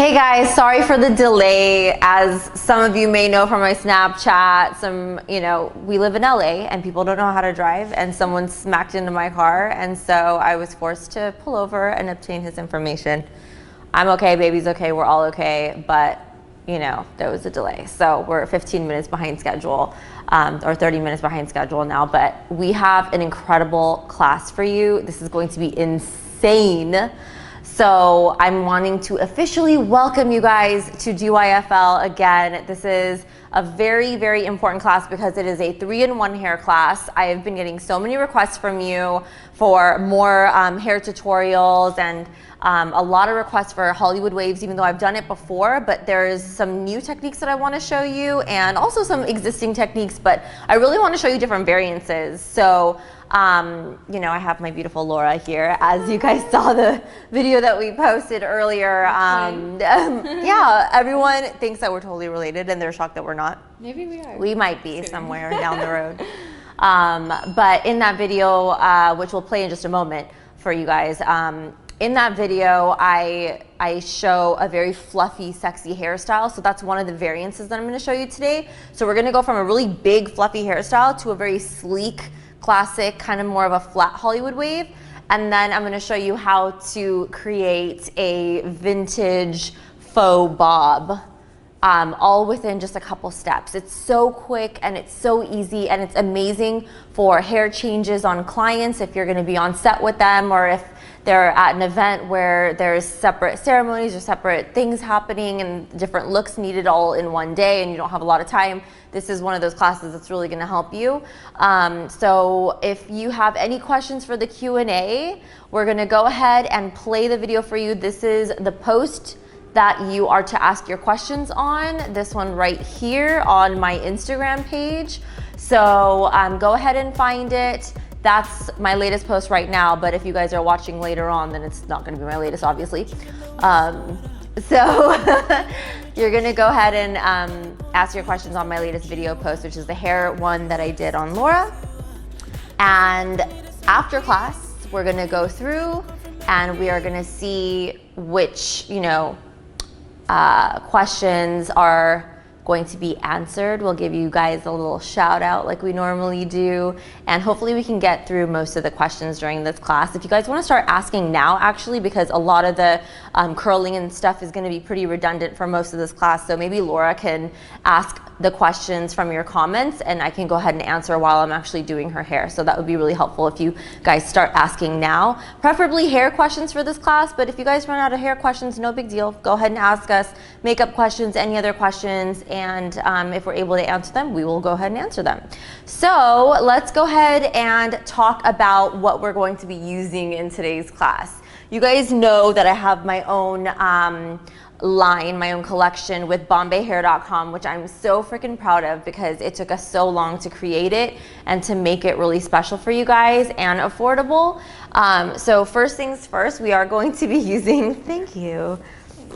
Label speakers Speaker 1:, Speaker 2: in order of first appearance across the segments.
Speaker 1: Hey guys, sorry for the delay. As some of you may know from my Snapchat, we live in LA and people don't know how to drive, and someone smacked into my car, and so I was forced to pull over and obtain his information. I'm okay, baby's okay, we're all okay, but there was a delay. So we're 15 minutes behind schedule, or 30 minutes behind schedule now, but we have an incredible class for you. This is going to be insane. So I'm wanting to officially welcome you guys to DYFL again. This is a very, very important class because it is a 3-in-1 hair class. I have been getting so many requests from you for more hair tutorials and a lot of requests for Hollywood waves, even though I've done it before, but there's some new techniques that I want to show you and also some existing techniques, but I really want to show you different variances. So I have my beautiful Laura here. As you guys saw the video that we posted earlier, yeah, everyone thinks that we're totally related and they're shocked that we're not.
Speaker 2: Maybe we are.
Speaker 1: We might be somewhere down the road. But in that video, which we'll play in just a moment for you guys, in that video, I show a very fluffy, sexy hairstyle. So that's one of the variances that I'm going to show you today. So we're going to go from a really big, fluffy hairstyle to a very sleek, classic, kind of more of a flat Hollywood wave. And then I'm going to show you how to create a vintage faux bob, all within just a couple steps. It's so quick and it's so easy, and it's amazing for hair changes on clients if you're going to be on set with them, or if they're at an event where there's separate ceremonies or separate things happening and different looks needed all in one day and you don't have a lot of time. This is one of those classes that's really going to help you. So if you have any questions for the Q&A, we're going to go ahead and play the video for you. This is the post that you are to ask your questions on, this one right here on my Instagram page. So go ahead and find it. That's my latest post right now, but if you guys are watching later on, then it's not going to be my latest, obviously. So you're going to go ahead and ask your questions on my latest video post, which is the hair one that I did on Laura. And after class, we're going to go through and we are going to see which, questions are going to be answered. We'll give you guys a little shout out like we normally do, and hopefully we can get through most of the questions during this class. If you guys want to start asking now, actually, because a lot of the curling and stuff is going to be pretty redundant for most of this class, so maybe Laura can ask the questions from your comments and I can go ahead and answer while I'm actually doing her hair. So that would be really helpful if you guys start asking now, preferably hair questions for this class, but if you guys run out of hair questions, no big deal. Go ahead and ask us makeup questions, any other questions, and if we're able to answer them, we will go ahead and answer them. So let's go ahead and talk about what we're going to be using in today's class. You guys know that I have my own line, my own collection with BombayHair.com, which I'm so freaking proud of because it took us so long to create it and to make it really special for you guys and affordable. So first things first, we are going to be using, thank you,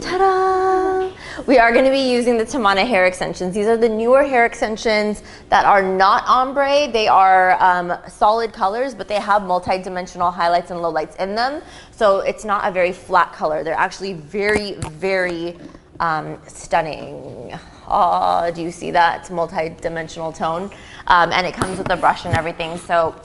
Speaker 1: ta-da! We are going to be using the Tamana hair extensions. These are the newer hair extensions that are not ombre. They are solid colors, but they have multi-dimensional highlights and lowlights in them. So it's not a very flat color. They're actually very, very stunning. Oh, do you see that? It's multi-dimensional tone. And it comes with a brush and everything. So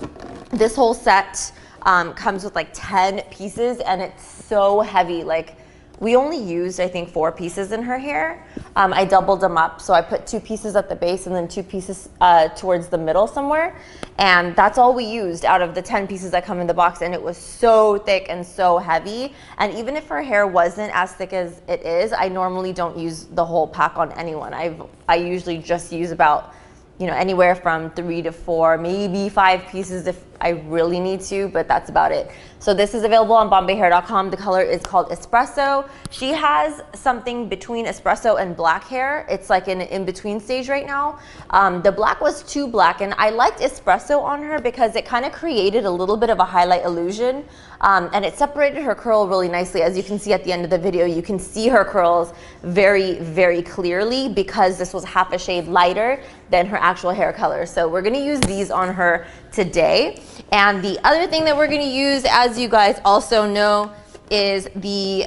Speaker 1: this whole set comes with like 10 pieces, and it's so heavy. Like, we only used, I think, 4 pieces in her hair. I doubled them up, so I put 2 pieces at the base and then 2 pieces towards the middle somewhere. And that's all we used out of the 10 pieces that come in the box, and it was so thick and so heavy. And even if her hair wasn't as thick as it is, I normally don't use the whole pack on anyone. I usually just use about, anywhere from 3 to 4, maybe 5 pieces if I really need to, but that's about it. So this is available on BombayHair.com. The color is called Espresso. She has something between espresso and black hair. It's like an in-between stage right now. The black was too black, and I liked espresso on her because it kind of created a little bit of a highlight illusion, and it separated her curl really nicely. As you can see at the end of the video, you can see her curls very, very clearly because this was half a shade lighter than her actual hair color. So we're gonna use these on her today. And the other thing that we're gonna use, as you guys also know, is the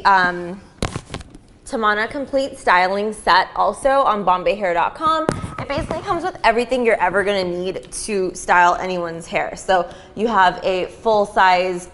Speaker 1: Tamana Complete Styling Set also on BombayHair.com. It basically comes with everything you're ever gonna need to style anyone's hair. So you have a full-size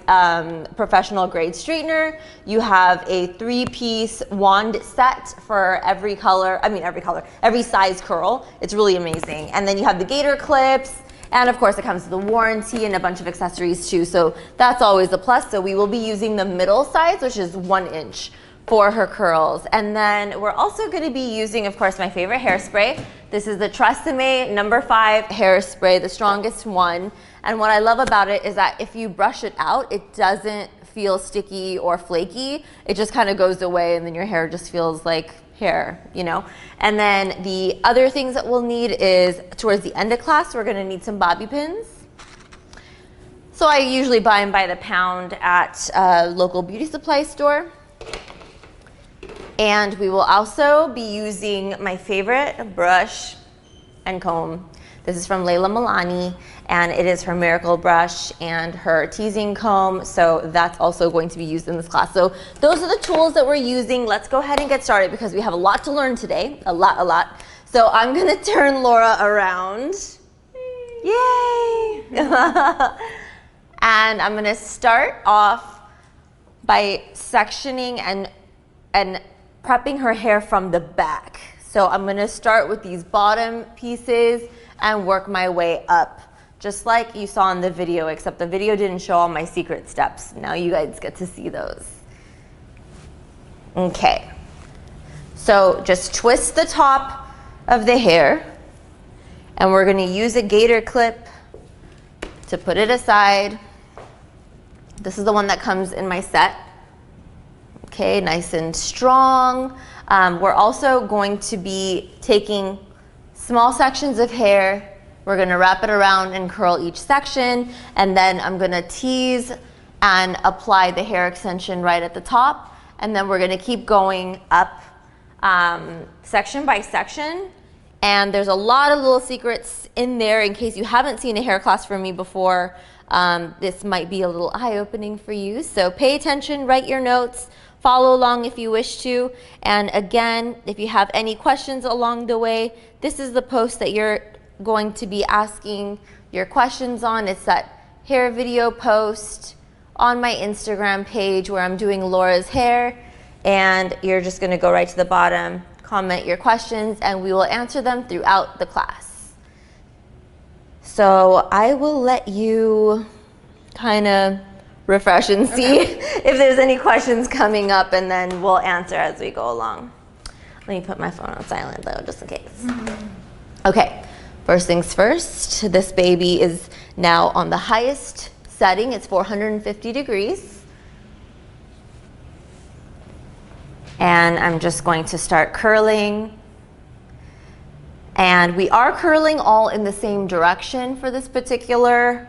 Speaker 1: professional grade straightener. You have a 3-piece wand set for every color, every size curl. It's really amazing. And then you have the gator clips. And of course it comes with a warranty and a bunch of accessories too. So that's always a plus. So we will be using the middle size, which is 1 inch for her curls. And then we're also gonna be using, of course, my favorite hairspray. This is the Tresemme No. 5 hairspray, the strongest one. And what I love about it is that if you brush it out, it doesn't feel sticky or flaky. It just kind of goes away and then your hair just feels like hair, you know? And then the other things that we'll need is towards the end of class, we're gonna need some bobby pins. So I usually buy them by the pound at a local beauty supply store. And we will also be using my favorite brush and comb. This is from Layla Milani, and it is her Miracle brush and her teasing comb. So that's also going to be used in this class. So those are the tools that we're using. Let's go ahead and get started because we have a lot to learn today, a lot. So I'm gonna turn Laura around. Yay! And I'm gonna start off by sectioning and prepping her hair from the back. So I'm gonna start with these bottom pieces and work my way up, just like you saw in the video, except the video didn't show all my secret steps. Now you guys get to see those. Okay, so just twist the top of the hair, and we're gonna use a gator clip to put it aside. This is the one that comes in my set. Okay, nice and strong. We're also going to be taking small sections of hair. We're gonna wrap it around and curl each section, and then I'm gonna tease and apply the hair extension right at the top, and then we're gonna keep going up section by section. And there's a lot of little secrets in there in case you haven't seen a hair class from me before. This might be a little eye-opening for you, so pay attention, write your notes, follow along if you wish to. And again, if you have any questions along the way, this is the post that you're going to be asking your questions on. It's that hair video post on my Instagram page where I'm doing Laura's hair, and you're just gonna go right to the bottom, comment your questions, and we will answer them throughout the class. So I will let you kind of refresh and see if there's any questions coming up, and then we'll answer as we go along. Let me put my phone on silent though, just in case. Okay, first things first, this baby is now on the highest setting. It's 450 degrees. And I'm just going to start curling. And we are curling all in the same direction for this particular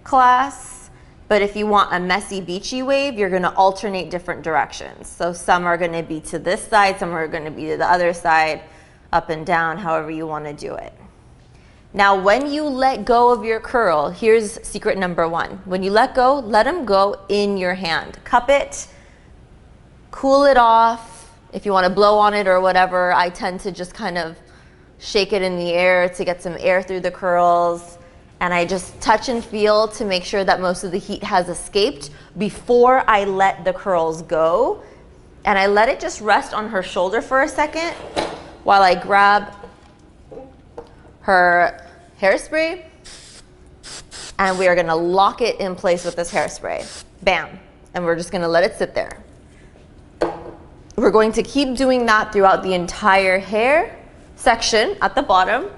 Speaker 1: class. But if you want a messy beachy wave, you're gonna alternate different directions. So some are gonna be to this side, some are gonna be to the other side, up and down, however you wanna do it. Now, when you let go of your curl, here's secret number 1. When you let go, let them go in your hand. Cup it, cool it off. If you wanna blow on it or whatever, I tend to just kind of shake it in the air to get some air through the curls. And I just touch and feel to make sure that most of the heat has escaped before I let the curls go. And I let it just rest on her shoulder for a second while I grab her hairspray, and we are gonna lock it in place with this hairspray. Bam. And we're just gonna let it sit there. We're going to keep doing that throughout the entire hair section at the bottom.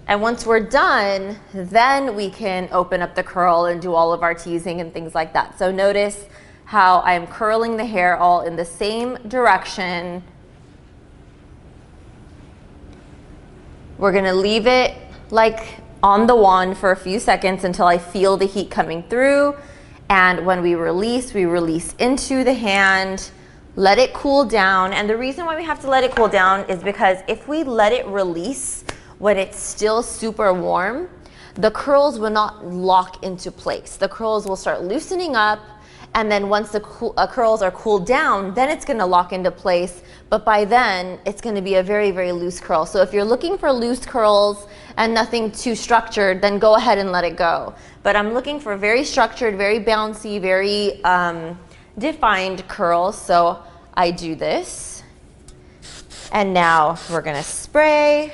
Speaker 1: And once we're done, then we can open up the curl and do all of our teasing and things like that. So notice how I'm curling the hair all in the same direction. We're gonna leave it like on the wand for a few seconds until I feel the heat coming through. And when we release into the hand, let it cool down. And the reason why we have to let it cool down is because if we let it release when it's still super warm, the curls will not lock into place. The curls will start loosening up And then once the curls are cooled down, then it's gonna lock into place. But by then, it's gonna be a very, very loose curl. So if you're looking for loose curls and nothing too structured, then go ahead and let it go. But I'm looking for very structured, very bouncy, very defined curls. So I do this. And now we're gonna spray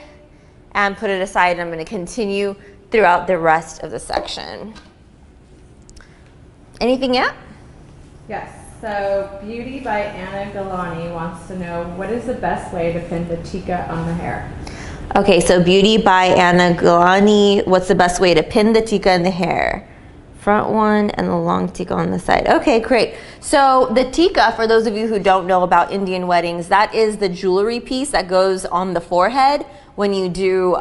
Speaker 1: and put it aside. I'm gonna continue throughout the rest of the section. Anything yet?
Speaker 2: Yes. So Beauty by Anna Galani wants to know, what is the best way to pin the tika on the hair?
Speaker 1: Okay, so Beauty by Anna Galani, what's the best way to pin the tika in the hair? Front one and the long tika on the side. Okay, great. So the tika, for those of you who don't know about Indian weddings, that is the jewelry piece that goes on the forehead when you do,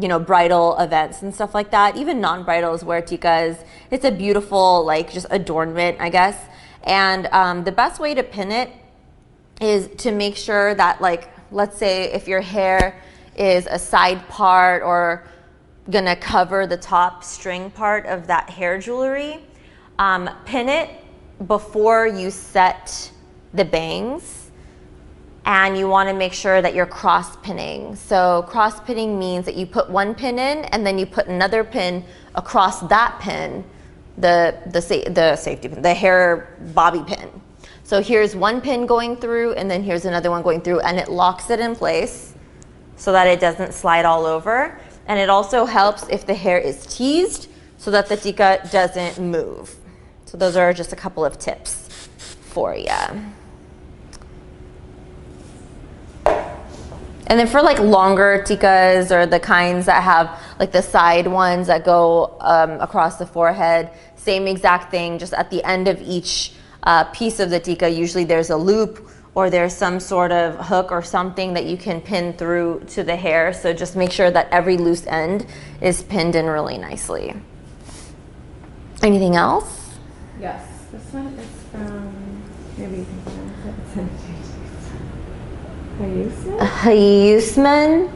Speaker 1: you know, bridal events and stuff like that. Even non-bridals wear tikas. It's a beautiful, like, just adornment, I guess. And the best way to pin it is to make sure that, like, let's say if your hair is a side part or gonna cover the top string part of that hair jewelry, pin it before you set the bangs. And you want to make sure that you're cross pinning. So cross pinning means that you put one pin in and then you put another pin across that pin, the safety pin, the hair bobby pin. So here's one pin going through and then here's another one going through, and it locks it in place so that it doesn't slide all over. And it also helps if the hair is teased so that the tika doesn't move. So those are just a couple of tips for you. And then for like longer tikas, or the kinds that have like the side ones that go across the forehead, same exact thing, just at the end of each piece of the tika, usually there's a loop or there's some sort of hook or something that you can pin through to the hair. So just make sure that every loose end is pinned in really nicely. Anything else?
Speaker 2: Yes, this one is from, maybe you can pronounce it.
Speaker 1: Hayusman.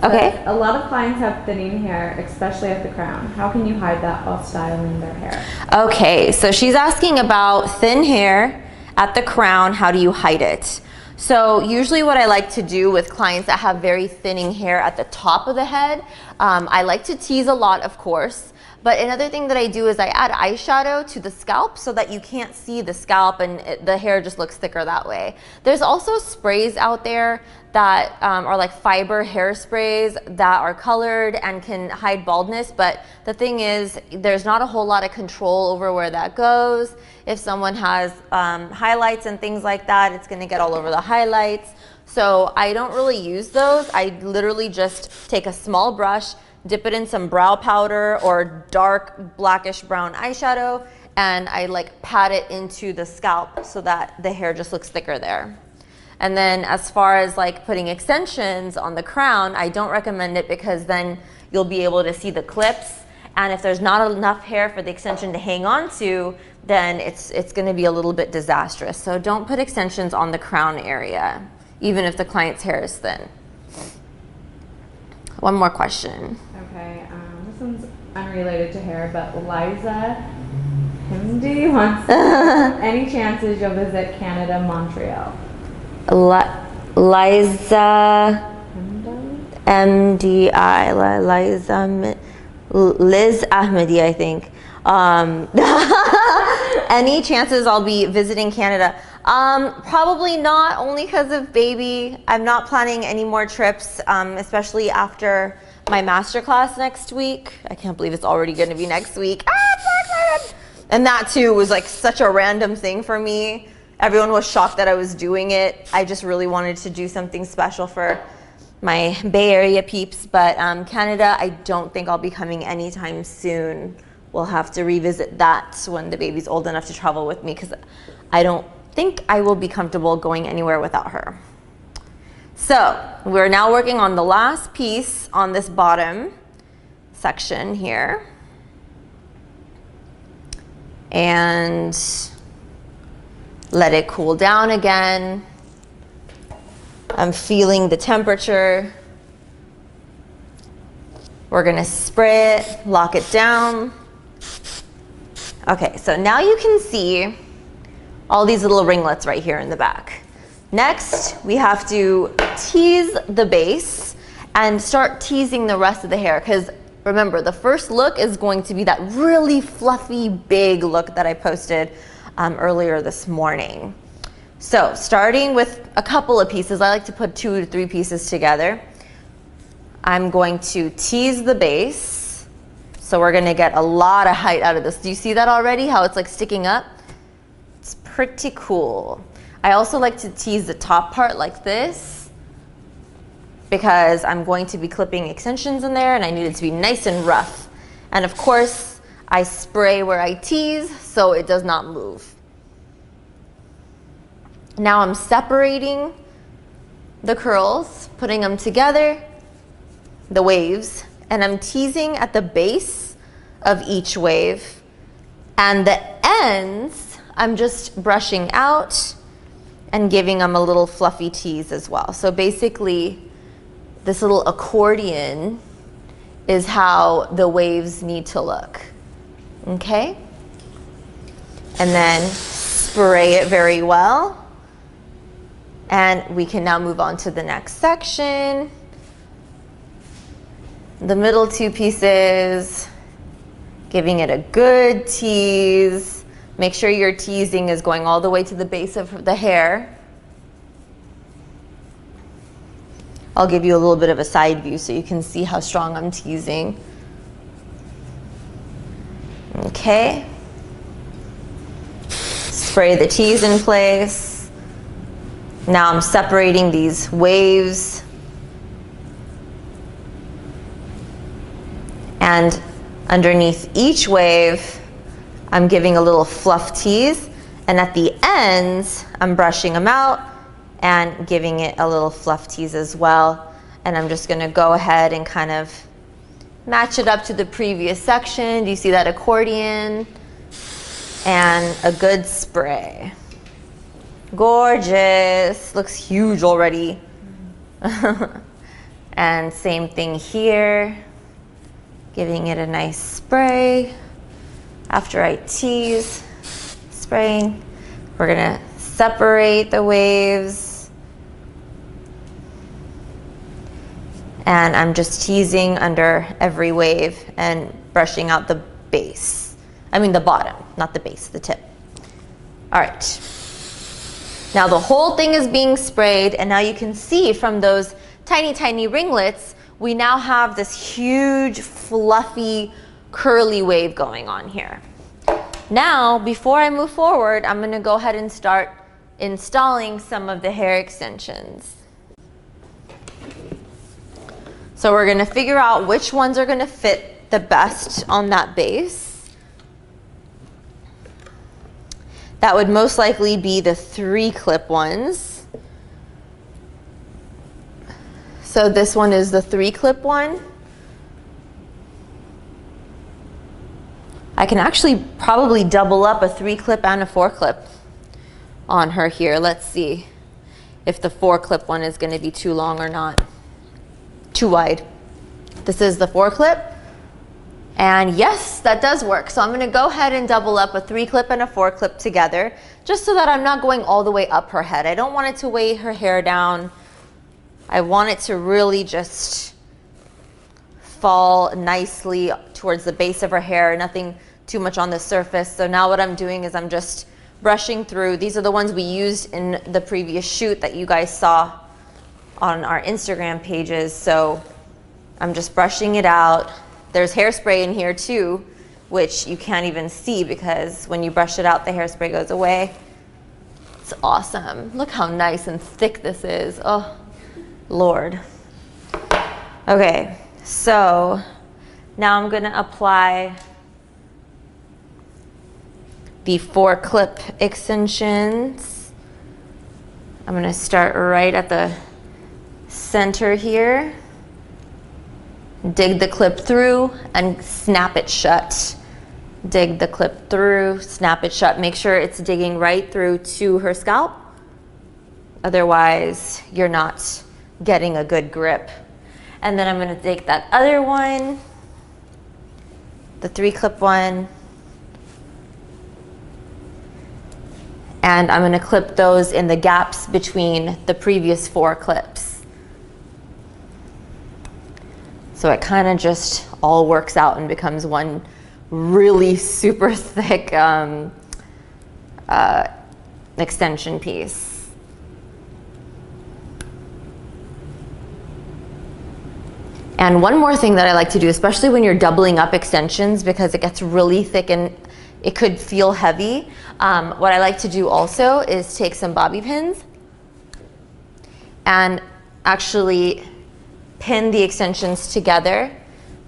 Speaker 1: Okay.
Speaker 2: A lot of clients have thinning hair, especially at the crown. How can you hide that while styling their hair?
Speaker 1: Okay, so she's asking about thin hair at the crown. How do you hide it? So usually what I like to do with clients that have very thinning hair at the top of the head, I like to tease a lot, of course. But another thing that I do is I add eyeshadow to the scalp so that you can't see the scalp and the hair just looks thicker that way. There's also sprays out there that are like fiber hairsprays that are colored and can hide baldness. But the thing is, there's not a whole lot of control over where that goes. If someone has highlights and things like that, it's gonna get all over the highlights. So I don't really use those. I literally just take a small brush, dip it in some brow powder or dark blackish brown eyeshadow, and I like pat it into the scalp so that the hair just looks thicker there. And then as far as like putting extensions on the crown, I don't recommend it because then you'll be able to see the clips. And if there's not enough hair for the extension to hang on to, then it's gonna be a little bit disastrous. So don't put extensions on the crown area, even if the client's hair is thin. One more question.
Speaker 2: Okay, this one's unrelated to hair, but Liza Himdi wants any chances you'll visit Canada, Montreal?
Speaker 1: Liza MDI, Liz Ahmedi, I think. Any chances I'll be visiting Canada? Probably not, only because of baby. I'm not planning any more trips, especially after my masterclass next week. I can't believe it's already going to be next week. I'm so excited! And that too was like such a random thing for me. Everyone was shocked that I was doing it. I just really wanted to do something special for my Bay Area peeps. But Canada, I don't think I'll be coming anytime soon. We'll have to revisit that when the baby's old enough to travel with me, because I don't think I will be comfortable going anywhere without her. So we're now working on the last piece on this bottom section here. And let it cool down again. I'm feeling the temperature. We're gonna spray it, lock it down. Okay, so now you can see all these little ringlets right here in the back. Next, we have to tease the base and start teasing the rest of the hair, because remember, the first look is going to be that really fluffy, big look that I posted earlier this morning. So starting with a couple of pieces, I like to put 2 to 3 pieces together. I'm going to tease the base. So we're gonna get a lot of height out of this. Do you see that already, how it's like sticking up? It's pretty cool. I also like to tease the top part like this, because I'm going to be clipping extensions in there and I need it to be nice and rough. And of course, I spray where I tease so it does not move. Now I'm separating the curls, putting them together, the waves, and I'm teasing at the base of each wave. And the ends, I'm just brushing out and giving them a little fluffy tease as well. So basically, this little accordion is how the waves need to look, okay? And then spray it very well. And we can now move on to the next section. The middle 2 pieces, giving it a good tease. Make sure your teasing is going all the way to the base of the hair. I'll give you a little bit of a side view so you can see how strong I'm teasing. Okay. Spray the tease in place. Now I'm separating these waves. And underneath each wave, I'm giving a little fluff tease. And at the ends, I'm brushing them out and giving it a little fluff tease as well. And I'm just gonna go ahead and kind of match it up to the previous section. Do you see that accordion? And a good spray. Gorgeous, looks huge already. And same thing here, giving it a nice spray. After I tease, spraying, we're gonna separate the waves. And I'm just teasing under every wave and brushing out the base. I mean the bottom, not the base, the tip. All right. Now the whole thing is being sprayed, and now you can see from those tiny, tiny ringlets, we now have this huge, fluffy, curly wave going on here. Now, before I move forward, I'm gonna go ahead and start installing some of the hair extensions. So we're gonna figure out which ones are gonna fit the best on that base. That would most likely be the 3-clip ones. So this one is the 3-clip one. I can actually probably double up a 3-clip and a 4-clip on her here. Let's see if the 4-clip one is going to be too long or not. Too wide. This is the 4-clip. And yes, that does work. So I'm gonna go ahead and double up a 3-clip and a 4-clip together, just so that I'm not going all the way up her head. I don't want it to weigh her hair down. I want it to really just fall nicely towards the base of her hair, nothing too much on the surface. So now what I'm doing is I'm just brushing through. These are the ones we used in the previous shoot that you guys saw on our Instagram pages. So I'm just brushing it out. There's hairspray in here too, which you can't even see because when you brush it out, the hairspray goes away. It's awesome. Look how nice and thick this is. Oh, Lord. Okay, so now I'm gonna apply the 4-clip extensions. I'm gonna start right at the center here. Dig the clip through and snap it shut. Dig the clip through, snap it shut. Make sure it's digging right through to her scalp. Otherwise, you're not getting a good grip. And then I'm gonna take that other one, the 3-clip one, And I'm gonna clip those in the gaps between the previous 4 clips. So it kind of just all works out and becomes one really super thick extension piece. And one more thing that I like to do, especially when you're doubling up extensions because it gets really thick and it could feel heavy, what I like to do also is take some bobby pins and actually pin the extensions together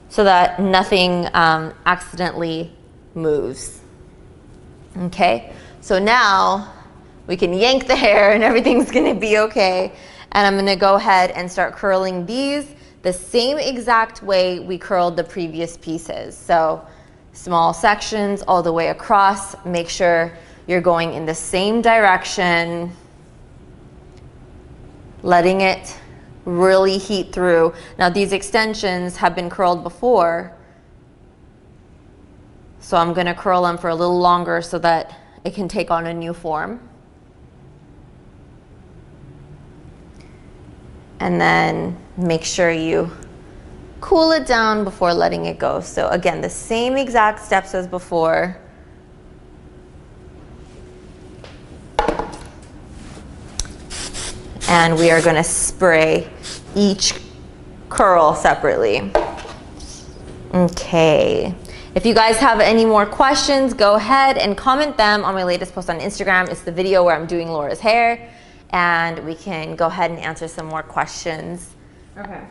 Speaker 1: so that nothing accidentally moves. Okay, so now we can yank the hair and everything's gonna be okay. And I'm gonna go ahead and start curling these the same exact way we curled the previous pieces. So small sections all the way across. Make sure you're going in the same direction, letting it really heat through. Now these extensions have been curled before, so I'm gonna curl them for a little longer so that it can take on a new form. And then make sure you cool it down before letting it go. So again, the same exact steps as before. And we are gonna spray each curl separately. Okay. If you guys have any more questions, go ahead and comment them on my latest post on Instagram. It's the video where I'm doing Laura's hair, and we can go ahead and answer some more questions.
Speaker 2: Okay.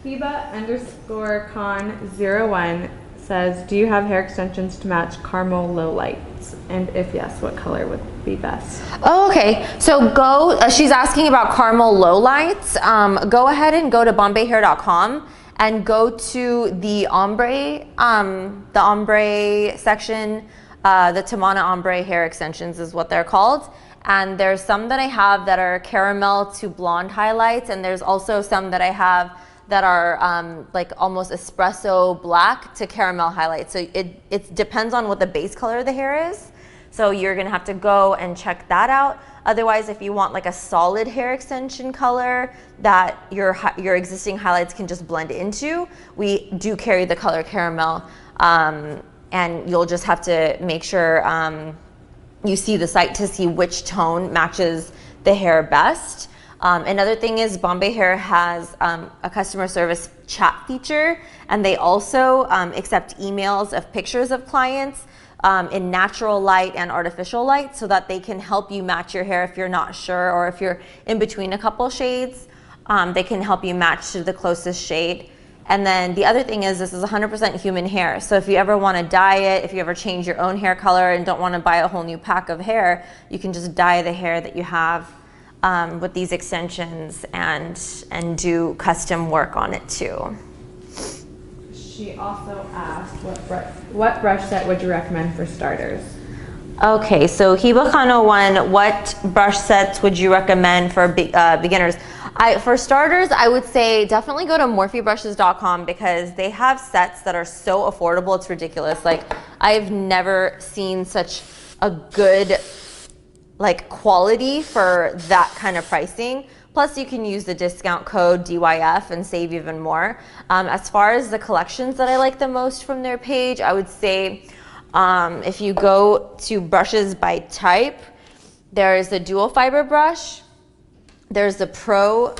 Speaker 2: Hiba_con01 says, do you have hair extensions to match caramel low lights? And if yes, what color would be best?
Speaker 1: Oh, okay. So go, she's asking about caramel low lights. Go ahead and go to bombayhair.com and go to the ombre section. The Tamana ombre hair extensions is what they're called. And there's some that I have that are caramel to blonde highlights, and there's also some that I have that are like almost espresso black to caramel highlights. So it depends on what the base color of the hair is. So you're gonna have to go and check that out. Otherwise, if you want like a solid hair extension color that your existing highlights can just blend into, we do carry the color caramel, and you'll just have to make sure you see the site to see which tone matches the hair best. Another thing is Bombay Hair has a customer service chat feature, and they also accept emails of pictures of clients in natural light and artificial light so that they can help you match your hair if you're not sure, or if you're in between a couple shades, they can help you match to the closest shade. And then the other thing is this is 100% human hair. So if you ever want to dye it, if you ever change your own hair color and don't want to buy a whole new pack of hair, you can just dye the hair that you have with these extensions and do custom work on it too.
Speaker 2: She also asked what brush set would you recommend for starters?
Speaker 1: Okay, so HibaCon01, what brush sets would you recommend for beginners? For starters, I would say definitely go to morphebrushes.com because they have sets that are so affordable, it's ridiculous. Like, I've never seen such a good like quality for that kind of pricing. Plus you can use the discount code DYF and save even more. As far as the collections that I like the most from their page, I would say if you go to brushes by type, there's a dual fiber brush, there's the Pro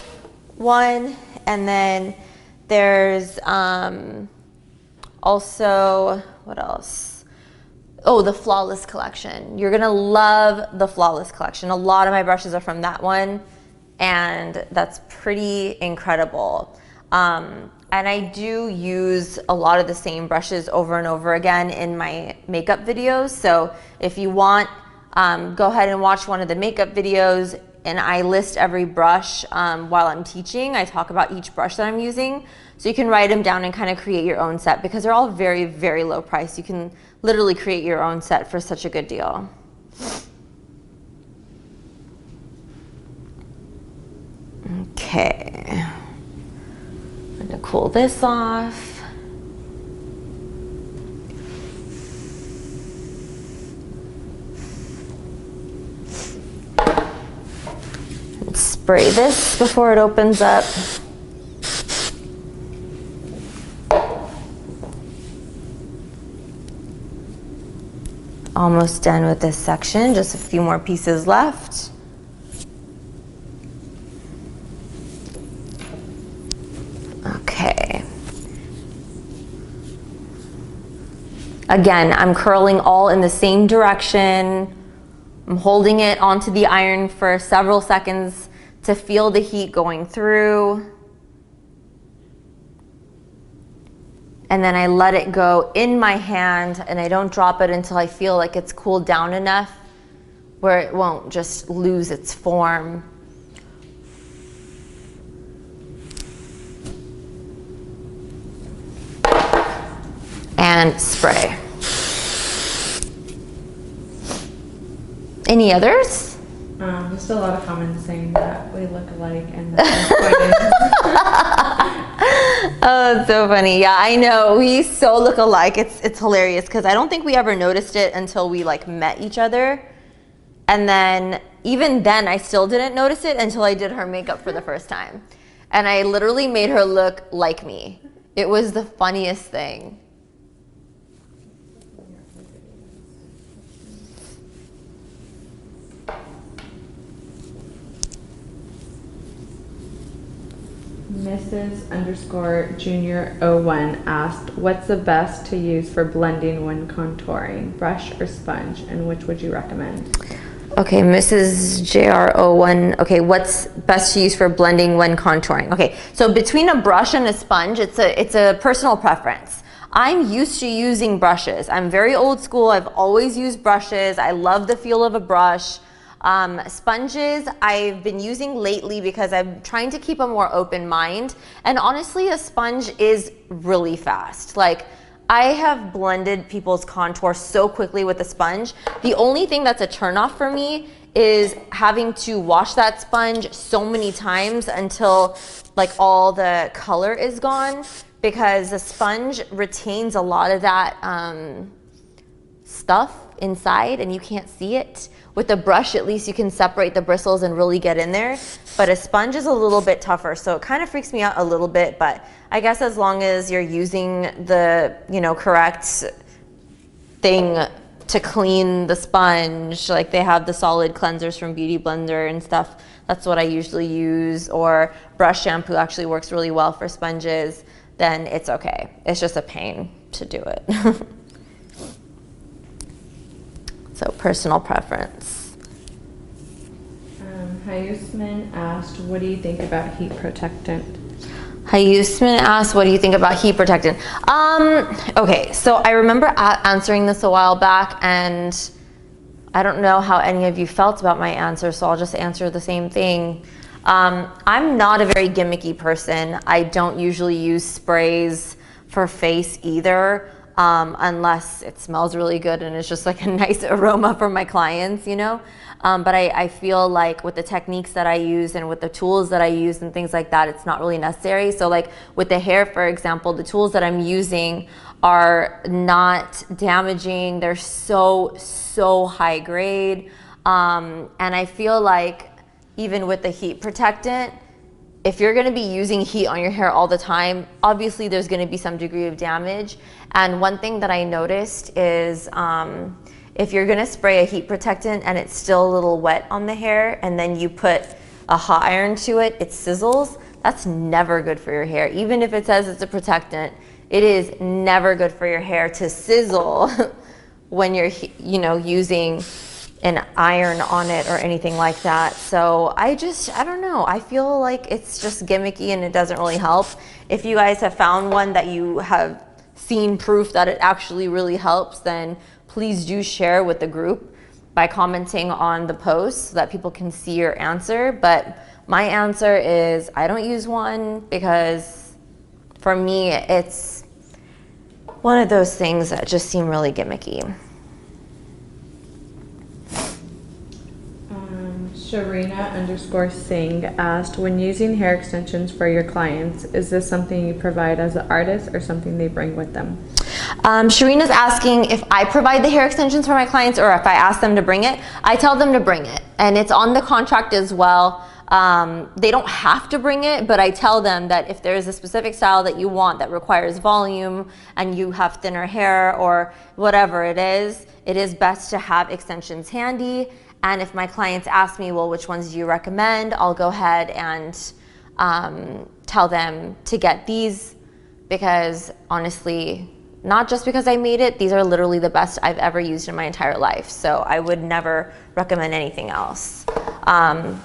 Speaker 1: one, and then there's also, what else? Oh, the Flawless collection. You're gonna love the Flawless collection. A lot of my brushes are from that one, and that's pretty incredible. And I do use a lot of the same brushes over and over again in my makeup videos. So if you want, go ahead and watch one of the makeup videos, and I list every brush while I'm teaching. I talk about each brush that I'm using. So you can write them down and kind of create your own set because they're all very, very low price. You can literally create your own set for such a good deal. Okay, I'm gonna cool this off. spray this before it opens up. Almost done with this section, just a few more pieces left. Okay. Again, I'm curling all in the same direction. I'm holding it onto the iron for several seconds to feel the heat going through. And then I let it go in my hand and I don't drop it until I feel like it's cooled down enough where it won't just lose its form. And spray. Any others?
Speaker 2: Just a lot of comments saying that we look alike and that
Speaker 1: Oh, that's so funny. Yeah, I know. We so look alike. It's hilarious because I don't think we ever noticed it until we like met each other. And then even then I still didn't notice it until I did her makeup for the first time. And I literally made her look like me. It was the funniest thing.
Speaker 2: Mrs_Junior01 asked, what's the best to use for blending when contouring, brush or sponge, and which would you recommend?
Speaker 1: Okay, Mrs. JR01, okay, what's best to use for blending when contouring? Okay, so between a brush and a sponge, it's a personal preference. I'm used to using brushes. I'm very old school. I've always used brushes. I love the feel of a brush. Sponges I've been using lately because I'm trying to keep a more open mind. And honestly, a sponge is really fast. Like, I have blended people's contour so quickly with a sponge. The only thing that's a turnoff for me is having to wash that sponge so many times until like all the color is gone, because the sponge retains a lot of that stuff inside and you can't see it. With a brush, at least you can separate the bristles and really get in there. But a sponge is a little bit tougher, so it kind of freaks me out a little bit. But I guess as long as you're using the, correct thing to clean the sponge, like they have the solid cleansers from Beauty Blender and stuff, that's what I usually use. Or brush shampoo actually works really well for sponges, then it's okay. It's just a pain to do it. So personal preference.
Speaker 2: Hayusman asked, what do you think about heat protectant?
Speaker 1: Hayusman asked, what do you think about heat protectant? Okay, so I remember answering this a while back, and I don't know how any of you felt about my answer, so I'll just answer the same thing. I'm not a very gimmicky person. I don't usually use sprays for face either. Unless it smells really good and it's just like a nice aroma for my clients, But I feel like with the techniques that I use and with the tools that I use and things like that, it's not really necessary. So like with the hair, for example, the tools that I'm using are not damaging. They're so high grade. And I feel like even with the heat protectant, if you're going to be using heat on your hair all the time, obviously there's going to be some degree of damage. And one thing that I noticed is if you're going to spray a heat protectant and it's still a little wet on the hair and then you put a hot iron to it, it sizzles. That's never good for your hair. Even if it says it's a protectant, it is never good for your hair to sizzle when you're using an iron on it or anything like that. So I don't know. I feel like it's just gimmicky and it doesn't really help. If you guys have found one that you have seen proof that it actually really helps, then please do share with the group by commenting on the post so that people can see your answer. But my answer is I don't use one because for me, it's one of those things that just seem really gimmicky.
Speaker 2: Sharina_Singh asked, when using hair extensions for your clients, is this something you provide as an artist or something they bring with them?
Speaker 1: Sharina's asking if I provide the hair extensions for my clients or if I ask them to bring it. I tell them to bring it, and it's on the contract as well. They don't have to bring it, but I tell them that if there's a specific style that you want that requires volume and you have thinner hair or whatever it is best to have extensions handy. And if my clients ask me, well, which ones do you recommend? I'll go ahead and tell them to get these, because honestly, not just because I made it, these are literally the best I've ever used in my entire life. So I would never recommend anything else.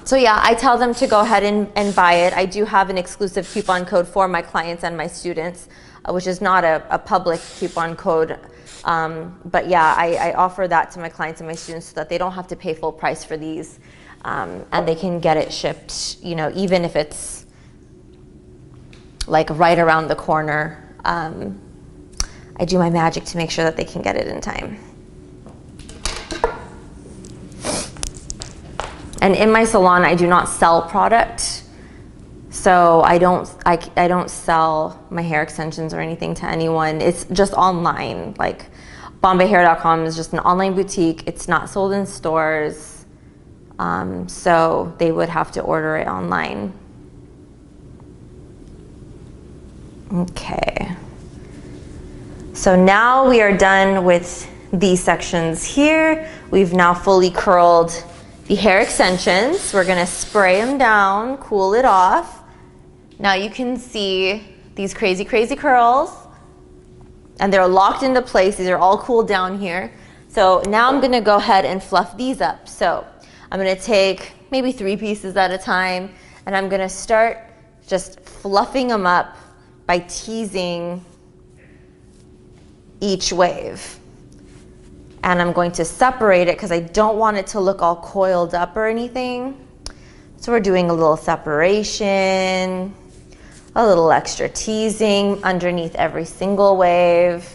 Speaker 1: So yeah, I tell them to go ahead and buy it. I do have an exclusive coupon code for my clients and my students, which is not a public coupon code. But yeah, I offer that to my clients and my students so that they don't have to pay full price for these. And they can get it shipped, you know, even if it's like right around the corner. I do my magic to make sure that they can get it in time. And in my salon, I do not sell product. So I don't sell my hair extensions or anything to anyone. It's just online. Like BombayHair.com is just an online boutique. It's not sold in stores. So they would have to order it online. Okay. So now we are done with these sections here. We've now fully curled the hair extensions. We're gonna spray them down, cool it off. Now you can see these crazy, crazy curls, and they're locked into place. These are all cooled down here. So now I'm gonna go ahead and fluff these up. So I'm gonna take maybe 3 pieces at a time, and I'm gonna start just fluffing them up by teasing each wave. And I'm going to separate it because I don't want it to look all coiled up or anything. So we're doing a little separation, a little extra teasing underneath every single wave.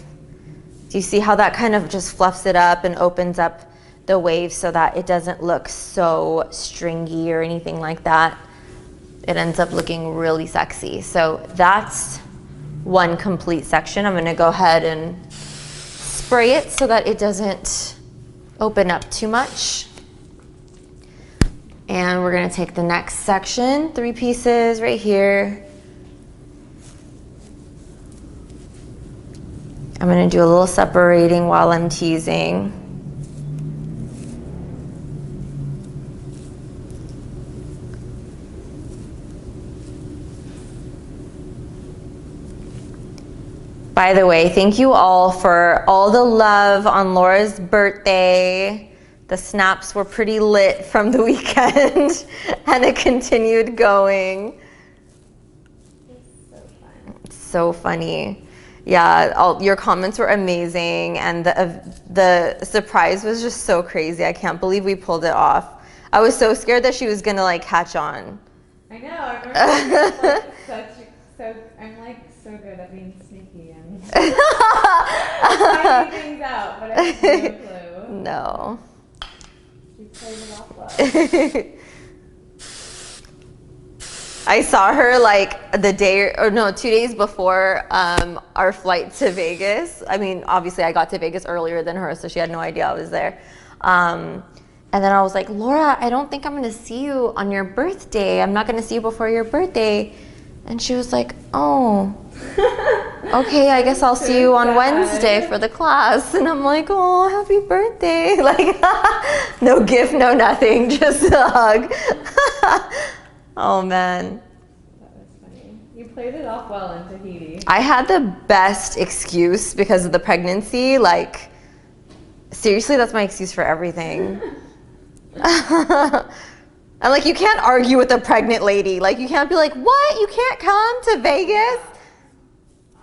Speaker 1: Do you see how that kind of just fluffs it up and opens up the wave so that it doesn't look so stringy or anything like that? It ends up looking really sexy. So that's one complete section. I'm gonna go ahead and spray it so that it doesn't open up too much. And we're gonna take the next section, 3 pieces right here. I'm gonna do a little separating while I'm teasing. By the way, thank you all for all the love on Laura's birthday. The snaps were pretty lit from the weekend and it continued going.
Speaker 2: It's so fun.
Speaker 1: It's so funny. Yeah, your comments were amazing, and the surprise was just so crazy. I can't believe we pulled it off. I was so scared that she was gonna like catch on.
Speaker 2: I know, I remember I'm like so good at being sneaky and finding things out, but I have no clue.
Speaker 1: No.
Speaker 2: She played it off well.
Speaker 1: I saw her like the day, or no, 2 days before our flight to Vegas. I mean, obviously I got to Vegas earlier than her, so she had no idea I was there. And then I was like, Laura, I don't think I'm gonna see you on your birthday. I'm not gonna see you before your birthday. And she was like, oh, okay, I guess I'll see you on Wednesday for the class. And I'm like, oh, happy birthday. Like, no gift, no nothing, just a hug. Oh, man.
Speaker 2: That was funny. You played it off well in Tahiti.
Speaker 1: I had the best excuse because of the pregnancy. Like, seriously, that's my excuse for everything. And like, you can't argue with a pregnant lady. Like, you can't be like, what? You can't come to Vegas?
Speaker 2: Oh,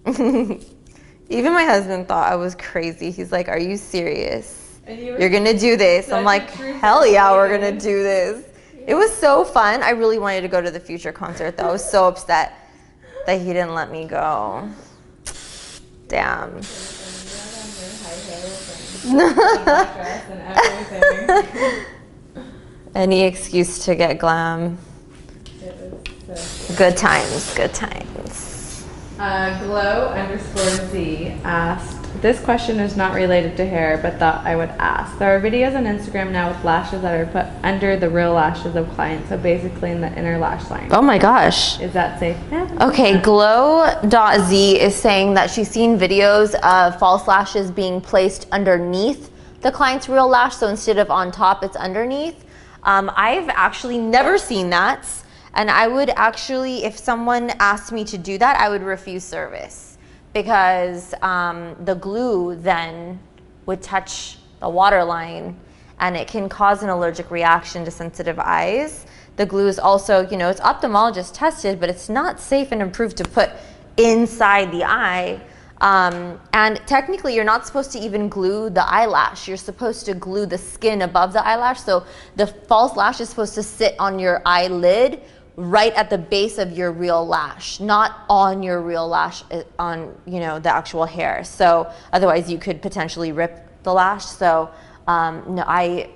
Speaker 2: so funny.
Speaker 1: Even my husband thought I was crazy. He's like, are you serious?
Speaker 2: And you were
Speaker 1: You're gonna do this? I'm like, hell yeah, we're gonna do this. It was so fun. I really wanted to go to the Future concert though. I was so upset that he didn't let me go. Damn. Any excuse to get glam. Good times, good times.
Speaker 2: Glow_Z asked, this question is not related to hair, but thought I would ask. There are videos on Instagram now with lashes that are put under the real lashes of clients, so basically in the inner lash line.
Speaker 1: Oh my gosh.
Speaker 2: Is that safe? Yeah.
Speaker 1: Okay, Glow.z is saying that she's seen videos of false lashes being placed underneath the client's real lash, so instead of on top, it's underneath. I've actually never seen that, and I would actually, if someone asked me to do that, I would refuse service. Because the glue then would touch the waterline and it can cause an allergic reaction to sensitive eyes. The glue is also, you know, it's ophthalmologist tested, but it's not safe and approved to put inside the eye. And technically you're not supposed to even glue the eyelash. You're supposed to glue the skin above the eyelash. So the false lash is supposed to sit on your eyelid right at the base of your real lash, not on your real lash, on, you know, the actual hair. So otherwise you could potentially rip the lash. So no, I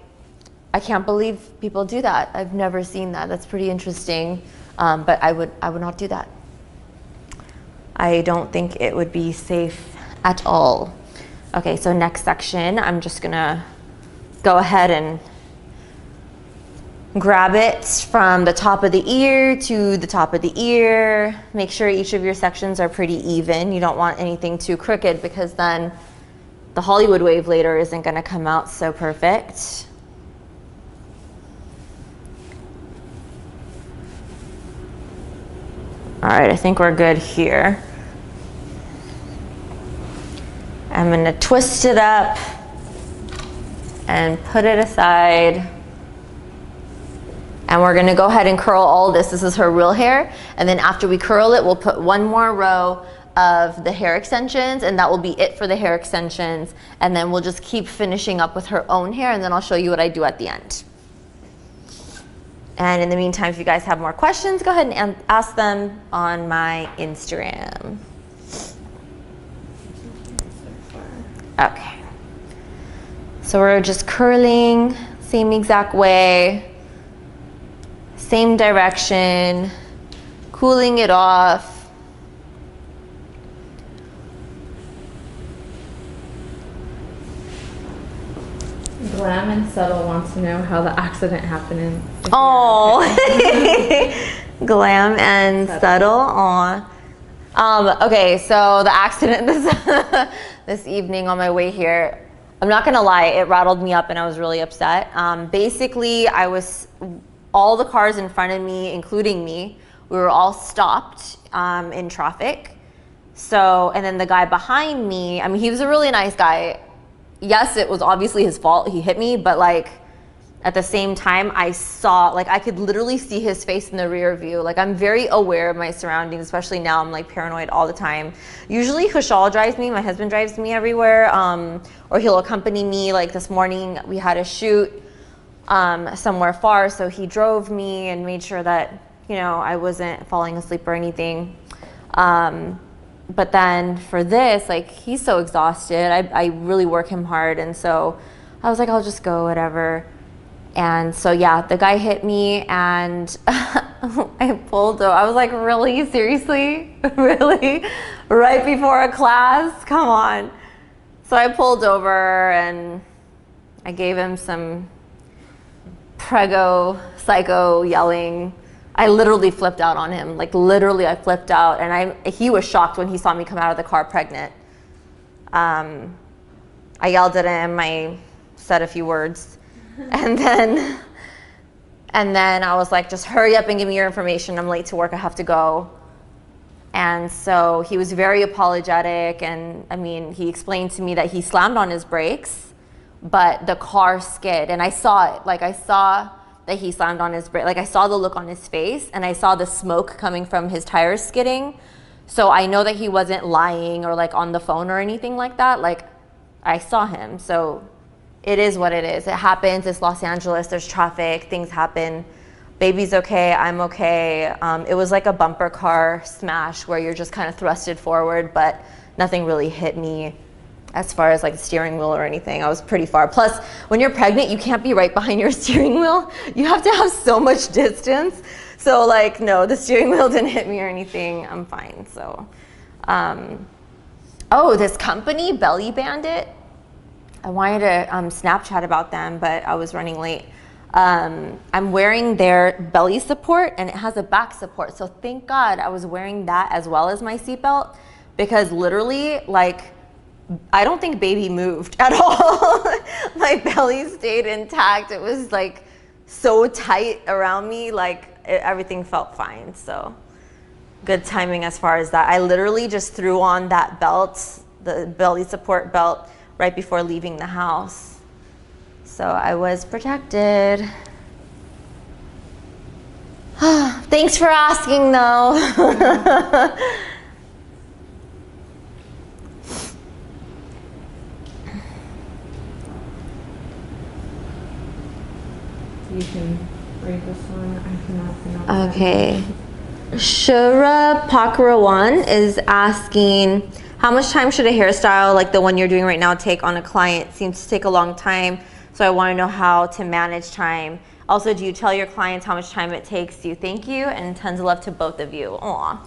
Speaker 1: can't believe people do that. I've never seen that. That's pretty interesting. But I would not do that. I don't think it would be safe at all. Okay, so next section, I'm just gonna go ahead and grab it from the top of the ear to the top of the ear. Make sure each of your sections are pretty even. You don't want anything too crooked because then the Hollywood wave later isn't gonna come out so perfect. All right, I think we're good here. I'm gonna twist it up and put it aside. And we're gonna go ahead and curl all this. This is her real hair. And then after we curl it, we'll put one more row of the hair extensions, and that will be it for the hair extensions. And then we'll just keep finishing up with her own hair, and then I'll show you what I do at the end. And in the meantime, if you guys have more questions, go ahead and ask them on my Instagram. Okay. So we're just curling, same exact way. Same direction, cooling it off.
Speaker 2: Glam and Subtle wants to know how the accident happened.
Speaker 1: Oh, Glam and Subtle. Okay, so the accident this evening on my way here, I'm not gonna lie, it rattled me up and I was really upset. Basically, all the cars in front of me, including me, we were all stopped in traffic. So, and then the guy behind me, I mean, he was a really nice guy. Yes, it was obviously his fault, he hit me, but like, at the same time, I saw, like, I could literally see his face in the rear view. Like, I'm very aware of my surroundings, especially now, I'm like paranoid all the time. Usually Kushal drives me, my husband drives me everywhere, or he'll accompany me. Like this morning, we had a shoot somewhere far, so he drove me and made sure that, you know, I wasn't falling asleep or anything. But then for this, like, he's so exhausted. I really work him hard, and so I was like, I'll just go, whatever. And so yeah, the guy hit me and I pulled over. I was like, really? Seriously? Really? Right before a class? Come on. So I pulled over and I gave him some prego psycho yelling. I literally flipped out on him. Like literally I flipped out, and he was shocked when he saw me come out of the car pregnant. I yelled at him, I said a few words. And then I was like, just hurry up and give me your information. I'm late to work, I have to go. And so he was very apologetic, and I mean, he explained to me that he slammed on his brakes, but the car skid, and I saw it. Like I saw that he slammed on his brake, like I saw the look on his face, and I saw the smoke coming from his tires skidding. So I know that he wasn't lying or like on the phone or anything like that. Like I saw him, so it is what it is. It happens. It's Los Angeles. There's traffic. Things happen. Baby's okay. I'm okay. It was like a bumper car smash where you're just kind of thrusted forward, but nothing really hit me as far as like the steering wheel or anything. I was pretty far. Plus, when you're pregnant, you can't be right behind your steering wheel. You have to have so much distance. So like, no, the steering wheel didn't hit me or anything. I'm fine. So, Oh, this company, Belly Bandit. I wanted to Snapchat about them, but I was running late. I'm wearing their belly support and it has a back support. So thank God I was wearing that as well as my seatbelt, because literally, like, I don't think baby moved at all. My belly stayed intact. It was like so tight around me, like everything felt fine. So good timing as far as that. I literally just threw on that belt, the belly support belt, right before leaving the house. So I was protected. Thanks for asking though.
Speaker 2: You can read this one. I cannot pronounce
Speaker 1: Okay. Shura Pakarawan is asking, how much time should a hairstyle like the one you're doing right now take on a client? Seems to take a long time, so I want to know how to manage time. Also, do you tell your clients how much time it takes you? Thank you, and tons of love to both of you. Aw.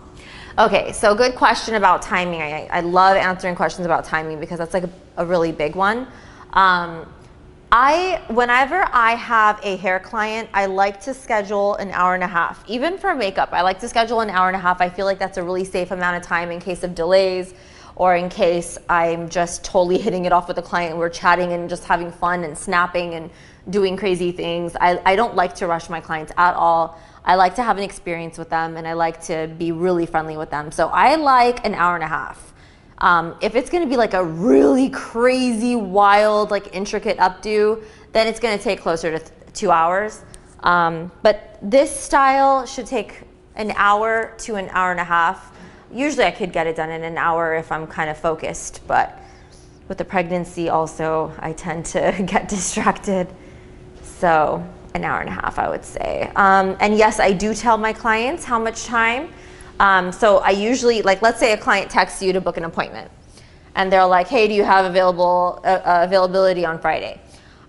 Speaker 1: Okay, so good question about timing. I love answering questions about timing because that's like a really big one. Whenever I have a hair client, I like to schedule an hour and a half. Even for makeup, I like to schedule an hour and a half. I feel like that's a really safe amount of time in case of delays or in case I'm just totally hitting it off with a client. We're chatting and just having fun and snapping and doing crazy things. I don't like to rush my clients at all. I like to have an experience with them and I like to be really friendly with them. So I like an hour and a half. If it's gonna be like a really crazy, wild, like intricate updo, then it's gonna take closer to 2 hours. But this style should take an hour to an hour and a half. Usually I could get it done in an hour if I'm kind of focused, but with the pregnancy also, I tend to get distracted. So an hour and a half, I would say. And yes, I do tell my clients how much time. So I usually, like, let's say a client texts you to book an appointment and they're like, hey, do you have availability on Friday?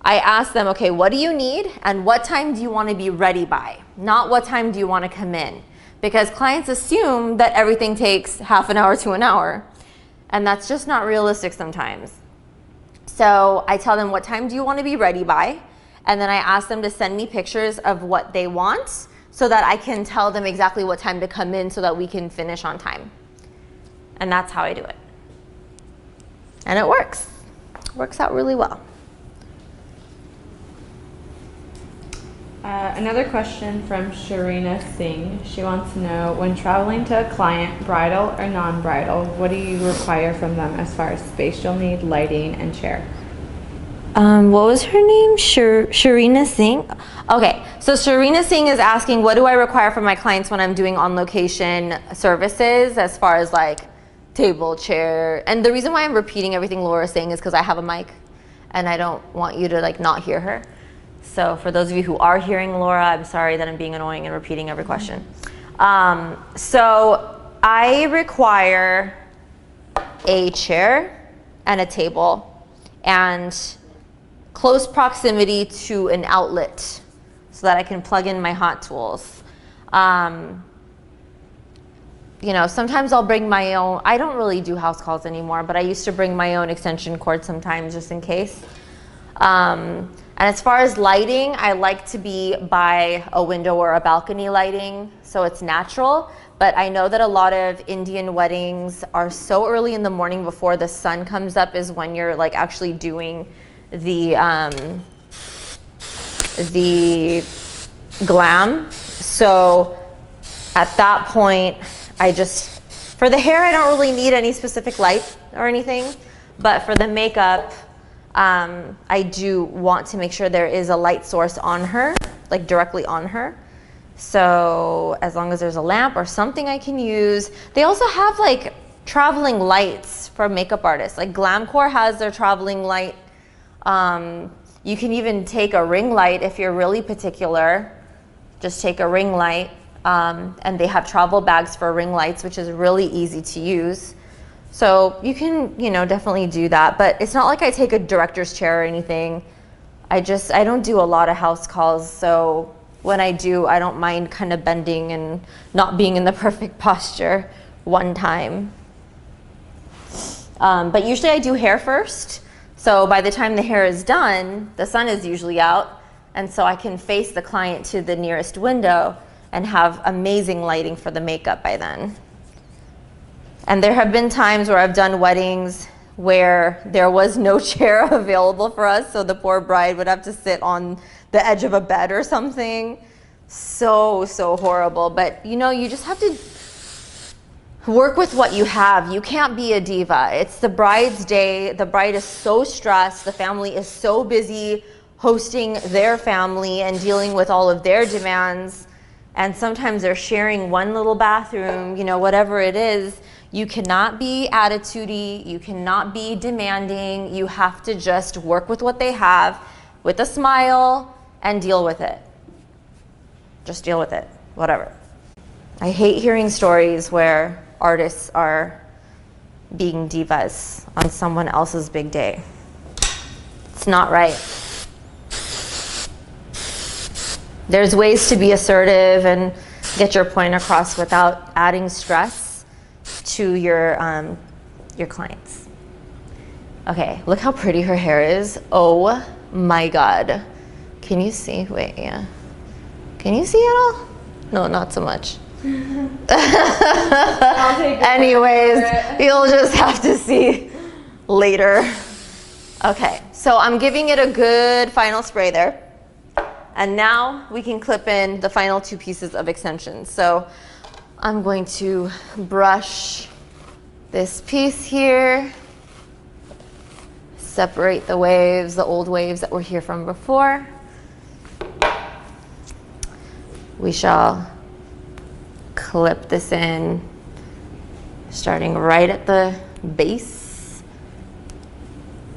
Speaker 1: I ask them, okay, what do you need and what time do you want to be ready by? Not what time do you want to come in? Because clients assume that everything takes half an hour to an hour, and that's just not realistic sometimes. So I tell them, what time do you want to be ready by? And then I ask them to send me pictures of what they want so that I can tell them exactly what time to come in so that we can finish on time. And that's how I do it. And it works. Works out really well.
Speaker 2: Another question from Sharina Singh. She wants to know, when traveling to a client, bridal or non-bridal, what do you require from them as far as space you'll need, lighting, and chair?
Speaker 1: What was her name? Sharina Singh? Okay, so Sharina Singh is asking, what do I require from my clients when I'm doing on-location services as far as like table, chair? And the reason why I'm repeating everything Laura's saying is because I have a mic and I don't want you to like not hear her. So for those of you who are hearing Laura, I'm sorry that I'm being annoying and repeating every question. So I require a chair and a table and close proximity to an outlet so that I can plug in my hot tools. You know, sometimes I'll bring my own, I don't really do house calls anymore, but I used to bring my own extension cord sometimes just in case. And as far as lighting, I like to be by a window or a balcony lighting so it's natural. But I know that a lot of Indian weddings are so early in the morning before the sun comes up is when you're like actually doing the glam. So at that point, for the hair, I don't really need any specific light or anything, but for the makeup, I do want to make sure there is a light source on her, like directly on her. So as long as there's a lamp or something I can use. They also have like traveling lights for makeup artists. Like Glamcore has their traveling light. You can even take a ring light if you're really particular. Just take a ring light. And they have travel bags for ring lights, which is really easy to use. So you can, you know, definitely do that. But it's not like I take a director's chair or anything. I don't do a lot of house calls. So when I do, I don't mind kind of bending and not being in the perfect posture one time. But usually I do hair first. So by the time the hair is done, the sun is usually out. And so I can face the client to the nearest window and have amazing lighting for the makeup by then. And there have been times where I've done weddings where there was no chair available for us, so the poor bride would have to sit on the edge of a bed or something. So horrible. But you know, you just have to work with what you have. You can't be a diva. It's the bride's day. The bride is so stressed. The family is so busy hosting their family and dealing with all of their demands. And sometimes they're sharing one little bathroom, you know, whatever it is. You cannot be attitudey. You cannot be demanding. You have to just work with what they have with a smile and deal with it. Just deal with it, whatever. I hate hearing stories where artists are being divas on someone else's big day. It's not right. There's ways to be assertive and get your point across without adding stress to your clients. Okay, look how pretty her hair is. Oh my God. Can you see? Wait, yeah. Can you see it all? No, not so much. Anyways, you'll just have to see later. Okay, so I'm giving it a good final spray there. And now we can clip in the final two pieces of extensions. So I'm going to brush this piece here, separate the waves, the old waves that were here from before. We shall clip this in, starting right at the base,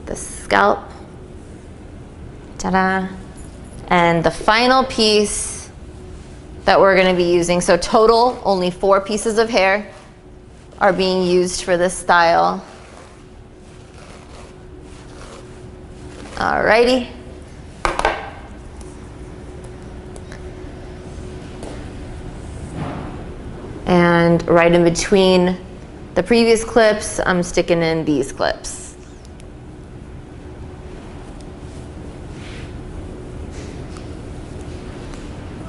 Speaker 1: the scalp. Ta-da. And the final piece that we're going to be using, so total only 4 pieces of hair are being used for this style. Alrighty. And right in between the previous clips, I'm sticking in these clips.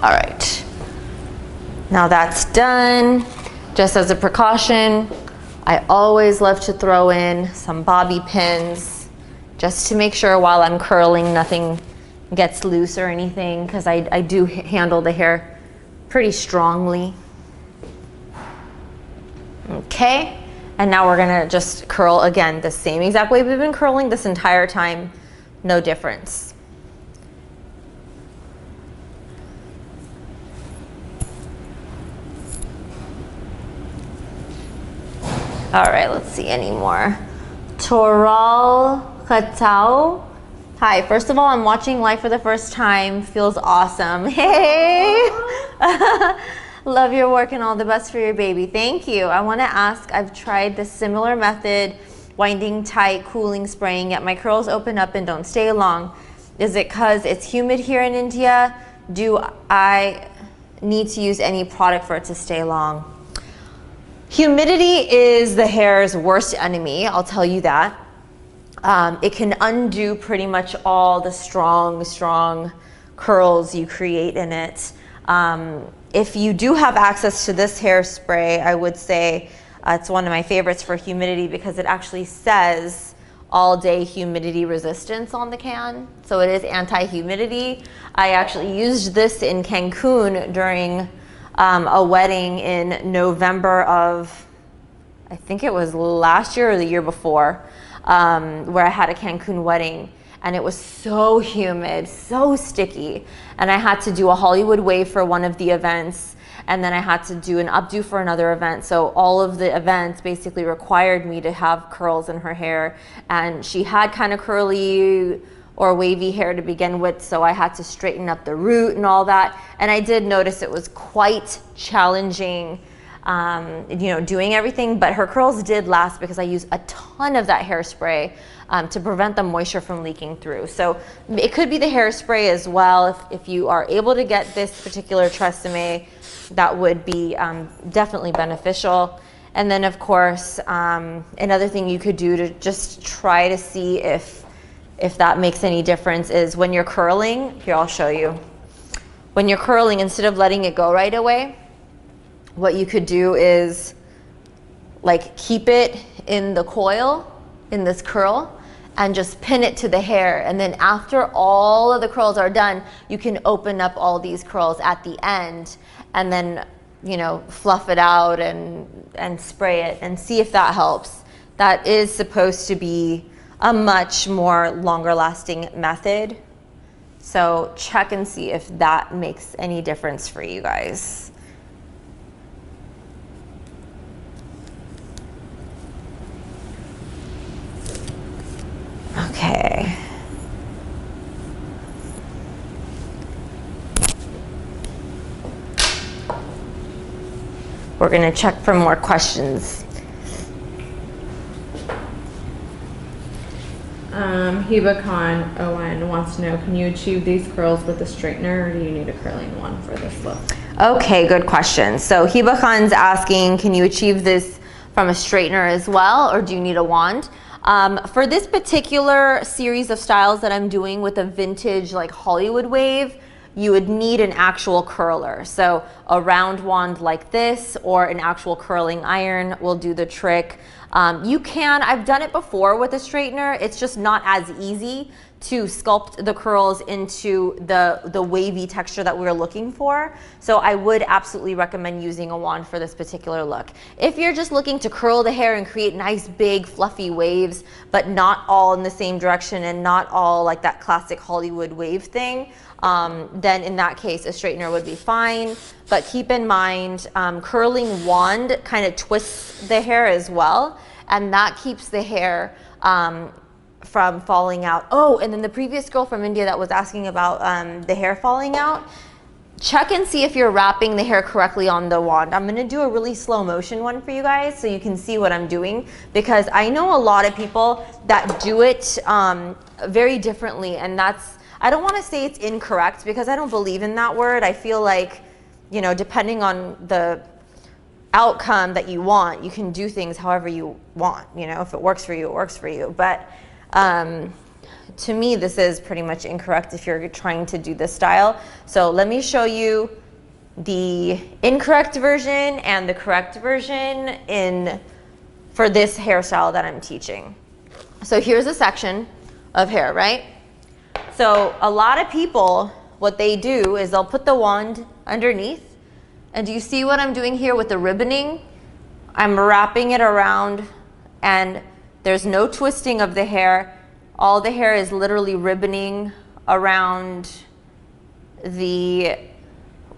Speaker 1: All right, now that's done. Just as a precaution, I always love to throw in some bobby pins just to make sure while I'm curling nothing gets loose or anything, because I do handle the hair pretty strongly. Okay, and now we're gonna just curl again the same exact way we've been curling this entire time, no difference. All right, let's see any more. Toral Khatao. Hi, first of all, I'm watching live for the first time. Feels awesome. Hey! Love your work and all the best for your baby. Thank you. I want to ask, I've tried the similar method, winding tight, cooling, spraying, yet my curls open up and don't stay long. Is it because it's humid here in India? Do I need to use any product for it to stay long? Humidity is the hair's worst enemy, I'll tell you that. It can undo pretty much all the strong curls you create in it. If you do have access to this hairspray, I would say it's one of my favorites for humidity because it actually says all day humidity resistance on the can. So it is anti-humidity. I actually used this in Cancun during a wedding in November of, I think it was last year or the year before, where I had a Cancun wedding, and it was so humid, so sticky, and I had to do a Hollywood wave for one of the events, and then I had to do an updo for another event. So all of the events basically required me to have curls in her hair, and she had kind of curly or wavy hair to begin with, so I had to straighten up the root and all that. And I did notice it was quite challenging, doing everything, but her curls did last because I used a ton of that hairspray to prevent the moisture from leaking through. So it could be the hairspray as well. If you are able to get this particular Tresemme, that would be definitely beneficial. And then of course, another thing you could do to just try to see if that makes any difference is when you're curling, here I'll show you. When you're curling, instead of letting it go right away, what you could do is like keep it in the coil, in this curl, and just pin it to the hair. And then after all of the curls are done, you can open up all these curls at the end and then, you know, fluff it out and spray it and see if that helps. That is supposed to be a much more longer lasting method. So check and see if that makes any difference for you guys. Okay. We're going to check for more questions.
Speaker 2: Heba Khan Owen wants to know, can you achieve these curls with a straightener, or do you need a curling one for this look?
Speaker 1: Okay, good question. So Heba Khan's asking, can you achieve this from a straightener as well, or do you need a wand? For this particular series of styles that I'm doing with a vintage like Hollywood wave, you would need an actual curler. So a round wand like this or an actual curling iron will do the trick. I've done it before with a straightener. It's just not as easy to sculpt the curls into the wavy texture that we're looking for. So I would absolutely recommend using a wand for this particular look. If you're just looking to curl the hair and create nice big fluffy waves, but not all in the same direction and not all like that classic Hollywood wave thing, then in that case a straightener would be fine. But keep in mind, curling wand kind of twists the hair as well, and that keeps the hair from falling out. Oh, and then the previous girl from India that was asking about the hair falling out, check and see if you're wrapping the hair correctly on the wand. I'm gonna do a really slow motion one for you guys so you can see what I'm doing, because I know a lot of people that do it very differently, and I don't want to say it's incorrect because I don't believe in that word. I feel like, you know, depending on the outcome that you want, you can do things however you want. You know, if it works for you, it works for you. But to me, this is pretty much incorrect if you're trying to do this style. So let me show you the incorrect version and the correct version for this hairstyle that I'm teaching. So here's a section of hair, right? So a lot of people, what they do is they'll put the wand underneath. And do you see what I'm doing here with the ribboning? I'm wrapping it around, and there's no twisting of the hair. All the hair is literally ribboning around the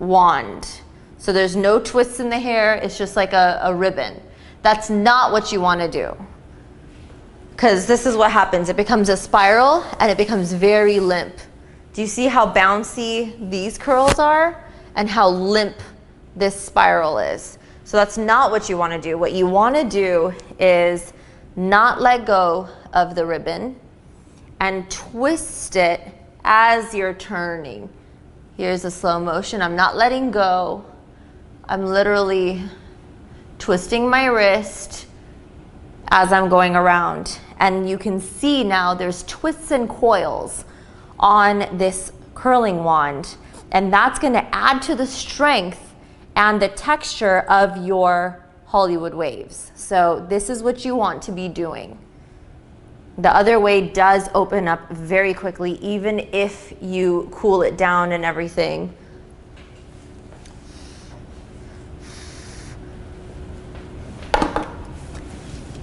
Speaker 1: wand. So there's no twists in the hair. It's just like a ribbon. That's not what you want to do, because this is what happens. It becomes a spiral and it becomes very limp. Do you see how bouncy these curls are and how limp this spiral is? So that's not what you want to do. What you want to do is not let go of the ribbon and twist it as you're turning. Here's a slow motion. I'm not letting go. I'm literally twisting my wrist as I'm going around. And you can see now there's twists and coils on this curling wand, and that's going to add to the strength and the texture of your Hollywood waves. So this is what you want to be doing. The other way does open up very quickly, even if you cool it down and everything.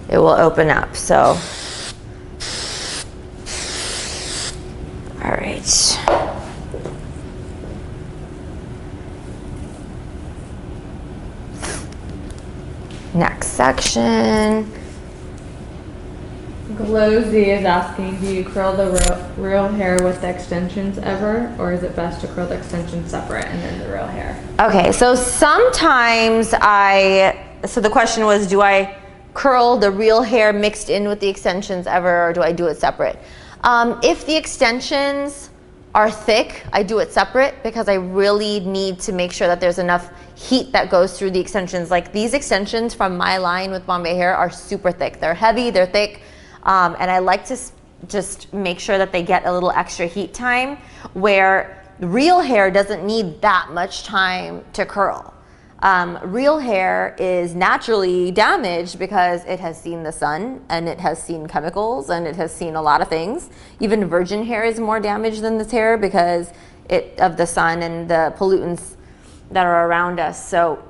Speaker 1: It will open up. So all right. Next section.
Speaker 2: Glowzy is asking, do you curl the real hair with the extensions ever, or is it best to curl the extensions separate and then the real hair?
Speaker 1: Okay, so sometimes so the question was, do I curl the real hair mixed in with the extensions ever, or do I do it separate? If the extensions are thick, I do it separate because I really need to make sure that there's enough heat that goes through the extensions. Like these extensions from my line with Bombay Hair are super thick. They're heavy, they're thick, and I like to just make sure that they get a little extra heat time, where real hair doesn't need that much time to curl. Real hair is naturally damaged because it has seen the sun and it has seen chemicals and it has seen a lot of things. Even virgin hair is more damaged than this hair because of the sun and the pollutants that are around us. So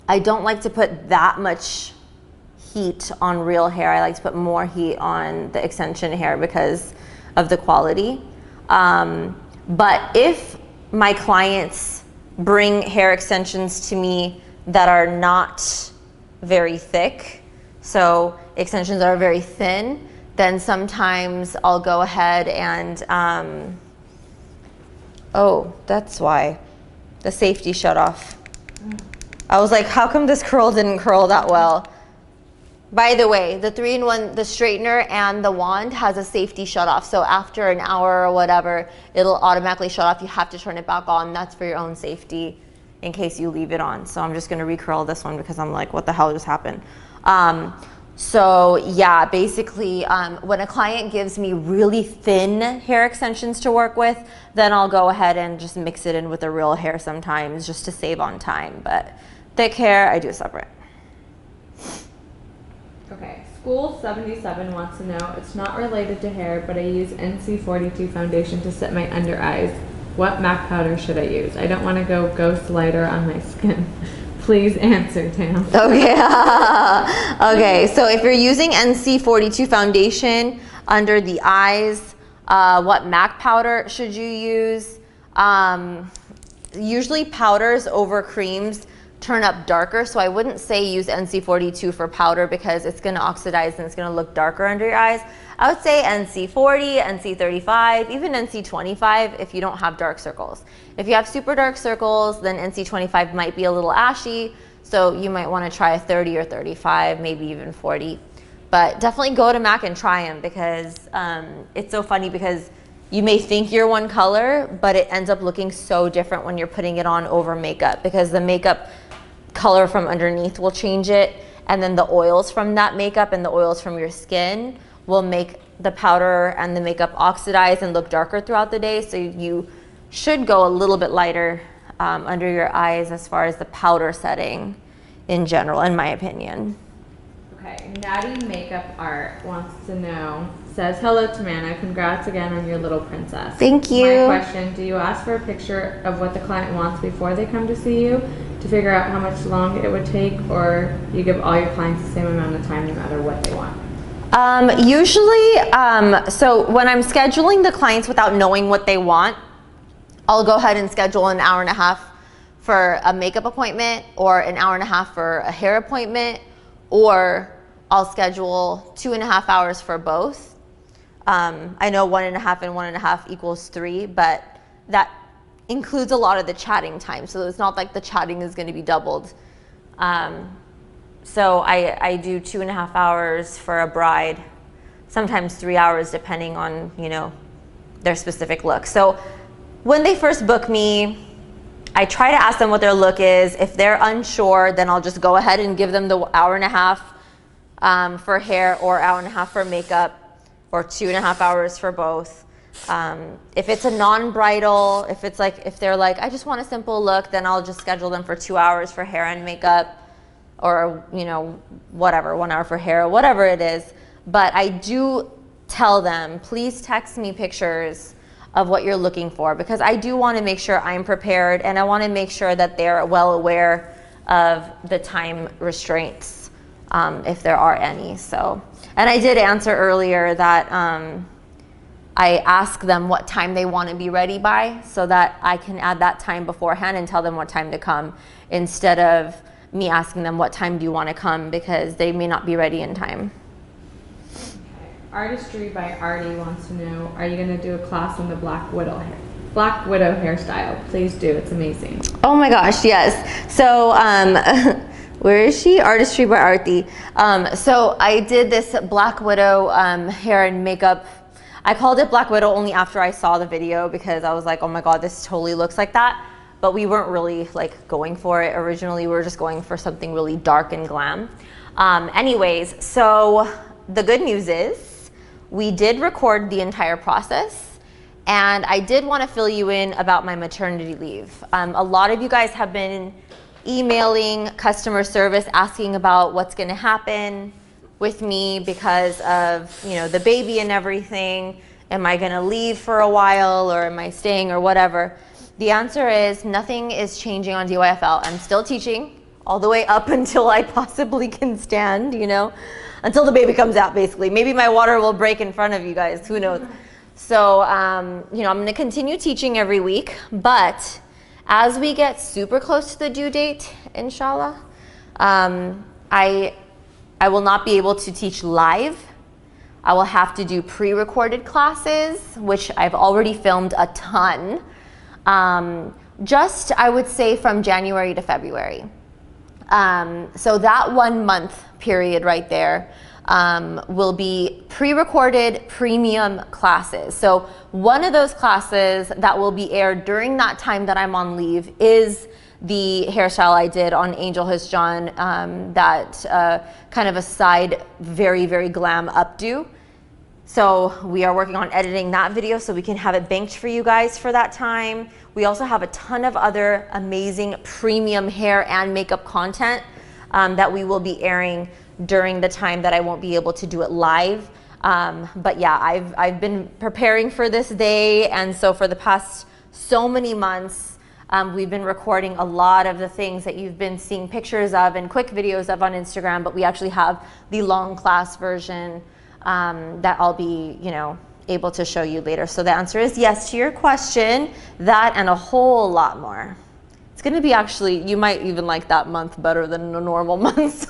Speaker 1: I don't like to put that much heat on real hair. I like to put more heat on the extension hair because of the quality. But if my clients bring hair extensions to me that are not very thick, so extensions are very thin, then sometimes I'll go ahead and, oh, that's why the safety shut off. I was like, how come this curl didn't curl that well? By the way, the 3-in-1, the straightener and the wand has a safety shut off. So after an hour or whatever, it'll automatically shut off. You have to turn it back on. That's for your own safety in case you leave it on. So I'm just gonna recurl this one because I'm like, what the hell just happened? So yeah, basically when a client gives me really thin hair extensions to work with, then I'll go ahead and just mix it in with the real hair sometimes just to save on time. But thick hair, I do separate.
Speaker 2: Okay, School 77 wants to know, it's not related to hair, but I use NC42 foundation to set my under eyes. What MAC powder should I use? I don't want to go ghost lighter on my skin. Please answer, Tam. Okay.
Speaker 1: Okay, so if you're using NC42 foundation under the eyes, what MAC powder should you use? Usually powders over creams turn up darker, so I wouldn't say use NC42 for powder because it's going to oxidize and it's going to look darker under your eyes. I would say NC40, NC35, even NC25 if you don't have dark circles. If you have super dark circles, then NC25 might be a little ashy, so you might want to try a 30 or 35, maybe even 40. But definitely go to MAC and try them because it's so funny because you may think you're one color, but it ends up looking so different when you're putting it on over makeup because the makeup color from underneath will change it, and then the oils from that makeup and the oils from your skin will make the powder and the makeup oxidize and look darker throughout the day. So you should go a little bit lighter under your eyes as far as the powder setting in general, in my opinion.
Speaker 2: Okay, Natty Makeup Art wants to know, says, hello Tamanna, congrats again on your little princess.
Speaker 1: Thank you.
Speaker 2: My question, do you ask for a picture of what the client wants before they come to see you to figure out how much long it would take, or you give all your clients the same amount of time no matter what they want?
Speaker 1: Usually, so when I'm scheduling the clients without knowing what they want, I'll go ahead and schedule an hour and a half for a makeup appointment or an hour and a half for a hair appointment, or I'll schedule 2.5 hours for both. I know 1.5 and 1.5 equals 3, but that includes a lot of the chatting time. So it's not like the chatting is going to be doubled. So I do 2.5 hours for a bride, sometimes 3 hours depending on, you know, their specific look. So when they first book me, I try to ask them what their look is. If they're unsure, then I'll just go ahead and give them the hour and a half for hair or hour and a half for makeup, or 2.5 hours for both. If it's a non-bridal, if they're like, I just want a simple look, then I'll just schedule them for 2 hours for hair and makeup, or, you know, whatever, 1 hour for hair, whatever it is. But I do tell them, please text me pictures of what you're looking for, because I do want to make sure I'm prepared, and I want to make sure that they're well aware of the time restraints, if there are any. So, and I did answer earlier that I ask them what time they want to be ready by, so that I can add that time beforehand and tell them what time to come, instead of me asking them what time do you want to come, because they may not be ready in time.
Speaker 2: Artistry by Artie wants to know, are you going to do a class on the Black Widow hairstyle? Please do, it's amazing.
Speaker 1: Oh my gosh, yes. So where is she? Artistry by Artie. So I did this Black Widow hair and makeup. I called it Black Widow only after I saw the video because I was like, oh my God, this totally looks like that. But we weren't really like going for it originally. We were just going for something really dark and glam. Anyways, so the good news is we did record the entire process, and I did want to fill you in about my maternity leave. A lot of you guys have been emailing customer service asking about what's going to happen with me because of, you know, the baby and everything. Am I going to leave for a while, or am I staying, or whatever? The answer is nothing is changing on DYFL. I'm still teaching all the way up until I possibly can stand, you know, until the baby comes out, basically. Maybe my water will break in front of you guys, who knows? So, you know, I'm going to continue teaching every week, but as we get super close to the due date, inshallah, I will not be able to teach live. I will have to do pre-recorded classes, which I've already filmed a ton. Just, I would say, from January to February. So that 1 month period right there will be pre-recorded premium classes. So one of those classes that will be aired during that time that I'm on leave is the hairstyle I did on Angel Hisjan, that kind of a side, very, very glam updo. So we are working on editing that video so we can have it banked for you guys for that time. We also have a ton of other amazing premium hair and makeup content that we will be airing during the time that I won't be able to do it live. But yeah, I've been preparing for this day, and so for the past so many months, we've been recording a lot of the things that you've been seeing pictures of and quick videos of on Instagram, but we actually have the long class version that I'll be, you know, able to show you later. So the answer is yes to your question, that and a whole lot more. It's going to be actually, you might even like that month better than the normal months.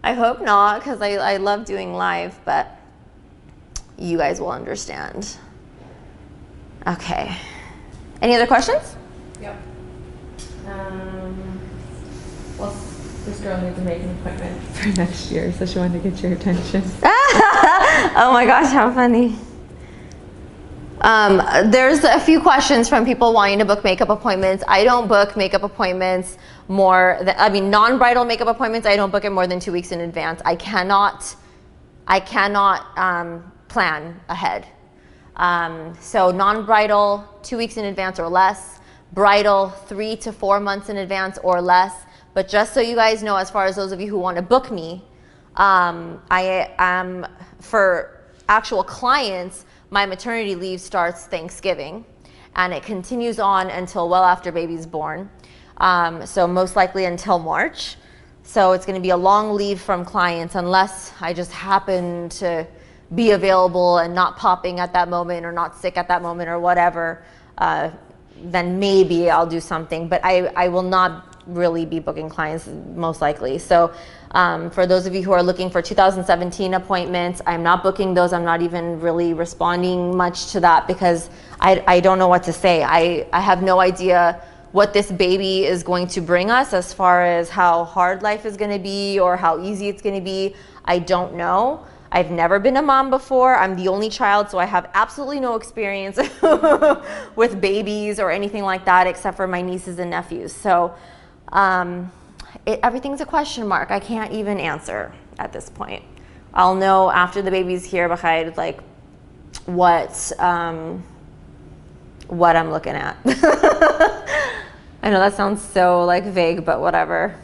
Speaker 1: I hope not, because I love doing live, but you guys will understand. Okay. Any other questions?
Speaker 2: Yep. Well, this girl needs to make an appointment for next year, so she wanted to get your attention.
Speaker 1: Oh my gosh, how funny. There's a few questions from people wanting to book makeup appointments. I don't book makeup appointments more than, I mean, non-bridal makeup appointments, I don't book it more than 2 weeks in advance. I cannot plan ahead. So non-bridal, 2 weeks in advance or less. Bridal, 3 to 4 months in advance or less. But just so you guys know, as far as those of you who want to book me, I am, for actual clients, my maternity leave starts Thanksgiving, and it continues on until well after baby's born. So most likely until March. So it's going to be a long leave from clients unless I just happen to be available and not popping at that moment or not sick at that moment or whatever. Then maybe I'll do something, but I will not really be booking clients most likely. So for those of you who are looking for 2017 appointments, I'm not booking those. I'm not even really responding much to that because I don't know what to say. I have no idea what this baby is going to bring us as far as how hard life is going to be or how easy it's going to be. I don't know. I've never been a mom before. I'm the only child, so I have absolutely no experience with babies or anything like that except for my nieces and nephews. So everything's a question mark. I can't even answer at this point. I'll know after the baby's here, like what I'm looking at. I know that sounds so like vague, but whatever.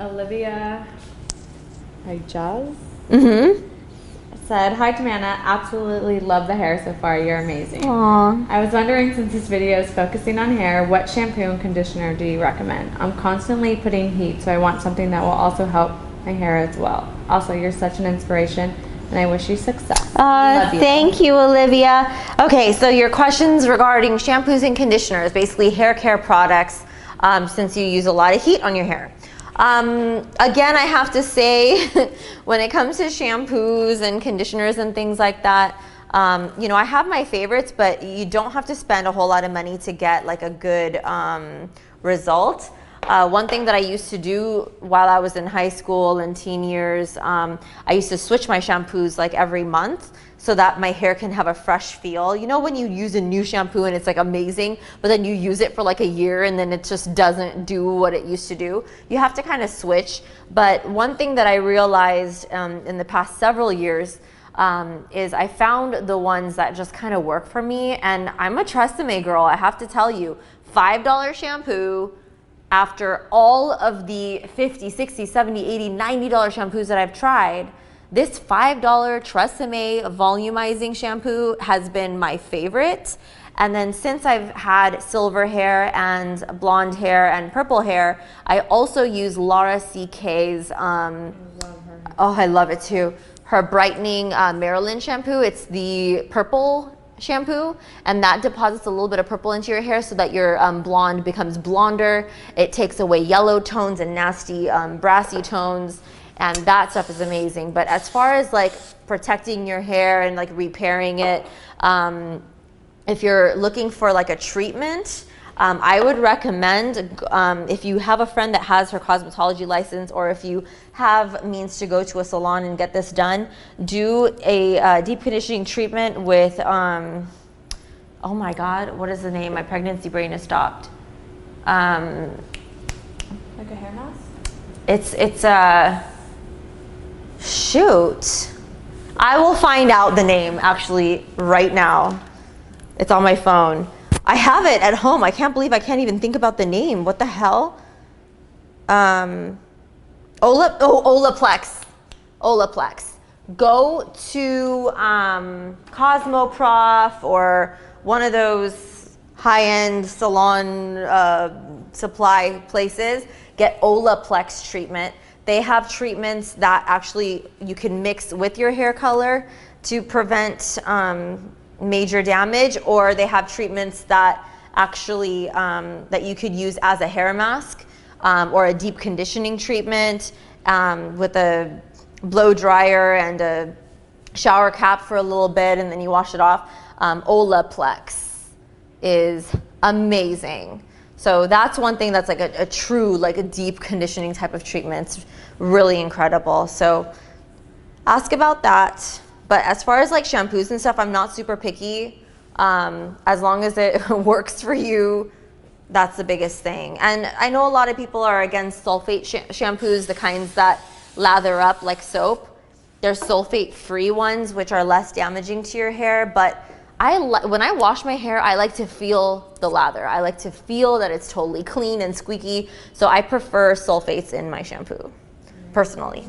Speaker 2: Olivia Hijaz said, "Hi Tamana, absolutely love the hair so far. You're amazing.
Speaker 1: Aww.
Speaker 2: I was wondering, since this video is focusing on hair, what shampoo and conditioner do you recommend? I'm constantly putting heat, so I want something that will also help my hair as well. Also, you're such an inspiration, and I wish you success." Love you.
Speaker 1: Thank you, Olivia. Okay, so your questions regarding shampoos and conditioners, basically hair care products, since you use a lot of heat on your hair. Again, I have to say, when it comes to shampoos and conditioners and things like that, you know, I have my favorites, but you don't have to spend a whole lot of money to get like a good result. One thing that I used to do while I was in high school and teen years, I used to switch my shampoos like every month so that my hair can have a fresh feel. You know when you use a new shampoo and it's like amazing, but then you use it for like a year and then it just doesn't do what it used to do? You have to kind of switch. But one thing that I realized in the past several years is I found the ones that just kind of work for me. And I'm a Tresemme girl, I have to tell you. $5 shampoo, after all of the $50, $60, $70, $80, $90 shampoos that I've tried, this $5 Tresemme volumizing shampoo has been my favorite. And then since I've had silver hair and blonde hair and purple hair, I also use Laura CK's, oh, I love it too, her brightening Marilyn shampoo. It's the purple shampoo, and that deposits a little bit of purple into your hair so that your blonde becomes blonder. It takes away yellow tones and nasty brassy tones, and that stuff is amazing. But as far as like protecting your hair and like repairing it, if you're looking for like a treatment, I would recommend, if you have a friend that has her cosmetology license, or if you have means to go to a salon and get this done, do a deep conditioning treatment with, oh my God, what is the name? My pregnancy brain has stopped.
Speaker 2: Like a hair mask?
Speaker 1: It's a, shoot. I will find out the name actually right now. It's on my phone. I have it at home. I can't believe I can't even think about the name. What the hell? Olaplex. Olaplex. Go to Cosmoprof or one of those high-end salon supply places. Get Olaplex treatment. They have treatments that actually you can mix with your hair color to prevent major damage, or they have treatments that actually that you could use as a hair mask, or a deep conditioning treatment with a blow dryer and a shower cap for a little bit, and then you wash it off. Olaplex is amazing. So that's one thing that's like a true, like a deep conditioning type of treatment. It's really incredible. So ask about that. But as far as like shampoos and stuff, I'm not super picky. As long as it works for you, that's the biggest thing. And I know a lot of people are against sulfate shampoos, the kinds that lather up like soap. There's sulfate-free ones, which are less damaging to your hair. But when I wash my hair, I like to feel the lather. I like to feel that it's totally clean and squeaky. So I prefer sulfates in my shampoo, personally.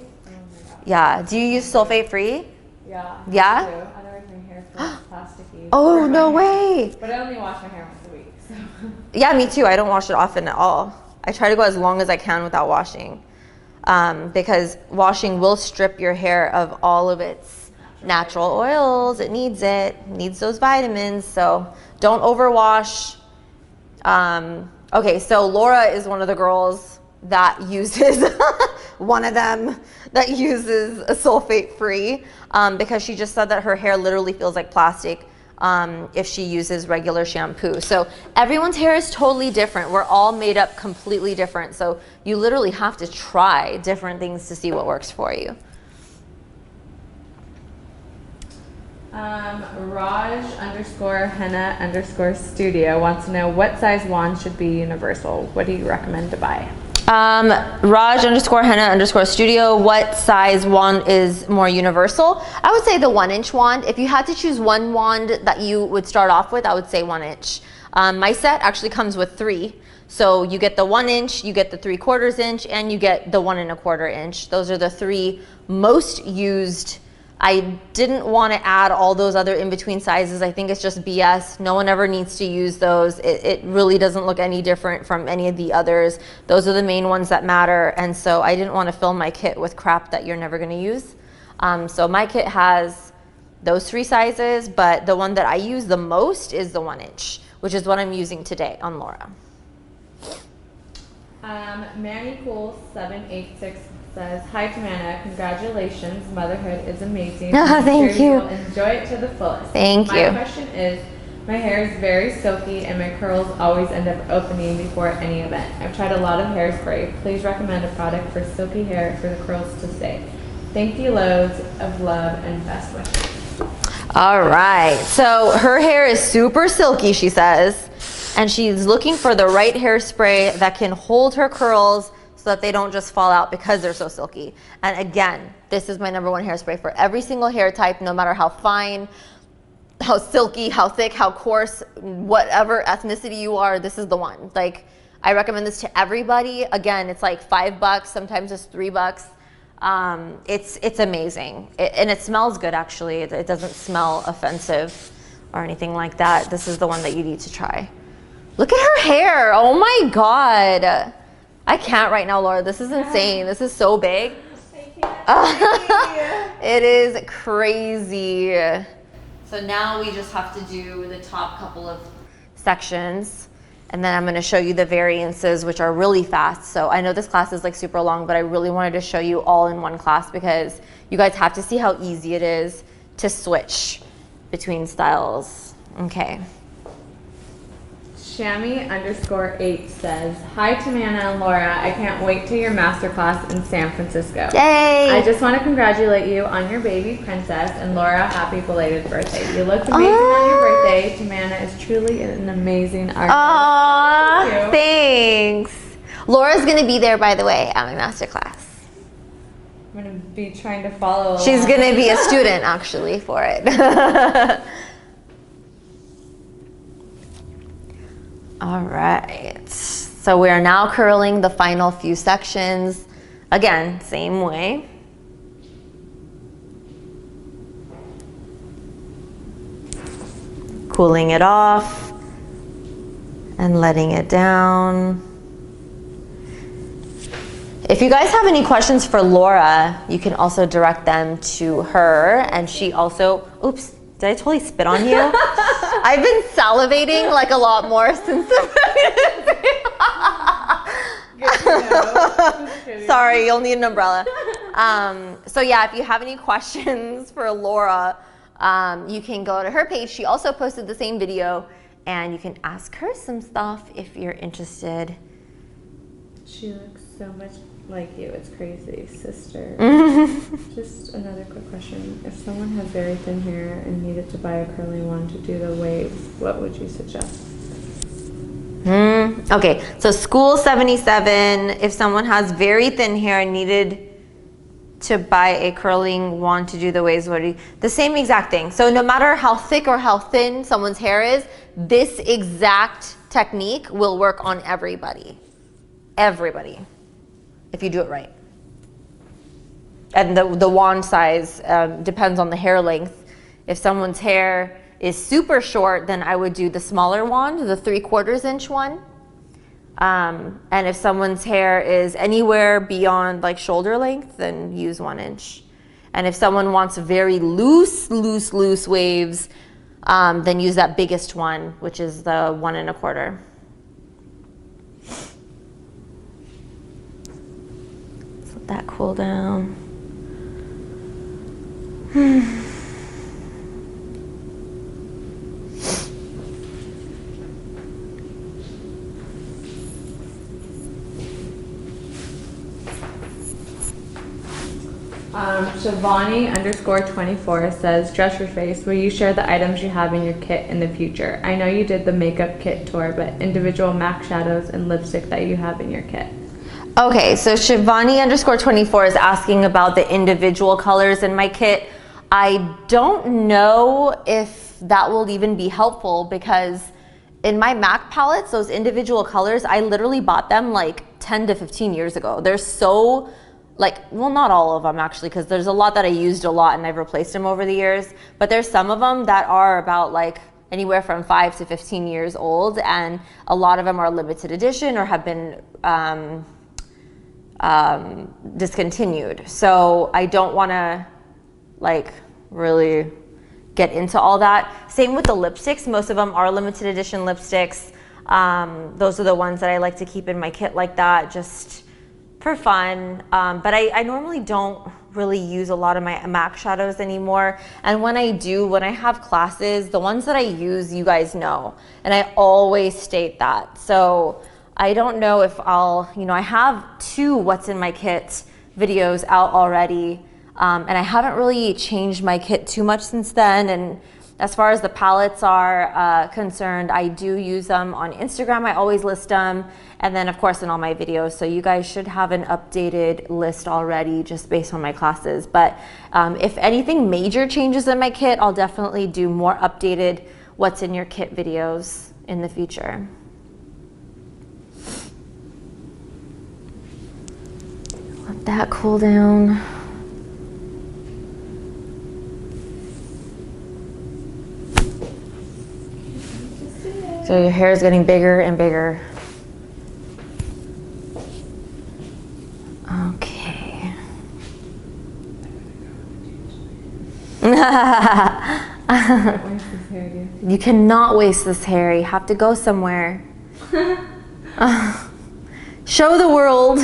Speaker 1: Yeah. Do you use sulfate-free?
Speaker 2: Yeah.
Speaker 1: Yeah?
Speaker 2: Otherwise my hair feels plasticky.
Speaker 1: Oh, no way.
Speaker 2: But I only wash my hair once a week, so.
Speaker 1: Yeah, me too. I don't wash it often at all. I try to go as long as I can without washing, because washing will strip your hair of all of its natural oils. It needs those vitamins, so don't overwash. Okay, so Laura is one of the girls that uses one of them that uses a sulfate-free, because she just said that her hair literally feels like plastic if she uses regular shampoo. So everyone's hair is totally different. We're all made up completely different. So you literally have to try different things to see what works for you.
Speaker 2: Raj_henna_studio wants to know what size wand should be universal. What do you recommend to buy?
Speaker 1: Raj_henna_studio, what size wand is more universal? I would say the 1-inch wand. If you had to choose one wand that you would start off with, I would say 1-inch. My set actually comes with 3. So you get the 1-inch, you get the 3/4 inch, and you get the 1 1/4 inch. Those are the 3 most used. I didn't want to add all those other in-between sizes. I think it's just BS. No one ever needs to use those. It really doesn't look any different from any of the others. Those are the main ones that matter. And so I didn't want to fill my kit with crap that you're never going to use. So my kit has those 3 sizes, but the one that I use the most is the 1-inch, which is what I'm using today on Laura.
Speaker 2: Mannycool786 says, hi Tamana, congratulations, motherhood is amazing.
Speaker 1: Thank you.
Speaker 2: You'll enjoy it to the fullest.
Speaker 1: Thank you.
Speaker 2: My question is, My hair is very silky and my curls always end up opening before any event. I've tried a lot of hairspray. Please recommend a product for silky hair for the curls to stay. Thank you, loads of love and best wishes.
Speaker 1: All right, so her hair is super silky, she says, and she's looking for the right hairspray that can hold her curls so that they don't just fall out because they're so silky. And again, this is my #1 hairspray for every single hair type, no matter how fine, how silky, how thick, how coarse, whatever ethnicity you are, this is the one. Like, I recommend this to everybody. Again, it's like $5, sometimes it's $3. It's amazing. And it smells good, actually. It doesn't smell offensive or anything like that. This is the one that you need to try. Look at her hair. Oh my God. I can't right now, Laura. This is insane. This is so big. It is crazy. So now we just have to do the top couple of sections, and then I'm going to show you the variances, which are really fast. So I know this class is like super long, but I really wanted to show you all in one class because you guys have to see how easy it is to switch between styles. Okay.
Speaker 2: Shammy_8 says, hi Tamanna and Laura, I can't wait till your masterclass in San Francisco.
Speaker 1: Yay!
Speaker 2: I just want to congratulate you on your baby princess, and Laura, happy belated birthday. You looked amazing on your birthday. Tamanna is truly an amazing artist.
Speaker 1: Aww, thanks. Laura's gonna be there, by the way, at my masterclass.
Speaker 2: I'm gonna be trying to follow along.
Speaker 1: She's gonna be a student, actually, for it. All right, so we are now curling the final few sections. Again, same way. Cooling it off and letting it down. If you guys have any questions for Laura, you can also direct them to her, and she also, oops, did I totally spit on you? I've been salivating like a lot more since the pregnancy. Sorry, you'll need an umbrella. So yeah, if you have any questions for Laura, you can go to her page. She also posted the same video, and you can ask her some stuff if you're interested.
Speaker 2: She looks so much like you. It's crazy, sister. Just another quick question. If someone has very thin hair and needed to buy a curling wand to do the waves, what would you suggest?
Speaker 1: Okay, so School 77, if someone has very thin hair and needed to buy a curling wand to do the waves, the same exact thing. So no matter how thick or how thin someone's hair is, this exact technique will work on everybody. Everybody. If you do it right. And the wand size depends on the hair length. If someone's hair is super short, then I would do the smaller wand, the 3/4 inch one. And if someone's hair is anywhere beyond like shoulder length, then use 1 inch. And if someone wants very loose waves, then use that biggest one, which is the 1 1/4. That cool down.
Speaker 2: Shivani_24 says, dress your face. Will you share the items you have in your kit in the future? I know you did the makeup kit tour, but individual MAC shadows and lipstick that you have in your kit.
Speaker 1: Okay, so Shivani_24 is asking about the individual colors in my kit. I don't know if that will even be helpful because in my MAC palettes, those individual colors, I literally bought them like 10 to 15 years ago. They're so well, not all of them actually, because there's a lot that I used a lot and I've replaced them over the years, but there's some of them that are about like anywhere from 5 to 15 years old, and a lot of them are limited edition or have been discontinued. So I don't want to really get into all that. Same with the lipsticks. Most of them are limited edition lipsticks. Those are the ones that I like to keep in my kit like that, just for fun. But I normally don't really use a lot of my MAC shadows anymore. And when I do, when I have classes, the ones that I use, you guys know. And I always state that. So I don't know if I'll, you know, I have 2 What's in My Kit videos out already. And I haven't really changed my kit too much since then. And as far as the palettes are concerned, I do use them on Instagram. I always list them. And then of course in all my videos. So you guys should have an updated list already just based on my classes. But if anything major changes in my kit, I'll definitely do more updated What's in Your Kit videos in the future. Let that cool down. So your hair is getting bigger and bigger. Okay. You cannot waste this hair. You have to go somewhere. Show the world.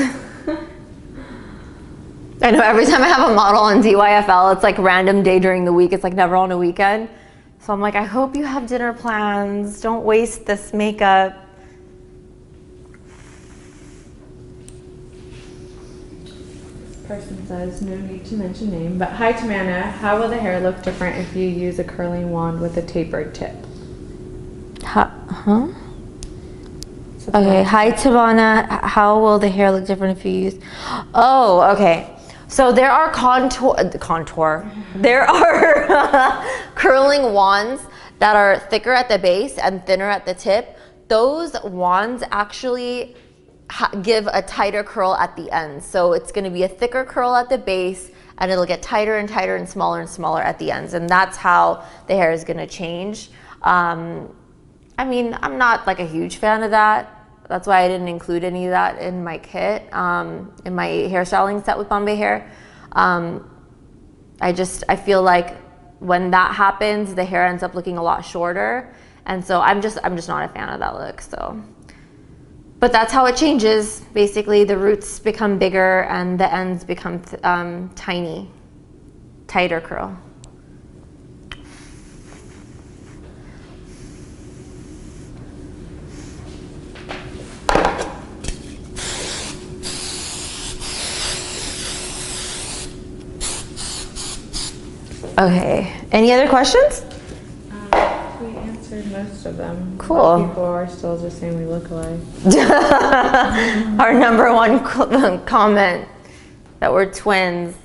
Speaker 1: I know every time I have a model on DYFL, it's like random day during the week. It's like never on a weekend. So I'm like, I hope you have dinner plans. Don't waste this makeup.
Speaker 2: This person says, no need to mention name, but hi Tamana, how will the hair look different if you use a curling wand with a tapered tip?
Speaker 1: Huh? Okay, hi Tamana, how will the hair look different if you use... Oh, okay. So there are there are curling wands that are thicker at the base and thinner at the tip. Those wands actually give a tighter curl at the end. So it's going to be a thicker curl at the base and it'll get tighter and tighter and smaller at the ends. And that's how the hair is going to change. I mean, I'm not like a huge fan of that. That's why I didn't include any of that in my kit, in my hairstyling set with Bombay Hair. I feel like when that happens, the hair ends up looking a lot shorter. And so I'm just not a fan of that look, so. But that's how it changes. Basically, the roots become bigger and the ends become tiny, tighter curl. Okay, any other questions?
Speaker 2: We answered most of them.
Speaker 1: Cool.
Speaker 2: People are still just saying we look alike.
Speaker 1: Our number one comment, that we're twins.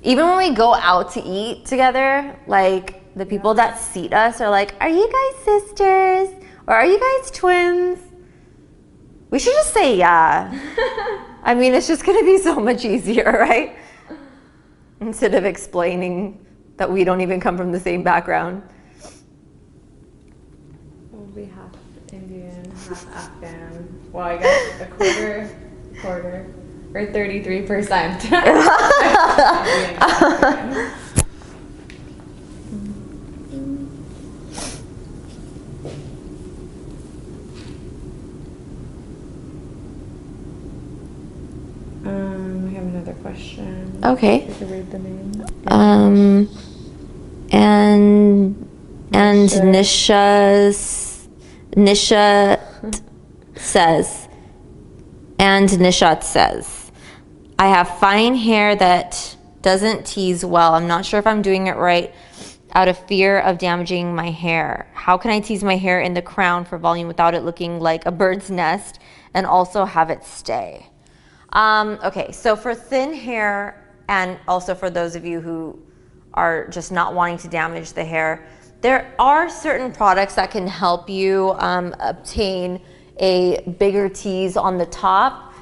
Speaker 1: Even when we go out to eat together, like the people that seat us are like, are you guys sisters? Or are you guys twins? We should just say yeah. I mean, it's just gonna be so much easier, right? Instead of explaining that we don't even come from the same background.
Speaker 2: We'll be half Indian, half Afghan. Well, I guess a quarter, or 33%. We have another question.
Speaker 1: Okay.
Speaker 2: You can read the name.
Speaker 1: And Nisha says, and Nishat says, I have fine hair that doesn't tease well. I'm not sure if I'm doing it right out of fear of damaging my hair. How can I tease my hair in the crown for volume without it looking like a bird's nest and also have it stay? Okay, so for thin hair, and also for those of you who are just not wanting to damage the hair, there are certain products that can help you obtain a bigger tease on the top.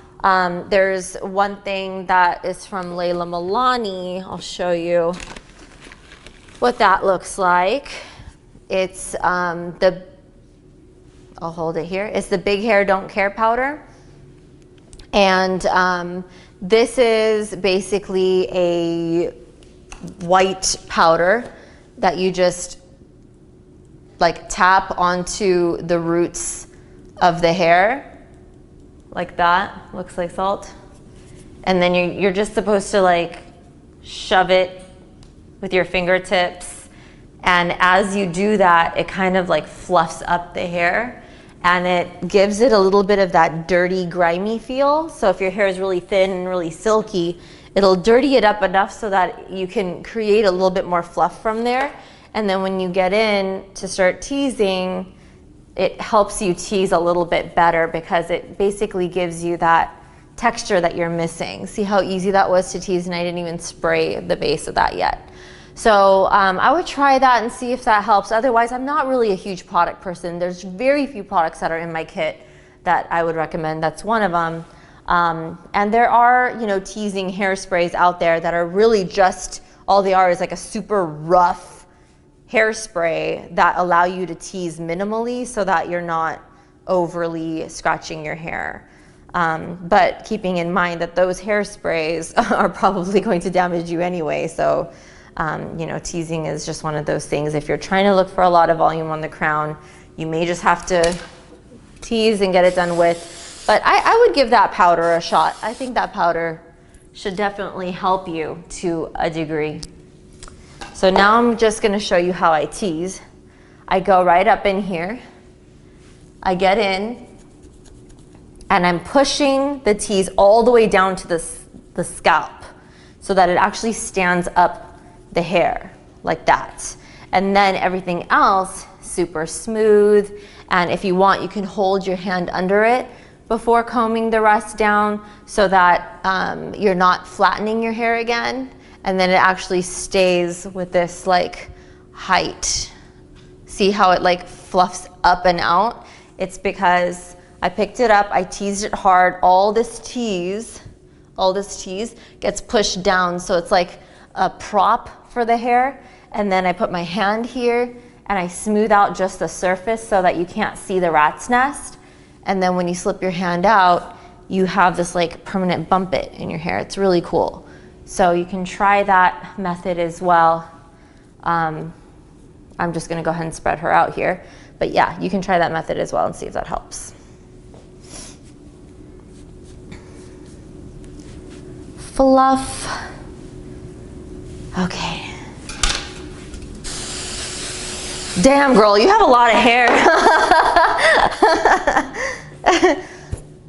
Speaker 1: There's one thing that is from Layla Milani. I'll show you what that looks like. It's I'll hold it here. It's the Big Hair Don't Care powder. And this is basically a white powder that you just like tap onto the roots of the hair like that. Looks like salt. And then you're just supposed to like shove it with your fingertips. And as you do that, it kind of like fluffs up the hair and it gives it a little bit of that dirty, grimy feel. So if your hair is really thin and really silky, it'll dirty it up enough so that you can create a little bit more fluff from there. And then when you get in to start teasing, it helps you tease a little bit better because it basically gives you that texture that you're missing. See how easy that was to tease, and I didn't even spray the base of that yet. So I would try that and see if that helps. Otherwise, I'm not really a huge product person. There's very few products that are in my kit that I would recommend. That's one of them. And there are, teasing hairsprays out there that are really just, all they are is like a super rough hairspray that allow you to tease minimally so that you're not overly scratching your hair. But keeping in mind that those hairsprays are probably going to damage you anyway. So, teasing is just one of those things. If you're trying to look for a lot of volume on the crown, you may just have to tease and get it done with. But I would give that powder a shot. I think that powder should definitely help you to a degree. So now I'm just going to show you how I tease. I go right up in here. I get in. And I'm pushing the tease all the way down to the scalp so that it actually stands up the hair like that. And then everything else, super smooth. And if you want, you can hold your hand under it before combing the rest down so that you're not flattening your hair again. And then it actually stays with this like height. See how it like fluffs up and out? It's because I picked it up, I teased it hard. All this tease gets pushed down. So it's like a prop for the hair. And then I put my hand here and I smooth out just the surface so that you can't see the rat's nest. And then when you slip your hand out, you have this like permanent bump it in your hair. It's really cool. So you can try that method as well. I'm just gonna go ahead and spread her out here. But yeah, you can try that method as well and see if that helps. Fluff. Okay. Damn, girl, you have a lot of hair.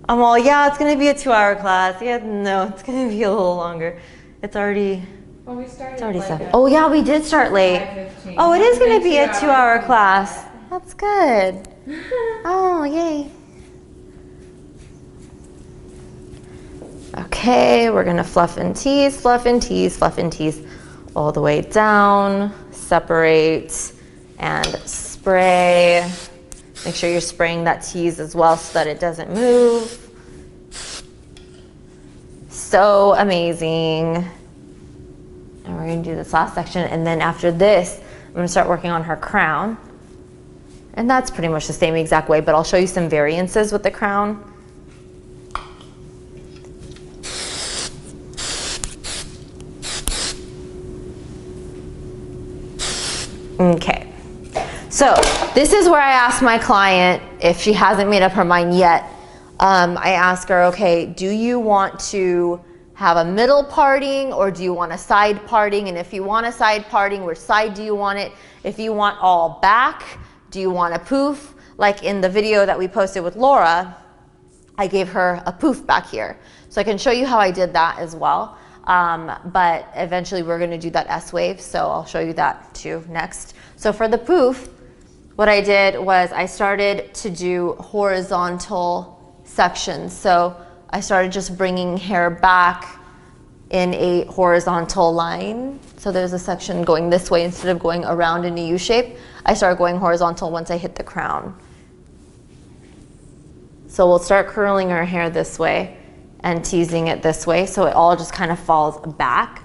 Speaker 1: I'm all, yeah, it's gonna be a 2-hour class. Yeah, no, it's gonna be a little longer. It's already,
Speaker 2: Well, we started
Speaker 1: it's already
Speaker 2: like
Speaker 1: 7. Oh yeah, we did start late.
Speaker 2: 5:15.
Speaker 1: Oh, it is gonna be a
Speaker 2: 2
Speaker 1: 2-hour
Speaker 2: hours.
Speaker 1: class. That's good. Oh, yay. Okay, we're gonna fluff and tease, fluff and tease, fluff and tease all the way down, separate and spray. Make sure you're spraying that tease as well so that it doesn't move. So amazing. And we're gonna do this last section, and then after this, I'm gonna start working on her crown. And that's pretty much the same exact way, but I'll show you some variances with the crown. Okay, so this is where I ask my client, if she hasn't made up her mind yet, I ask her, okay, do you want to have a middle parting or do you want a side parting? And if you want a side parting, which side do you want it? If you want all back, do you want a poof? Like in the video that we posted with Laura, I gave her a poof back here. So I can show you how I did that as well. But eventually we're gonna do that S-wave, so I'll show you that too next. So for the poof, what I did was I started to do horizontal sections. So I started just bringing hair back in a horizontal line. So there's a section going this way instead of going around in a U shape. I started going horizontal once I hit the crown. So we'll start curling our hair this way and teasing it this way, so it all just kind of falls back.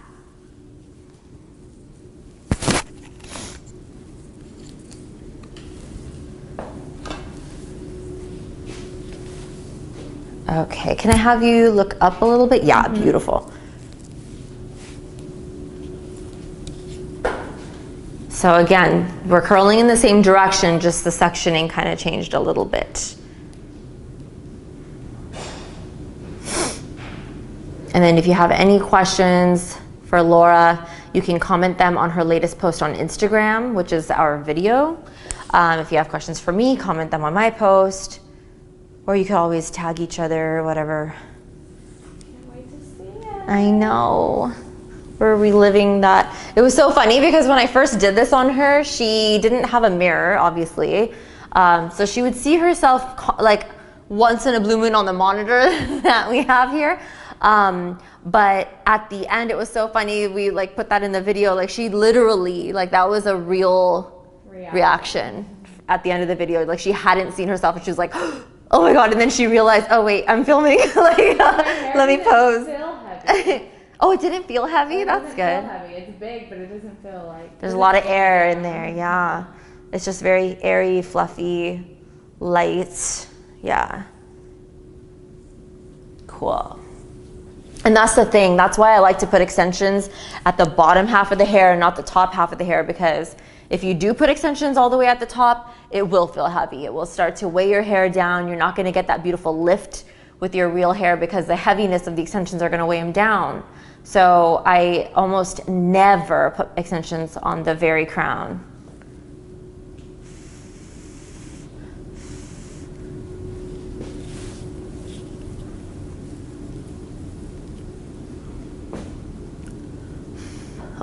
Speaker 1: Okay, can I have you look up a little bit? Yeah, beautiful. So again, we're curling in the same direction, just the sectioning kind of changed a little bit. And then if you have any questions For Laura, you can comment them on her latest post on Instagram, which is our video. If you have questions for me, comment them on my post. Or you could always tag each other or whatever.
Speaker 2: Can't wait to see it.
Speaker 1: I know. We're reliving that. It was so funny because when I first did this on her, she didn't have a mirror, obviously. So she would see herself like once in a blue moon on the monitor that we have here. But at the end, it was so funny. We like put that in the video. Like she literally, like that was a real reaction at the end of the video. Like she hadn't seen herself and she was like, oh my God. And then she realized, oh wait, I'm filming. Like, let me pose.
Speaker 2: Feel heavy.
Speaker 1: Oh, it didn't feel heavy?
Speaker 2: It
Speaker 1: That's
Speaker 2: doesn't
Speaker 1: good.
Speaker 2: feel heavy. It's big, but it doesn't feel like.
Speaker 1: There's a lot of air in there, yeah. It's just very airy, fluffy, light, yeah. Cool. And that's the thing. That's why I like to put extensions at the bottom half of the hair and not the top half of the hair, because if you do put extensions all the way at the top, it will feel heavy. It will start to weigh your hair down. You're not going to get that beautiful lift with your real hair because the heaviness of the extensions are going to weigh them down. So I almost never put extensions on the very crown.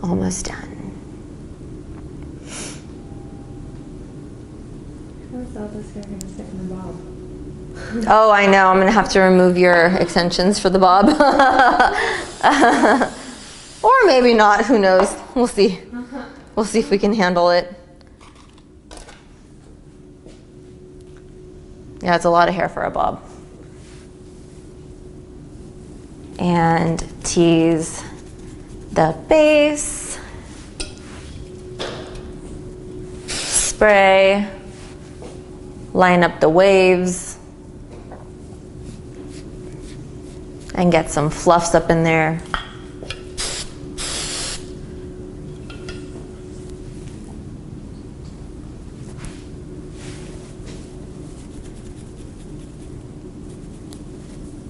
Speaker 1: Almost done.
Speaker 2: How's all this hair gonna sit in the bob?
Speaker 1: Oh, I know. I'm going to have to remove your extensions for the bob. Or maybe not. Who knows? We'll see. We'll see if we can handle it. Yeah, it's a lot of hair for a bob. And tease the base. Spray. Line up the waves. And get some fluffs up in there.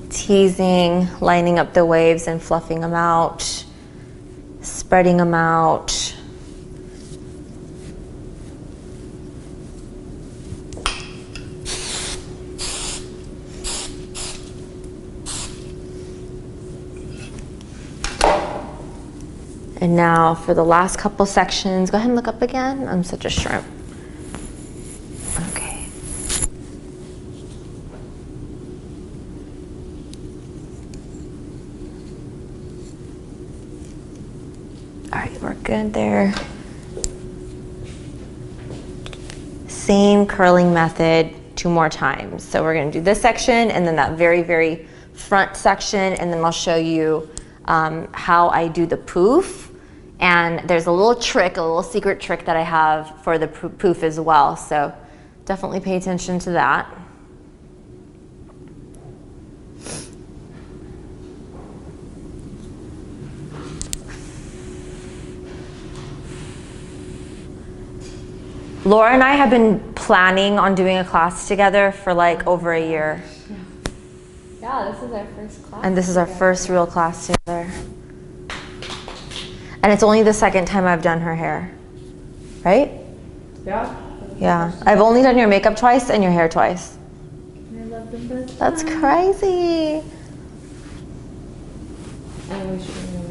Speaker 1: Teasing, lining up the waves and fluffing them out, spreading them out. And now for the last couple sections, go ahead and look up again. I'm such a shrimp. Okay. All right, we're good there. Same curling method 2 more times. So we're gonna do this section and then that very, very front section, and then I'll show you how I do the poof. And there's a little trick, a little secret trick that I have for the poof as well. So definitely pay attention to that. Laura and I have been planning on doing a class together for like over a year.
Speaker 2: Yeah, this is our first class.
Speaker 1: And this is our first real class together. And it's only the second time I've done her hair, right?
Speaker 2: Yeah.
Speaker 1: Yeah. I've only done your makeup twice and your hair twice.
Speaker 2: I love them both.
Speaker 1: That's crazy.
Speaker 2: I wish we were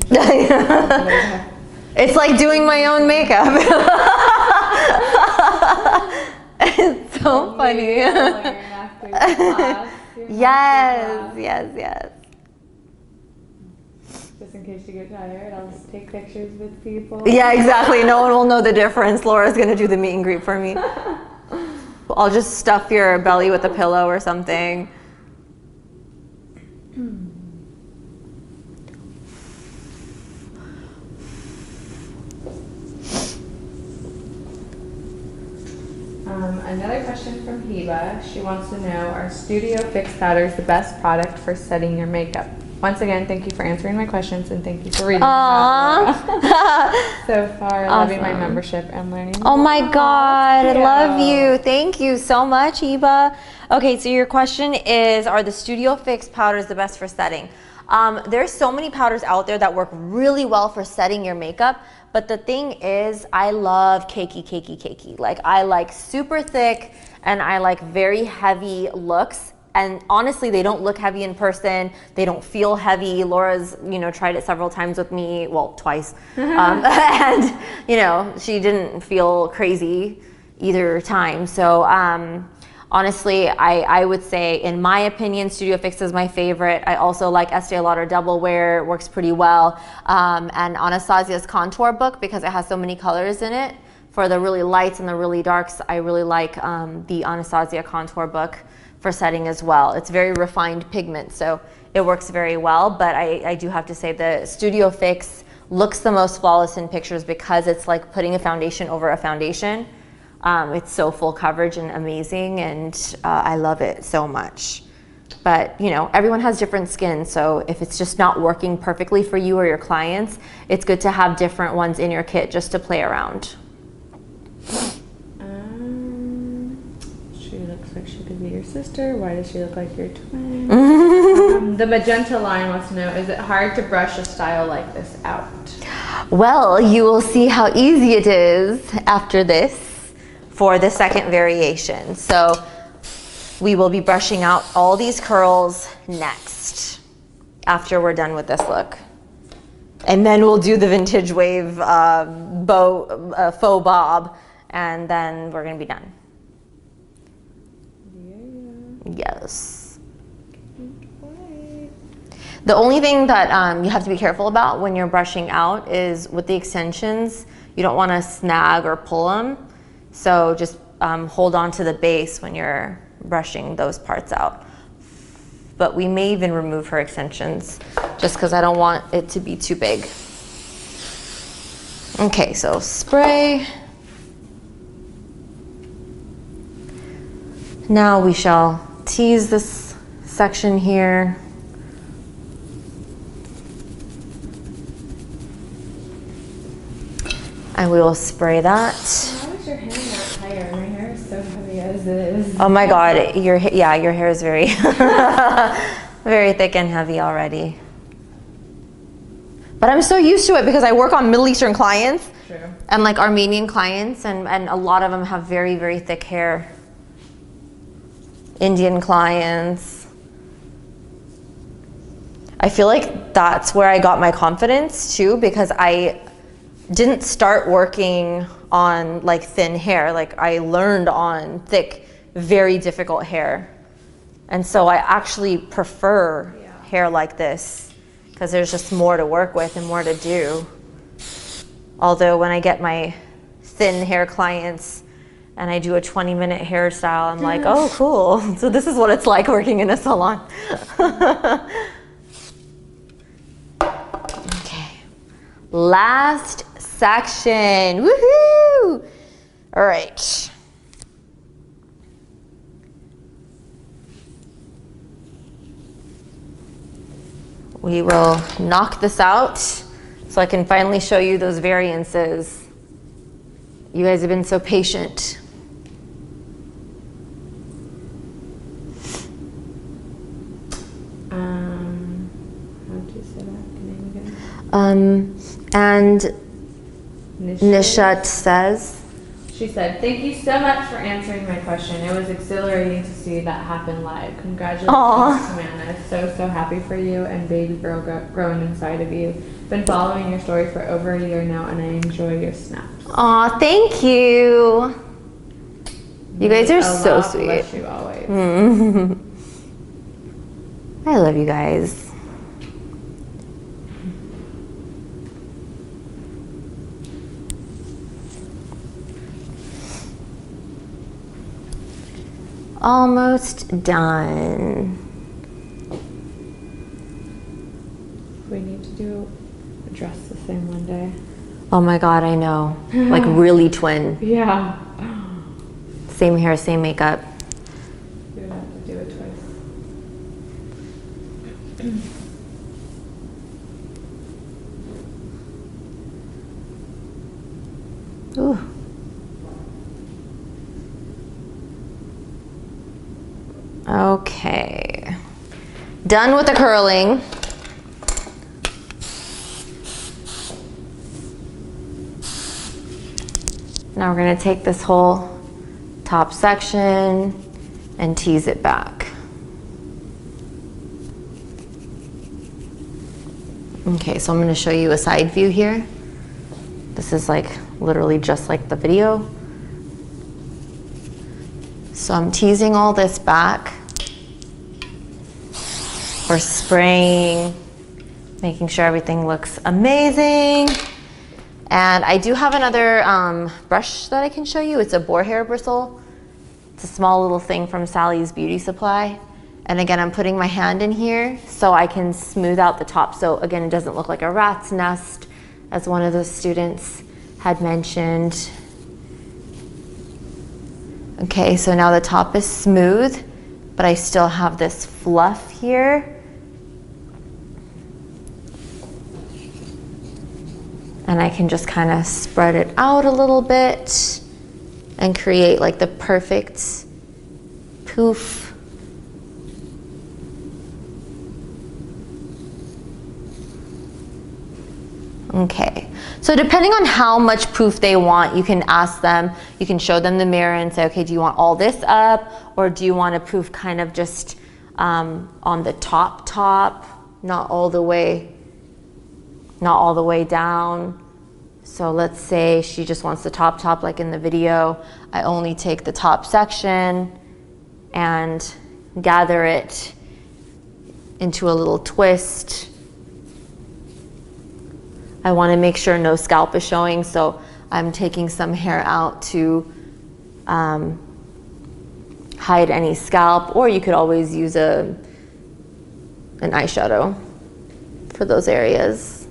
Speaker 2: making hair.
Speaker 1: It's like doing my own makeup. It's so funny. Yes, yes, yes.
Speaker 2: Just in case you get tired, I'll just take pictures with people.
Speaker 1: Yeah, exactly. No one will know the difference. Laura's gonna do the meet and greet for me. I'll just stuff your belly with a pillow or something.
Speaker 2: Another question from Heba. She wants to know, are Studio Fix Powders the best product for setting your makeup? Once again, thank you for answering my questions and thank you for reading
Speaker 1: Aww.
Speaker 2: so far. Loving my membership and learning.
Speaker 1: Oh my God, I
Speaker 2: cute.
Speaker 1: love you. Thank you so much, Eba. Okay, so your question is, are the Studio Fix powders the best for setting? There's so many powders out there that work really well for setting your makeup, but the thing is, I love cakey. Like, I like super thick and I like very heavy looks. And honestly, they don't look heavy in person. They don't feel heavy. Laura's, tried it several times with me. Well, twice. And, she didn't feel crazy either time. So, honestly, I would say, in my opinion, Studio Fix is my favorite. I also like Estee Lauder Double Wear. It works pretty well. And Anastasia's Contour Book, because it has so many colors in it. For the really lights and the really darks, I really like the Anastasia Contour Book for setting as well. It's very refined pigment, so it works very well, but I do have to say the Studio Fix looks the most flawless in pictures because it's like putting a foundation over a foundation. It's so full coverage and amazing, and I love it so much. But everyone has different skin, so if it's just not working perfectly for you or your clients, it's good to have different ones in your kit just to play around.
Speaker 2: She looks like she could be your sister. Why does she look like your twin? The Magenta Line wants to know, is it hard to brush a style like this out?
Speaker 1: Well, you will see how easy it is after this for the second variation. So we will be brushing out all these curls next after we're done with this look. And then we'll do the vintage wave faux bob, and then we're gonna be done. Yes. The only thing that you have to be careful about when you're brushing out is with the extensions, you don't want to snag or pull them. So just hold on to the base when you're brushing those parts out. But we may even remove her extensions just because I don't want it to be too big. Okay, so spray. Now we shall tease this section here. And we will spray that.
Speaker 2: Why is your hair not higher? My hair is so heavy as it is.
Speaker 1: Oh my God, your hair is very, very thick and heavy already. But I'm so used to it because I work on Middle Eastern clients.
Speaker 2: True.
Speaker 1: And like Armenian clients, and a lot of them have very, very thick hair. Indian clients. I feel like that's where I got my confidence too, because I didn't start working on like thin hair. Like I learned on thick, very difficult hair. And so I actually prefer hair like this because there's just more to work with and more to do. Although when I get my thin hair clients and I do a 20-minute hairstyle, I'm like, oh, cool. So this is what it's like working in a salon. Okay. Last section. Woohoo! All right. We will knock this out so I can finally show you those variances. You guys have been so patient.
Speaker 2: How do you say that name again?
Speaker 1: And Nishat says,
Speaker 2: she said, thank you so much for answering my question. It was exhilarating to see that happen live. Congratulations, Samantha. So happy for you and baby girl growing inside of you. Been following your story for over a year now, and I enjoy your snaps.
Speaker 1: Aw, thank you. You guys are so sweet.
Speaker 2: Bless you always.
Speaker 1: I love you guys. Almost done.
Speaker 2: We need to do a dress the same one day.
Speaker 1: Oh my God, I know. Like really twin.
Speaker 2: Yeah.
Speaker 1: Same hair, same makeup.
Speaker 2: We would have to do it twice.
Speaker 1: Okay, done with the curling. Now we're gonna take this whole top section and tease it back. Okay, so I'm gonna show you a side view here. This is like literally just like the video. So I'm teasing all this back. We're spraying, making sure everything looks amazing. And I do have another brush that I can show you. It's a boar hair bristle. It's a small little thing from Sally's Beauty Supply. And again, I'm putting my hand in here so I can smooth out the top. So again, it doesn't look like a rat's nest, as one of the students had mentioned. Okay, so now the top is smooth, but I still have this fluff here. And I can just kind of spread it out a little bit and create like the perfect poof. Okay, so depending on how much poof they want, you can ask them, you can show them the mirror and say, okay, do you want all this up, or do you want a poof kind of just on the top, not all the way down. So let's say she just wants the top like in the video. I only take the top section and gather it into a little twist. I want to make sure no scalp is showing, so I'm taking some hair out to hide any scalp, or you could always use an eyeshadow for those areas.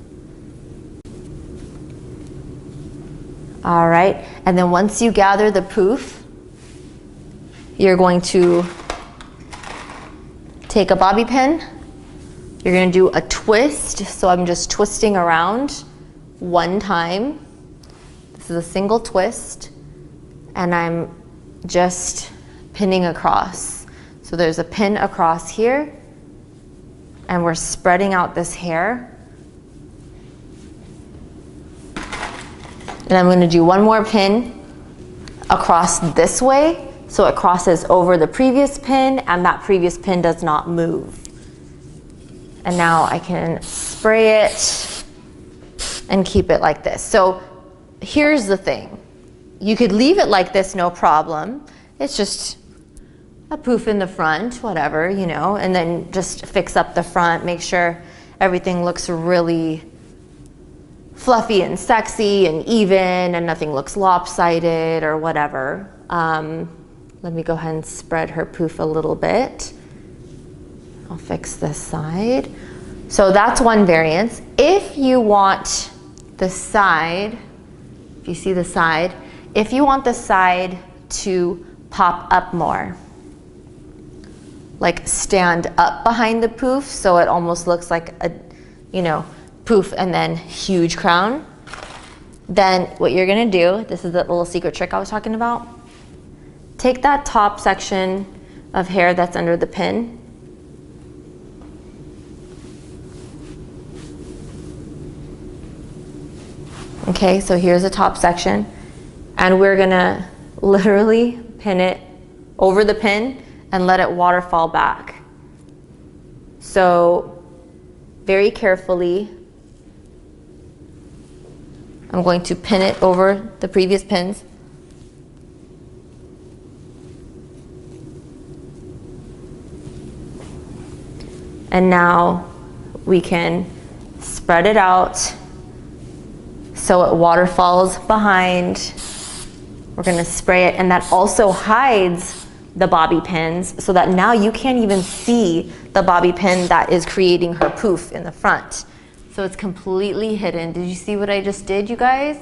Speaker 1: All right, and then once you gather the poof, you're going to take a bobby pin. You're gonna do a twist, so I'm just twisting around one time. This is a single twist, and I'm just pinning across. So there's a pin across here, and we're spreading out this hair. And I'm gonna do one more pin across this way, so it crosses over the previous pin, and that previous pin does not move. And now I can spray it and keep it like this. So here's the thing. You could leave it like this, no problem. It's just a poof in the front, whatever, you know, and then just fix up the front, make sure everything looks really fluffy and sexy and even, and nothing looks lopsided or whatever. Let me go ahead and spread her poof a little bit. I'll fix this side. So that's one variance. If you want the side, if you see the side, if you want the side to pop up more, like stand up behind the poof so it almost looks like a, you know, poof and then huge crown, then what you're gonna do, this is the little secret trick I was talking about, take that top section of hair that's under the pin, okay, so here's the top section, and we're gonna literally pin it over the pin and let it waterfall back. So very carefully, I'm going to pin it over the previous pins. And now we can spread it out so it waterfalls behind. We're gonna spray it, and that also hides the bobby pins so that now you can't even see the bobby pin that is creating her poof in the front. So it's completely hidden. Did you see what I just did, you guys?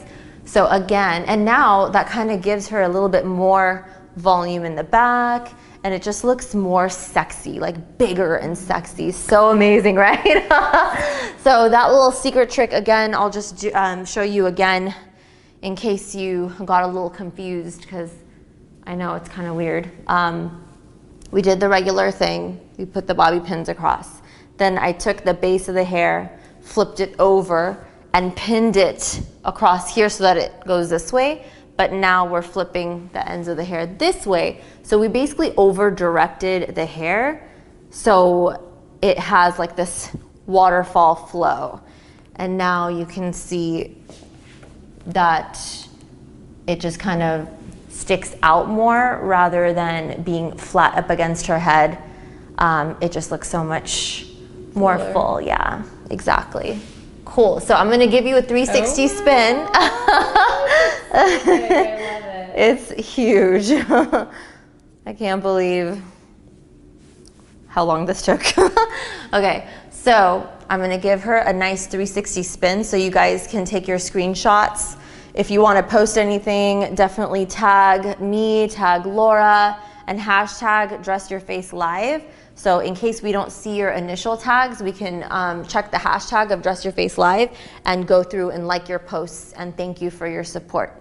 Speaker 1: So again, and now that kind of gives her a little bit more volume in the back, and it just looks more sexy, like bigger and sexy. So amazing, right? So that little secret trick, again, I'll just show you again in case you got a little confused, because I know it's kind of weird. we did the regular thing. We put the bobby pins across. Then I took the base of the hair, flipped it over, and pinned it across here so that it goes this way. But now we're flipping the ends of the hair this way. So we basically over directed the hair so it has like this waterfall flow. And now you can see that it just kind of sticks out more rather than being flat up against her head. It just looks so much more full. Yeah, exactly. Cool. So I'm going to give you a 360 spin.
Speaker 2: Okay, I love it.
Speaker 1: It's huge. I can't believe how long this took. Okay, so I'm going to give her a nice 360 spin so you guys can take your screenshots. If you want to post anything, definitely tag me, tag Laura, and hashtag Dress Your Face Live. So in case we don't see your initial tags, we can check the hashtag of Dress Your Face Live and go through and like your posts and thank you for your support.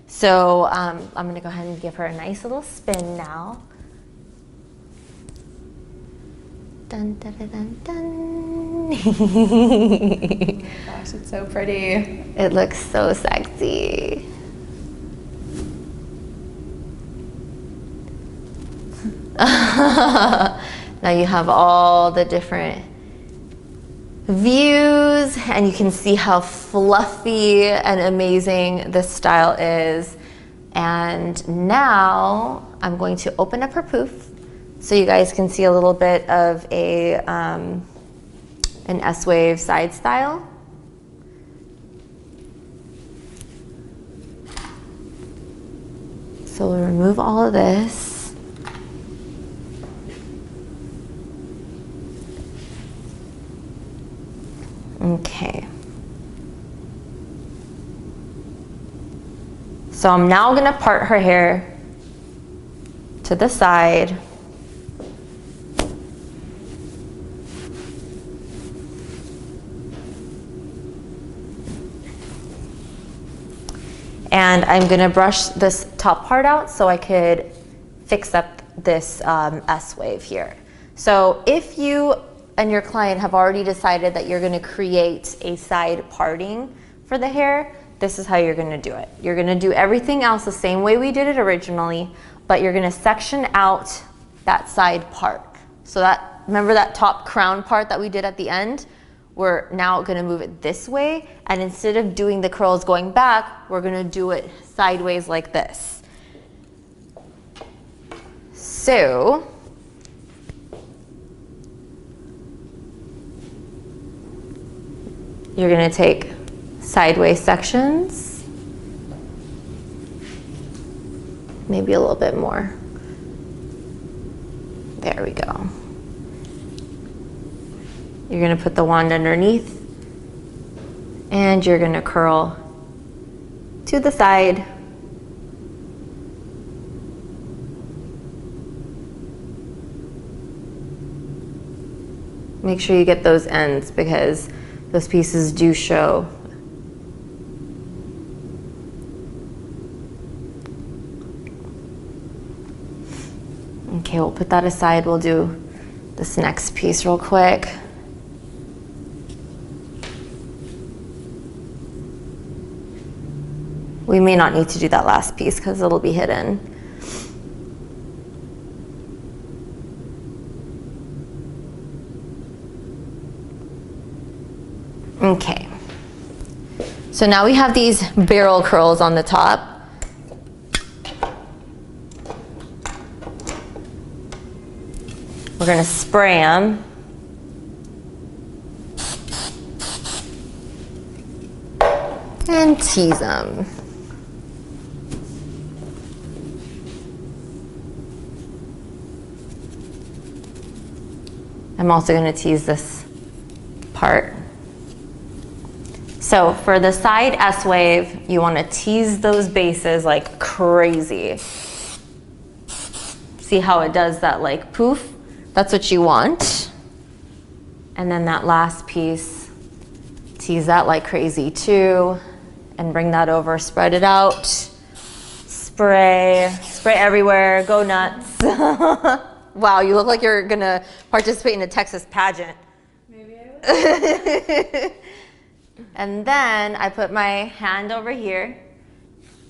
Speaker 1: So I'm gonna go ahead and give her a nice little spin now. Dun, dun, dun, dun, dun.
Speaker 2: Gosh, it's so pretty.
Speaker 1: It looks so sexy. Now you have all the different views and you can see how fluffy and amazing this style is. And now I'm going to open up her poof so you guys can see a little bit of a an S-wave side style. So we'll remove all of this. Okay. So I'm now going to part her hair to the side. And I'm going to brush this top part out so I could fix up this S-wave here. So if you and your client have already decided that you're going to create a side parting for the hair, this is how you're going to do it. You're going to do everything else the same way we did it originally, but you're going to section out that side part. So that, remember that top crown part that we did at the end? We're now going to move it this way, and instead of doing the curls going back, we're going to do it sideways like this. So you're going to take sideways sections, maybe a little bit more. There we go. You're going to put the wand underneath and you're going to curl to the side. Make sure you get those ends because those pieces do show. Okay, we'll put that aside. We'll do this next piece real quick. We may not need to do that last piece because it'll be hidden. Okay, so now we have these barrel curls on the top. We're gonna spray them. And tease them. I'm also gonna tease this part. So for the side S-wave, you want to tease those bases like crazy. See how it does that like poof? That's what you want. And then that last piece, tease that like crazy too. And bring that over, spread it out. Spray everywhere, go nuts. Wow, you look like you're gonna participate in a Texas pageant.
Speaker 2: Maybe I will.
Speaker 1: And then I put my hand over here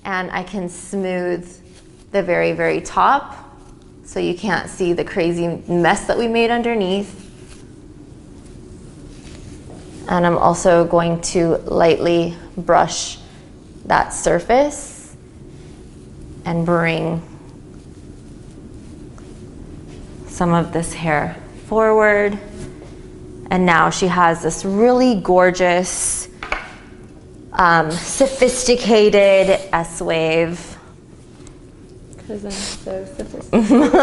Speaker 1: and I can smooth the very, very top so you can't see the crazy mess that we made underneath. And I'm also going to lightly brush that surface and bring some of this hair forward. And now she has this really gorgeous, sophisticated S-wave.
Speaker 2: Because I'm so sophisticated.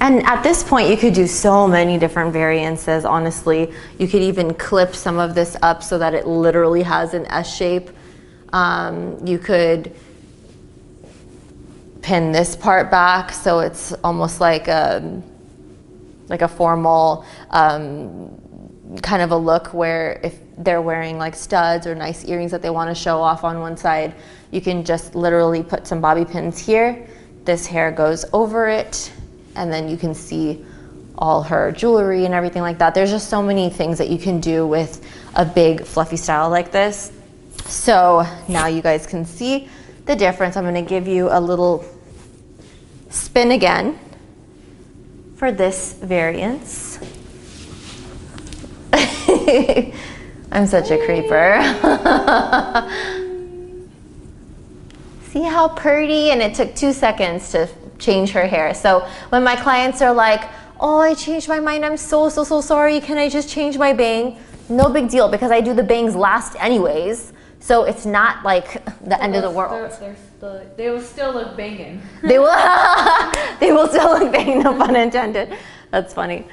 Speaker 1: And at this point, you could do so many different variances, honestly. You could even clip some of this up so that it literally has an S shape. You could pin this part back so it's almost like a formal kind of a look where if they're wearing like studs or nice earrings that they want to show off on one side, you can just literally put some bobby pins here. This hair goes over it, and then you can see all her jewelry and everything like that. There's just so many things that you can do with a big fluffy style like this. So now you guys can see the difference. I'm gonna give you a little spin again for this variance. I'm such a creeper. See how pretty? And it took 2 seconds to change her hair. So when my clients are like, oh, I changed my mind, I'm so sorry, can I just change my bang? No big deal, because I do the bangs last anyways. So it's not like the end of the world.
Speaker 2: They will still look banging.
Speaker 1: They will still look banging, no pun intended. That's funny.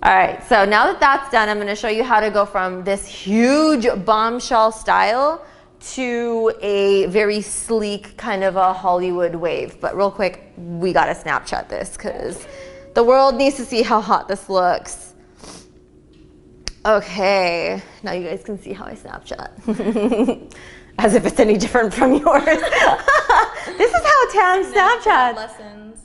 Speaker 1: All right, so now that that's done, I'm gonna show you how to go from this huge bombshell style to a very sleek kind of a Hollywood wave. But real quick, we gotta Snapchat this because the world needs to see how hot this looks. Okay, now you guys can see how I Snapchat. As if it's any different from yours. This is how Tam Snapchats.
Speaker 2: Lessons.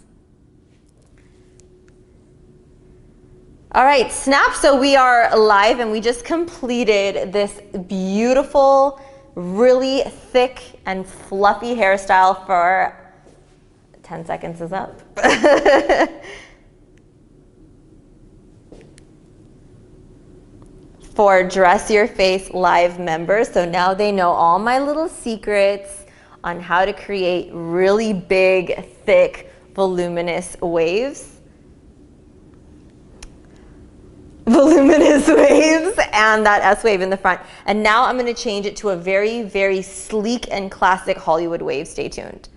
Speaker 1: All right, Snap, so we are live and we just completed this beautiful, really thick and fluffy hairstyle for 10 seconds is up. For Dress Your Face Live members. So now they know all my little secrets on how to create really big, thick, voluminous waves. Voluminous waves and that S wave in the front. And now I'm going to change it to a very, very sleek and classic Hollywood wave. Stay tuned.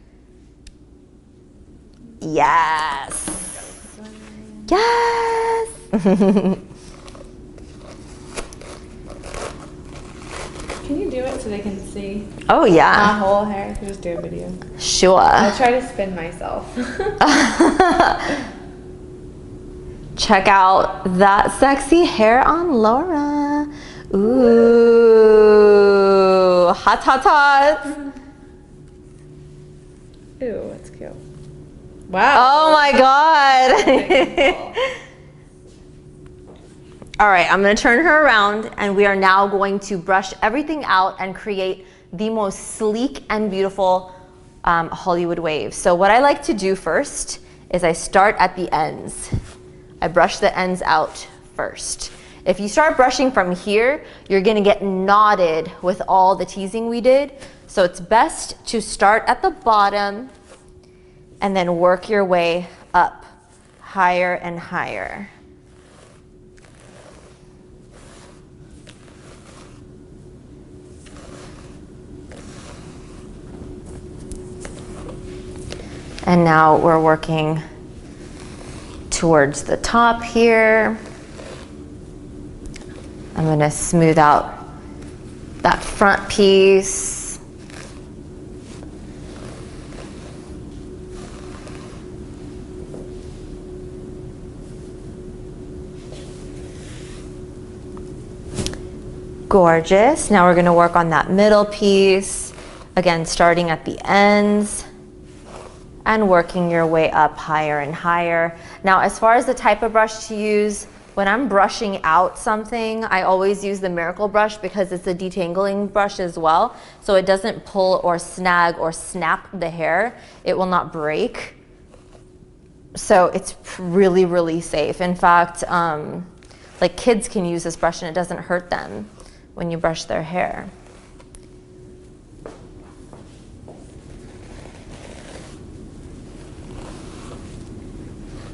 Speaker 1: Yes. Yes.
Speaker 2: Can you do it so they can see
Speaker 1: Oh
Speaker 2: my
Speaker 1: yeah.
Speaker 2: whole hair? I can just do a video.
Speaker 1: Sure.
Speaker 2: I'll try to spin myself.
Speaker 1: Check out that sexy hair on Laura. Ooh, hot, hot, hot.
Speaker 2: Ooh, that's cute. Wow.
Speaker 1: Oh my God. All right, I'm gonna turn her around and we are now going to brush everything out and create the most sleek and beautiful Hollywood wave. So what I like to do first is I start at the ends. I brush the ends out first. If you start brushing from here, you're gonna get knotted with all the teasing we did. So it's best to start at the bottom and then work your way up, higher and higher. And now we're working towards the top here. I'm gonna smooth out that front piece. Gorgeous. Now we're gonna work on that middle piece. Again, starting at the ends and working your way up higher and higher. Now, as far as the type of brush to use, when I'm brushing out something, I always use the Miracle brush because it's a detangling brush as well. So it doesn't pull or snag or snap the hair. It will not break. So it's really, really safe. In fact, like kids can use this brush and it doesn't hurt them when you brush their hair.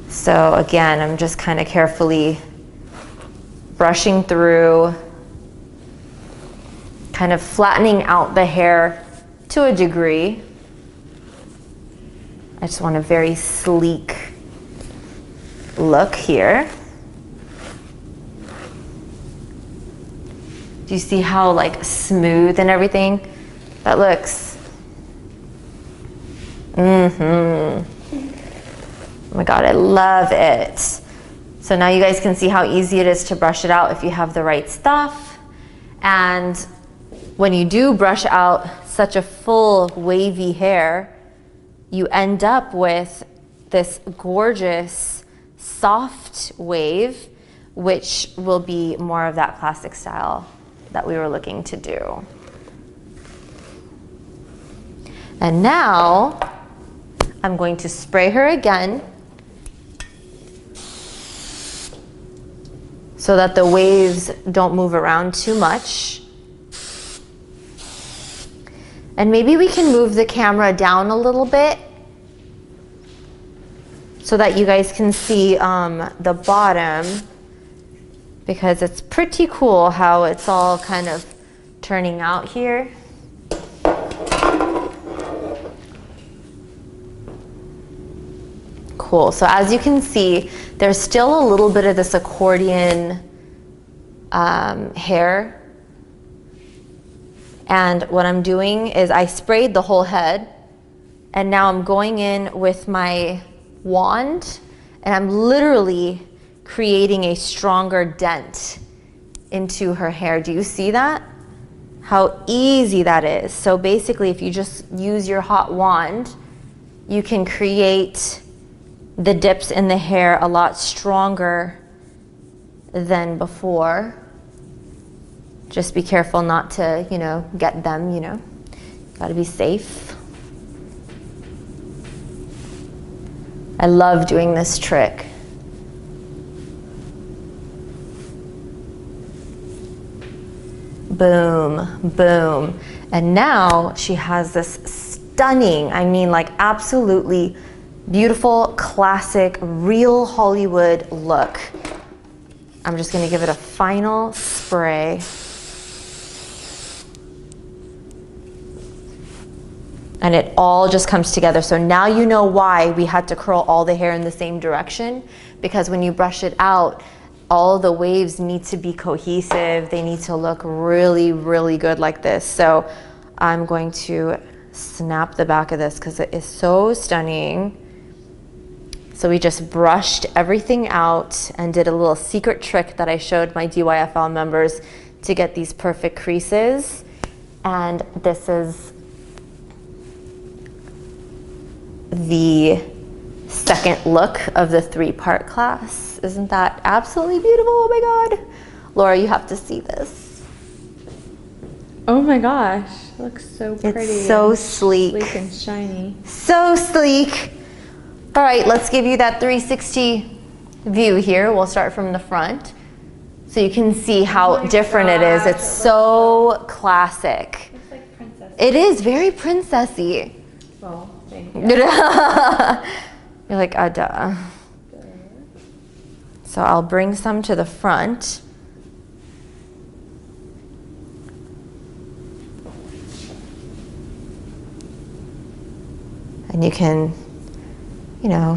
Speaker 1: So again, I'm just kind of carefully brushing through, kind of flattening out the hair to a degree. I just want a very sleek look here. Do you see how like smooth and everything that looks? Oh my God, I love it. So now you guys can see how easy it is to brush it out if you have the right stuff. And when you do brush out such a full wavy hair, you end up with this gorgeous soft wave, which will be more of that classic style that we were looking to do. And now I'm going to spray her again so that the waves don't move around too much. And maybe we can move the camera down a little bit so that you guys can see the bottom, because it's pretty cool how it's all kind of turning out here. Cool. So as you can see, there's still a little bit of this accordion hair. And what I'm doing is I sprayed the whole head, and now I'm going in with my wand and I'm literally creating a stronger dent into her hair. Do you see that? How easy that is. So basically, if you just use your hot wand, you can create the dips in the hair a lot stronger than before. Just be careful not to, get them, Gotta be safe. I love doing this trick. Boom, boom. And now she has this stunning, like absolutely beautiful, classic, real Hollywood look. I'm just gonna give it a final spray. And it all just comes together. So now you know why we had to curl all the hair in the same direction, because when you brush it out, all the waves need to be cohesive. They need to look really, really good like this. So I'm going to snap the back of this because it is so stunning. So we just brushed everything out and did a little secret trick that I showed my DYFL members to get these perfect creases. And this is the second look of the 3-part class. Isn't that absolutely beautiful? Oh my God. Laura, you have to see this.
Speaker 2: Oh my gosh, it looks so pretty.
Speaker 1: It's so sleek.
Speaker 2: Sleek and shiny.
Speaker 1: So sleek. All right, let's give you that 360 view here. We'll start from the front so you can see how different it is. It's so classic.
Speaker 2: It's like princess.
Speaker 1: It is very princessy.
Speaker 2: Well, thank you.
Speaker 1: You're like, duh. So I'll bring some to the front. And you can,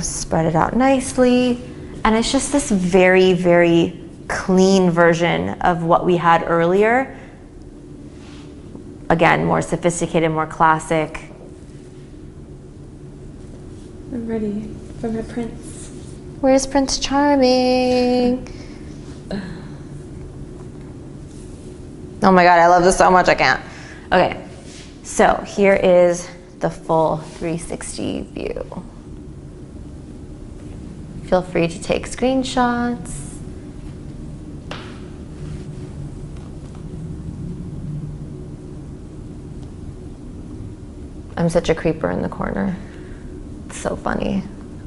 Speaker 1: spread it out nicely. And it's just this very, very clean version of what we had earlier. Again, more sophisticated, more classic.
Speaker 2: I'm ready for my prince.
Speaker 1: Where's Prince Charming? Oh my God, I love this so much, I can't. Okay, so here is the full 360 view. Feel free to take screenshots. I'm such a creeper in the corner. It's so funny.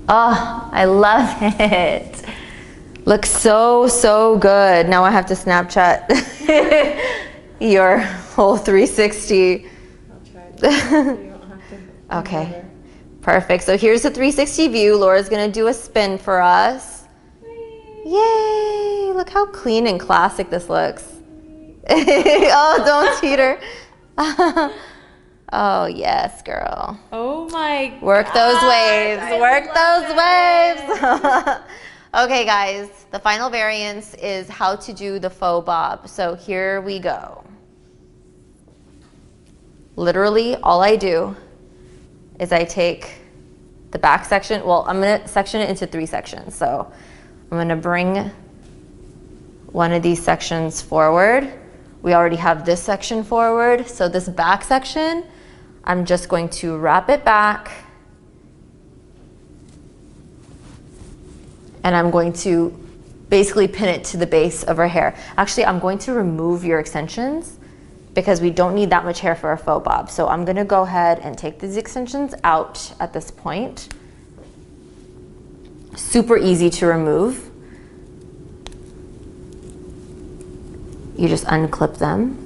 Speaker 1: Oh, I love it. Looks so, so good. Now I have to Snapchat your whole 360.
Speaker 2: I'll try to, so you don't have to.
Speaker 1: Okay, perfect. So here's the 360 view. Laura's gonna do a spin for us. Yay! Look how clean and classic this looks. Oh, don't teeter. Oh, yes, girl.
Speaker 2: Oh my
Speaker 1: Work those
Speaker 2: God,
Speaker 1: waves.
Speaker 2: I
Speaker 1: Work those
Speaker 2: love
Speaker 1: waves. Okay, guys, the final variance is how to do the faux bob. So here we go. Literally, all I do is I take the back section. Well, I'm gonna section it into 3 sections. So I'm gonna bring one of these sections forward. We already have this section forward. So this back section, I'm just going to wrap it back. And I'm going to basically pin it to the base of her hair. Actually, I'm going to remove your extensions because we don't need that much hair for a faux bob. So I'm gonna go ahead and take these extensions out at this point. Super easy to remove. You just unclip them.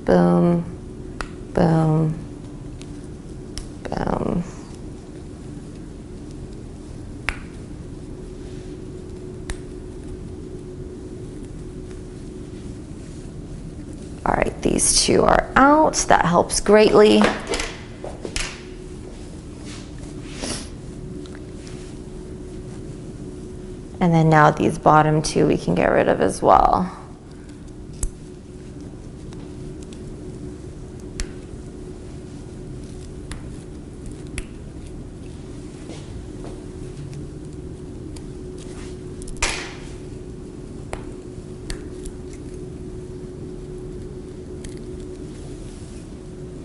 Speaker 1: Boom, boom, boom. All right, these 2 are out. That helps greatly. And then now these bottom 2 we can get rid of as well.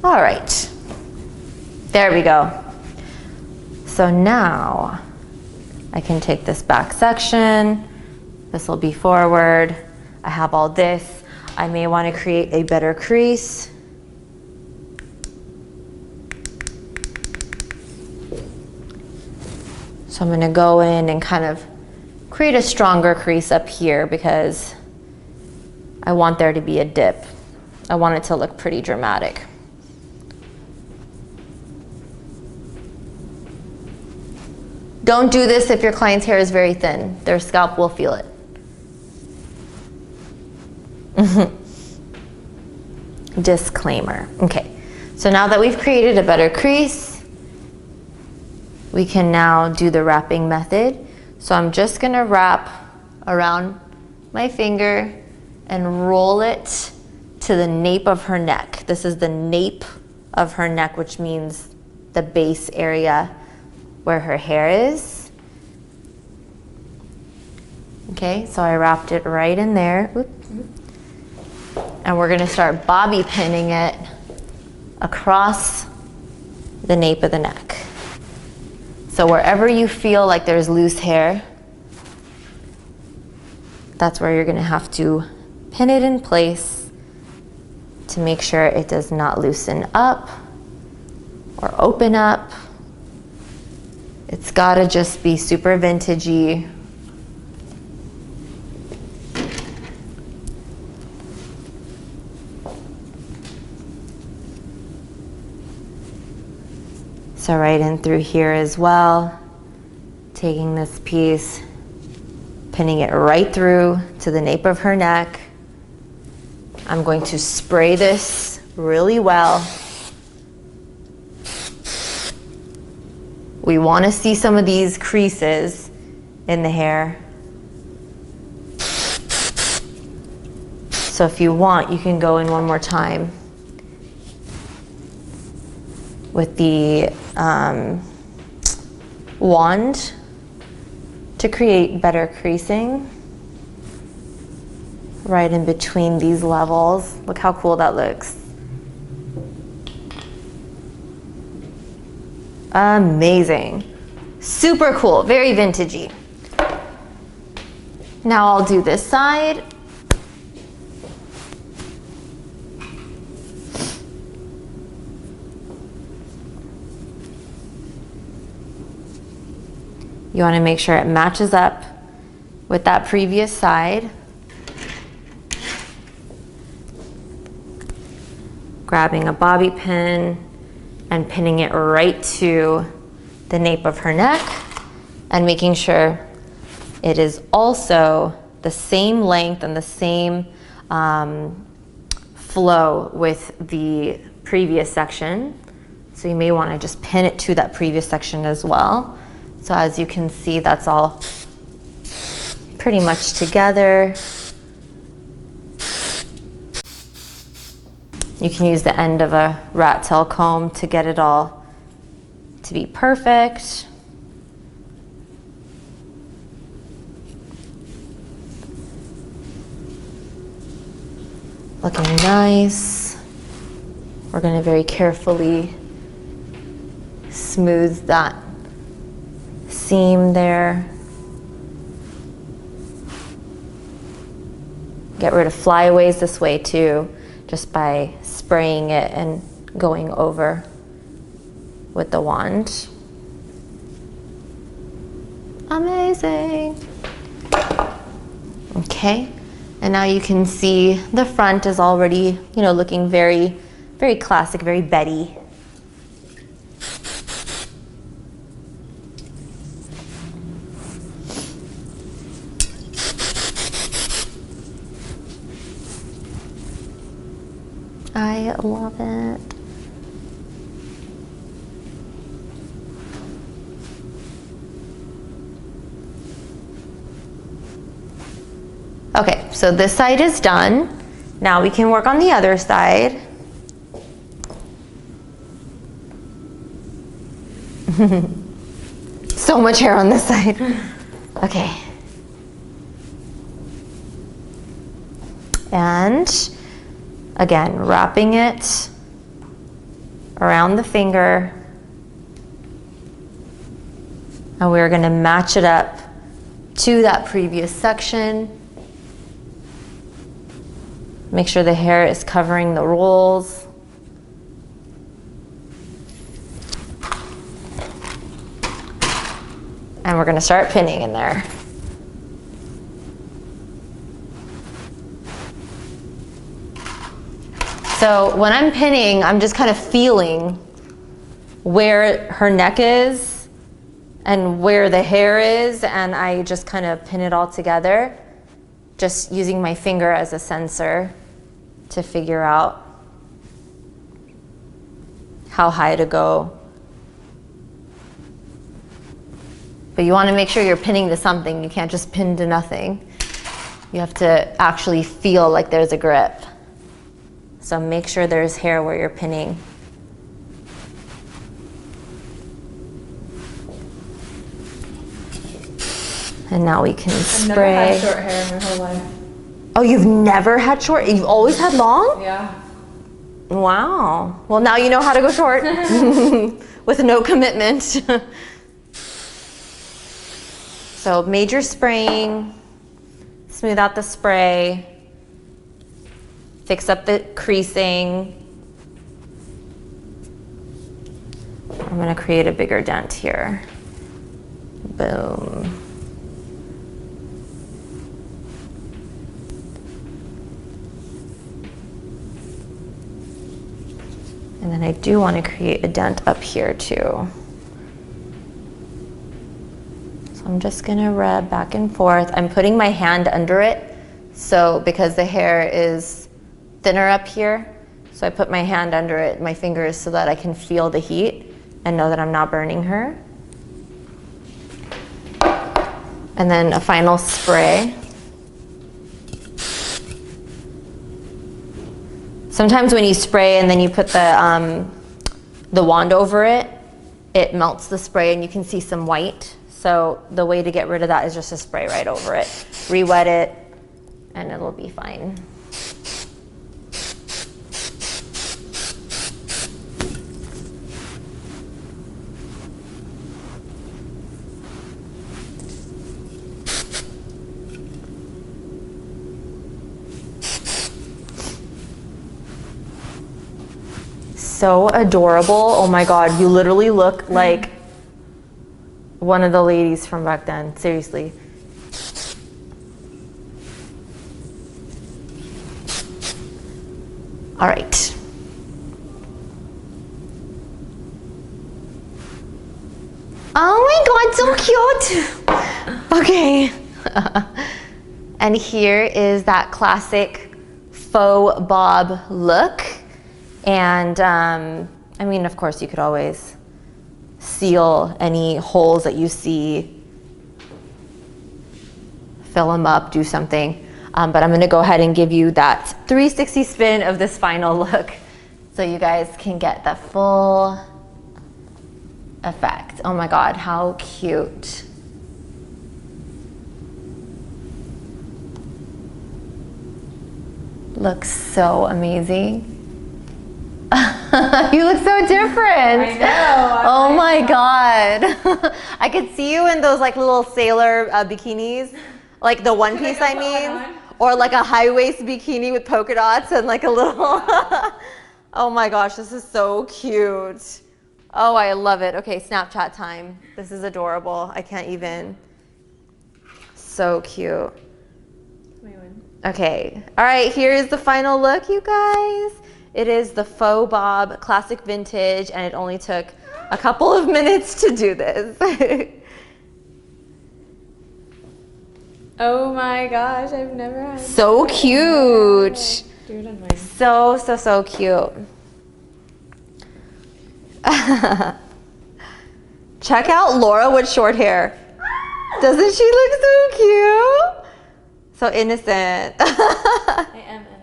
Speaker 1: All right, there we go. So now I can take this back section. This will be forward. I have all this. I may want to create a better crease. So I'm going to go in and kind of create a stronger crease up here because I want there to be a dip. I want it to look pretty dramatic. Don't do this if your client's hair is very thin. Their scalp will feel it. Disclaimer. Okay, so now that we've created a better crease, we can now do the wrapping method. So I'm just gonna wrap around my finger and roll it to the nape of her neck. This is the nape of her neck, which means the base area where her hair is. Okay, so I wrapped it right in there. Oops. And we're gonna start bobby pinning it across the nape of the neck. So wherever you feel like there's loose hair, that's where you're gonna have to pin it in place to make sure it does not loosen up or open up. It's gotta just be super vintagey. So right in through here as well, taking this piece, pinning it right through to the nape of her neck. I'm going to spray this really well. We want to see some of these creases in the hair. So if you want, you can go in one more time with the wand to create better creasing. right in between these levels. Look how cool that looks. Amazing. Super cool, very vintagey. Now I'll do this side. You want to make sure it matches up with that previous side. Grabbing a bobby pin and pinning it right to the nape of her neck and making sure it is also the same length and the same flow with the previous section. So you may want to just pin it to that previous section as well. So as you can see, that's all pretty much together. You can use the end of a rat tail comb to get it all to be perfect. Looking nice. We're going to very carefully smooth that seam there. Get rid of flyaways this way too, just by spraying it and going over with the wand. Amazing. Okay, and now you can see the front is already, you know, looking very, very classic, very Betty. I love it. Okay, so this side is done. Now we can work on the other side. So much hair on this side. Okay. And again, wrapping it around the finger. And we're going to match it up to that previous section. Make sure the hair is covering the rolls. And we're going to start pinning in there. So when I'm pinning, I'm just kind of feeling where her neck is and where the hair is, and I just kind of pin it all together, just using my finger as a sensor to figure out how high to go. But you want to make sure you're pinning to something. You can't just pin to nothing. You have to actually feel like there's a grip. So make sure there's hair where you're pinning. And now we can spray.
Speaker 2: I've never had short hair in my whole life.
Speaker 1: Oh, you've never had short? You've always had long?
Speaker 2: Yeah.
Speaker 1: Wow. Well, now you know how to go short with no commitment. So major spraying, smooth out the spray. Fix up the creasing. I'm going to create a bigger dent here. Boom. And then I do want to create a dent up here too. So I'm just going to rub back and forth. I'm putting my hand under it. So because the hair is thinner up here, so I put my hand under it, my fingers, so that I can feel the heat and know that I'm not burning her. And then a final spray. Sometimes when you spray and then you put the wand over it, it melts the spray and you can see some white. So the way to get rid of that is just to spray right over it. Re-wet it and it'll be fine. So adorable. Oh my God, you literally look like one of the ladies from back then, seriously. All right. Oh my God, so cute. Okay. And here is that classic faux bob look. And I mean, of course, you could always seal any holes that you see, fill them up, do something. But I'm gonna go ahead and give you that 360 spin of this final look so you guys can get the full effect. Oh my God, how cute. Looks so amazing. You look so different.
Speaker 2: I know.
Speaker 1: Oh my God. I could see you in those like little sailor bikinis, like the one piece I mean, or like a high waist bikini with polka dots and like a little. Oh my gosh, this is so cute. Oh, I love it. Okay, Snapchat time. This is adorable. I can't even. So cute. Okay, all right, here's the final look, you guys. It is the faux bob classic vintage, and it only took a couple of minutes to do this.
Speaker 2: Oh my gosh, I've never had.
Speaker 1: So cute.
Speaker 2: Do it on mine.
Speaker 1: So cute. Check out Laura with short hair. Doesn't she look so cute? So innocent.
Speaker 2: I am innocent.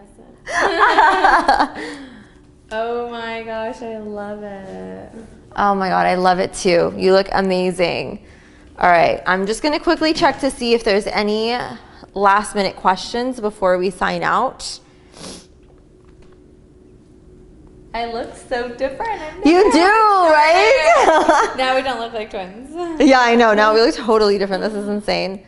Speaker 2: Oh my gosh, I love it.
Speaker 1: Oh my God, I love it too. You look amazing. All right, I'm just gonna quickly check to see if there's any last minute questions before we sign out.
Speaker 2: I look so different.
Speaker 1: You do, right?
Speaker 2: Now we don't look like twins.
Speaker 1: Yeah, I know. Now we look totally different. This is insane.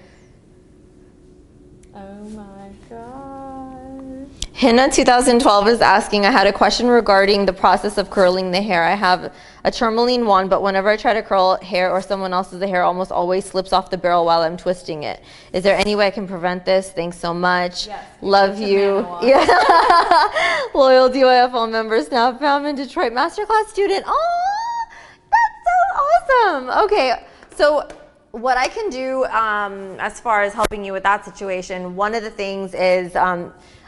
Speaker 2: Oh my god.
Speaker 1: Hina 2012 is asking, I had a question regarding the process of curling the hair. I have a tourmaline wand, but whenever I try to curl hair or someone else's, the hair almost always slips off the barrel while I'm twisting it. Is there any way I can prevent this? Thanks so much.
Speaker 2: Yes,
Speaker 1: love you. Yeah. Loyal DYFL member, Snap Fam in Detroit masterclass student. Oh, that's so awesome. Okay, so what I can do as far as helping you with that situation, one of the things is,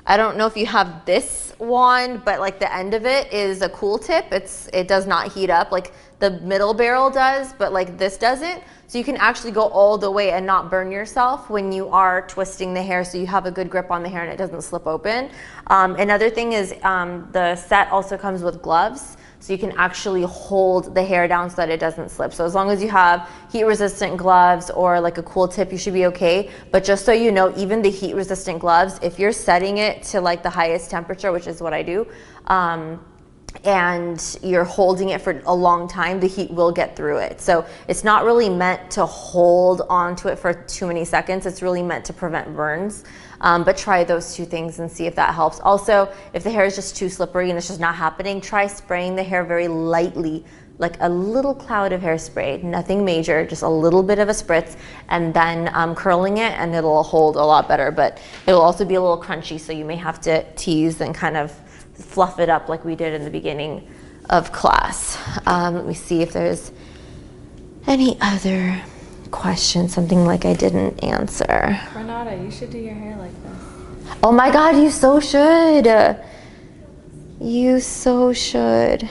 Speaker 1: I don't know if you have this wand, but like the end of it is a cool tip. It does not heat up like the middle barrel does, but like this doesn't. So you can actually go all the way and not burn yourself when you are twisting the hair, so you have a good grip on the hair and it doesn't slip open. Another thing is the set also comes with gloves. So you can actually hold the hair down so that it doesn't slip. So as long as you have heat resistant gloves or like a cool tip, you should be okay. But just so you know, even the heat resistant gloves, if you're setting it to like the highest temperature, which is what I do, and you're holding it for a long time, the heat will get through it. So it's not really meant to hold onto it for too many seconds. It's really meant to prevent burns. But try those two things and see if that helps. Also, if the hair is just too slippery and it's just not happening, try spraying the hair very lightly, like a little cloud of hairspray, nothing major, just a little bit of a spritz, and then curling it, and it'll hold a lot better. But it'll also be a little crunchy, so you may have to tease and kind of fluff it up like we did in the beginning of class. Let me see if there's any other question, something like I didn't answer.
Speaker 2: Renata, you should do your hair like this.
Speaker 1: Oh my God, you so should. You so should.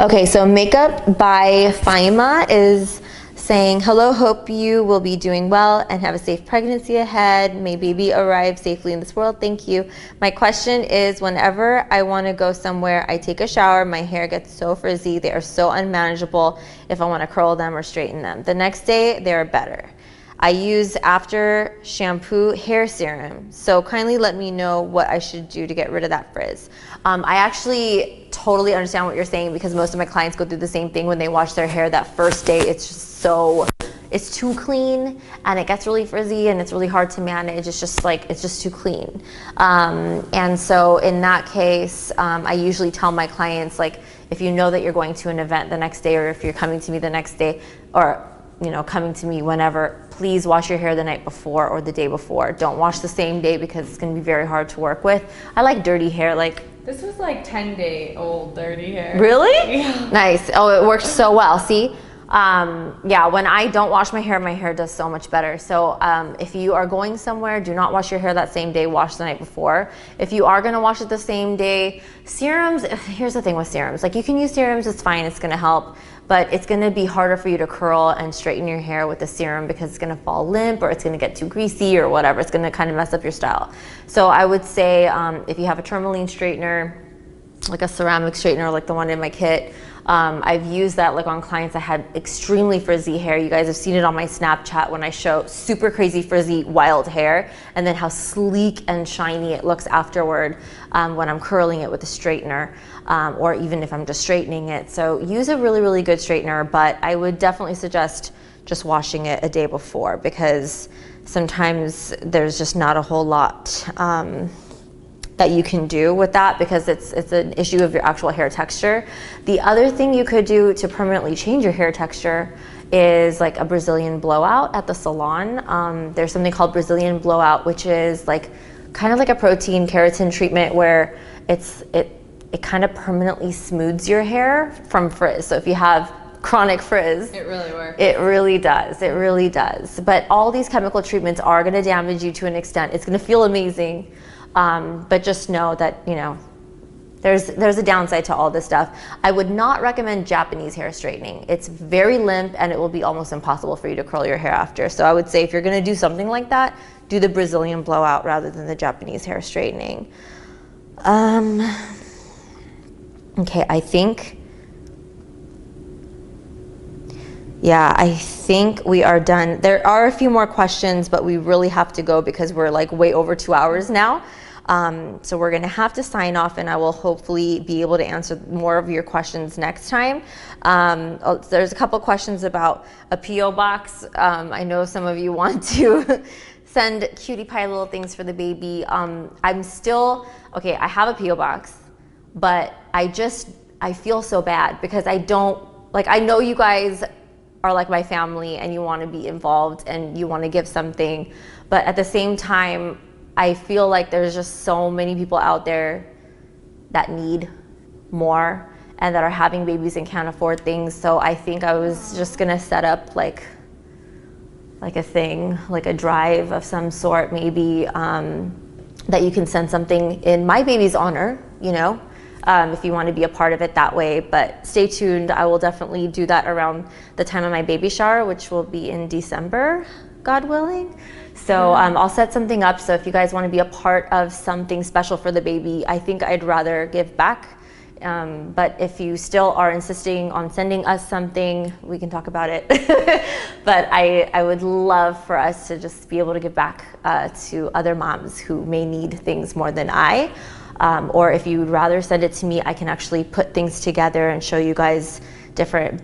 Speaker 1: Okay, so Makeup by Faima is saying, hello, hope you will be doing well and have a safe pregnancy ahead. May baby arrive safely in this world. Thank you. My question is, whenever I want to go somewhere, I take a shower, my hair gets so frizzy. They are so unmanageable if I want to curl them or straighten them. The next day, they are better. I use after shampoo hair serum. So kindly let me know what I should do to get rid of that frizz. I actually totally understand what you're saying because most of my clients go through the same thing when they wash their hair that first day. It's too clean and it gets really frizzy and it's really hard to manage. It's just too clean. And so in that case, I usually tell my clients, like, if you know that you're going to an event the next day, or if you're coming to me the next day, or coming to me whenever, please wash your hair the night before or the day before. Don't wash the same day because it's gonna be very hard to work with. I like dirty hair,
Speaker 2: This was like 10-day-old dirty hair.
Speaker 1: Really?
Speaker 2: Yeah.
Speaker 1: Nice. Oh, it worked so well, see? Yeah, when I don't wash my hair does so much better. So if you are going somewhere, do not wash your hair that same day, wash the night before. If you are gonna wash it the same day, serums, here's the thing with serums. Like, you can use serums, it's fine, it's gonna help, but it's gonna be harder for you to curl and straighten your hair with the serum because it's gonna fall limp or it's gonna get too greasy or whatever. It's gonna kind of mess up your style. So I would say if you have a tourmaline straightener, like a ceramic straightener like the one in my kit, I've used that like on clients that had extremely frizzy hair. You guys have seen it on my Snapchat when I show super crazy frizzy wild hair and then how sleek and shiny it looks afterward when I'm curling it with a straightener, or even if I'm just straightening it. So use a really, really good straightener, but I would definitely suggest just washing it a day before because sometimes there's just not a whole lot that you can do with that because it's an issue of your actual hair texture. The other thing you could do to permanently change your hair texture is like a Brazilian blowout at the salon. There's something called Brazilian blowout, which is like kind of like a protein keratin treatment where it kind of permanently smooths your hair from frizz. So if you have chronic frizz,
Speaker 2: It really works.
Speaker 1: It really does. It really does. But all these chemical treatments are going to damage you to an extent. It's going to feel amazing. But just know that, there's a downside to all this stuff. I would not recommend Japanese hair straightening. It's very limp and it will be almost impossible for you to curl your hair after. So I would say if you're gonna do something like that, do the Brazilian blowout rather than the Japanese hair straightening. Okay, I think we are done. There are a few more questions, but we really have to go because we're like way over 2 hours now. So we're gonna have to sign off and I will hopefully be able to answer more of your questions next time. There's a couple questions about a P.O. box. I know some of you want to send cutie pie little things for the baby. I have a P.O. box, but I feel so bad because I know you guys are like my family and you want to be involved and you want to give something, but at the same time I feel like there's just so many people out there that need more and that are having babies and can't afford things. So I think I was just gonna set up like a thing, like a drive of some sort maybe, that you can send something in my baby's honor, if you want to be a part of it that way. But stay tuned. I will definitely do that around the time of my baby shower, which will be in December, God willing. So I'll set something up. So if you guys want to be a part of something special for the baby, I think I'd rather give back. But if you still are insisting on sending us something, we can talk about it. But I would love for us to just be able to give back to other moms who may need things more than I. Or if you would rather send it to me, I can actually put things together and show you guys different,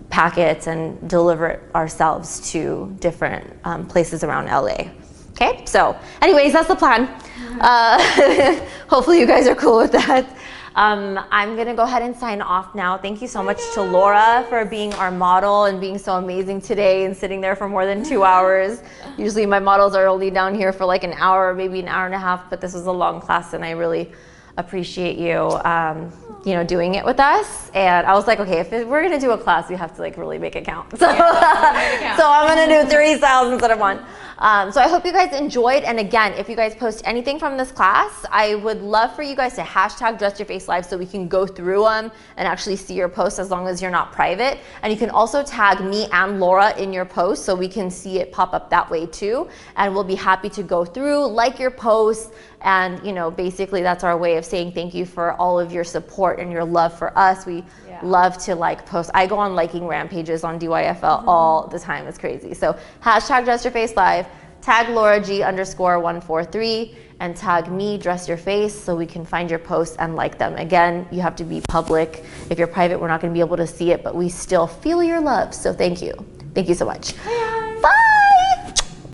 Speaker 1: packets and deliver it ourselves to different places around LA. Okay, so anyways, that's the plan. Hopefully you guys are cool with that. I'm gonna go ahead and sign off now. Thank you so much to Laura for being our model and being so amazing today and sitting there for more than 2 hours. Usually my models are only down here for like an hour, maybe an hour and a half, but this was a long class and I really appreciate you, doing it with us. And I was like, okay, if we're gonna do a class, we have to like really make it count. So, so I'm gonna do 3 styles instead of 1. So I hope you guys enjoyed. And again, if you guys post anything from this class, I would love for you guys to hashtag Dress Your Face Live so we can go through them and actually see your posts as long as you're not private. And you can also tag me and Laura in your post so we can see it pop up that way too. And we'll be happy to go through, like your posts. And basically that's our way of saying thank you for all of your support and your love for us. We love to post. I go on liking rampages on DYFL all the time. It's crazy. So hashtag Dress Your Face Live, tag Laura G _143, and tag me, Dress Your Face, so we can find your posts and like them. Again, you have to be public. If you're private, we're not going to be able to see it, but we still feel your love. So thank you. Thank you so much.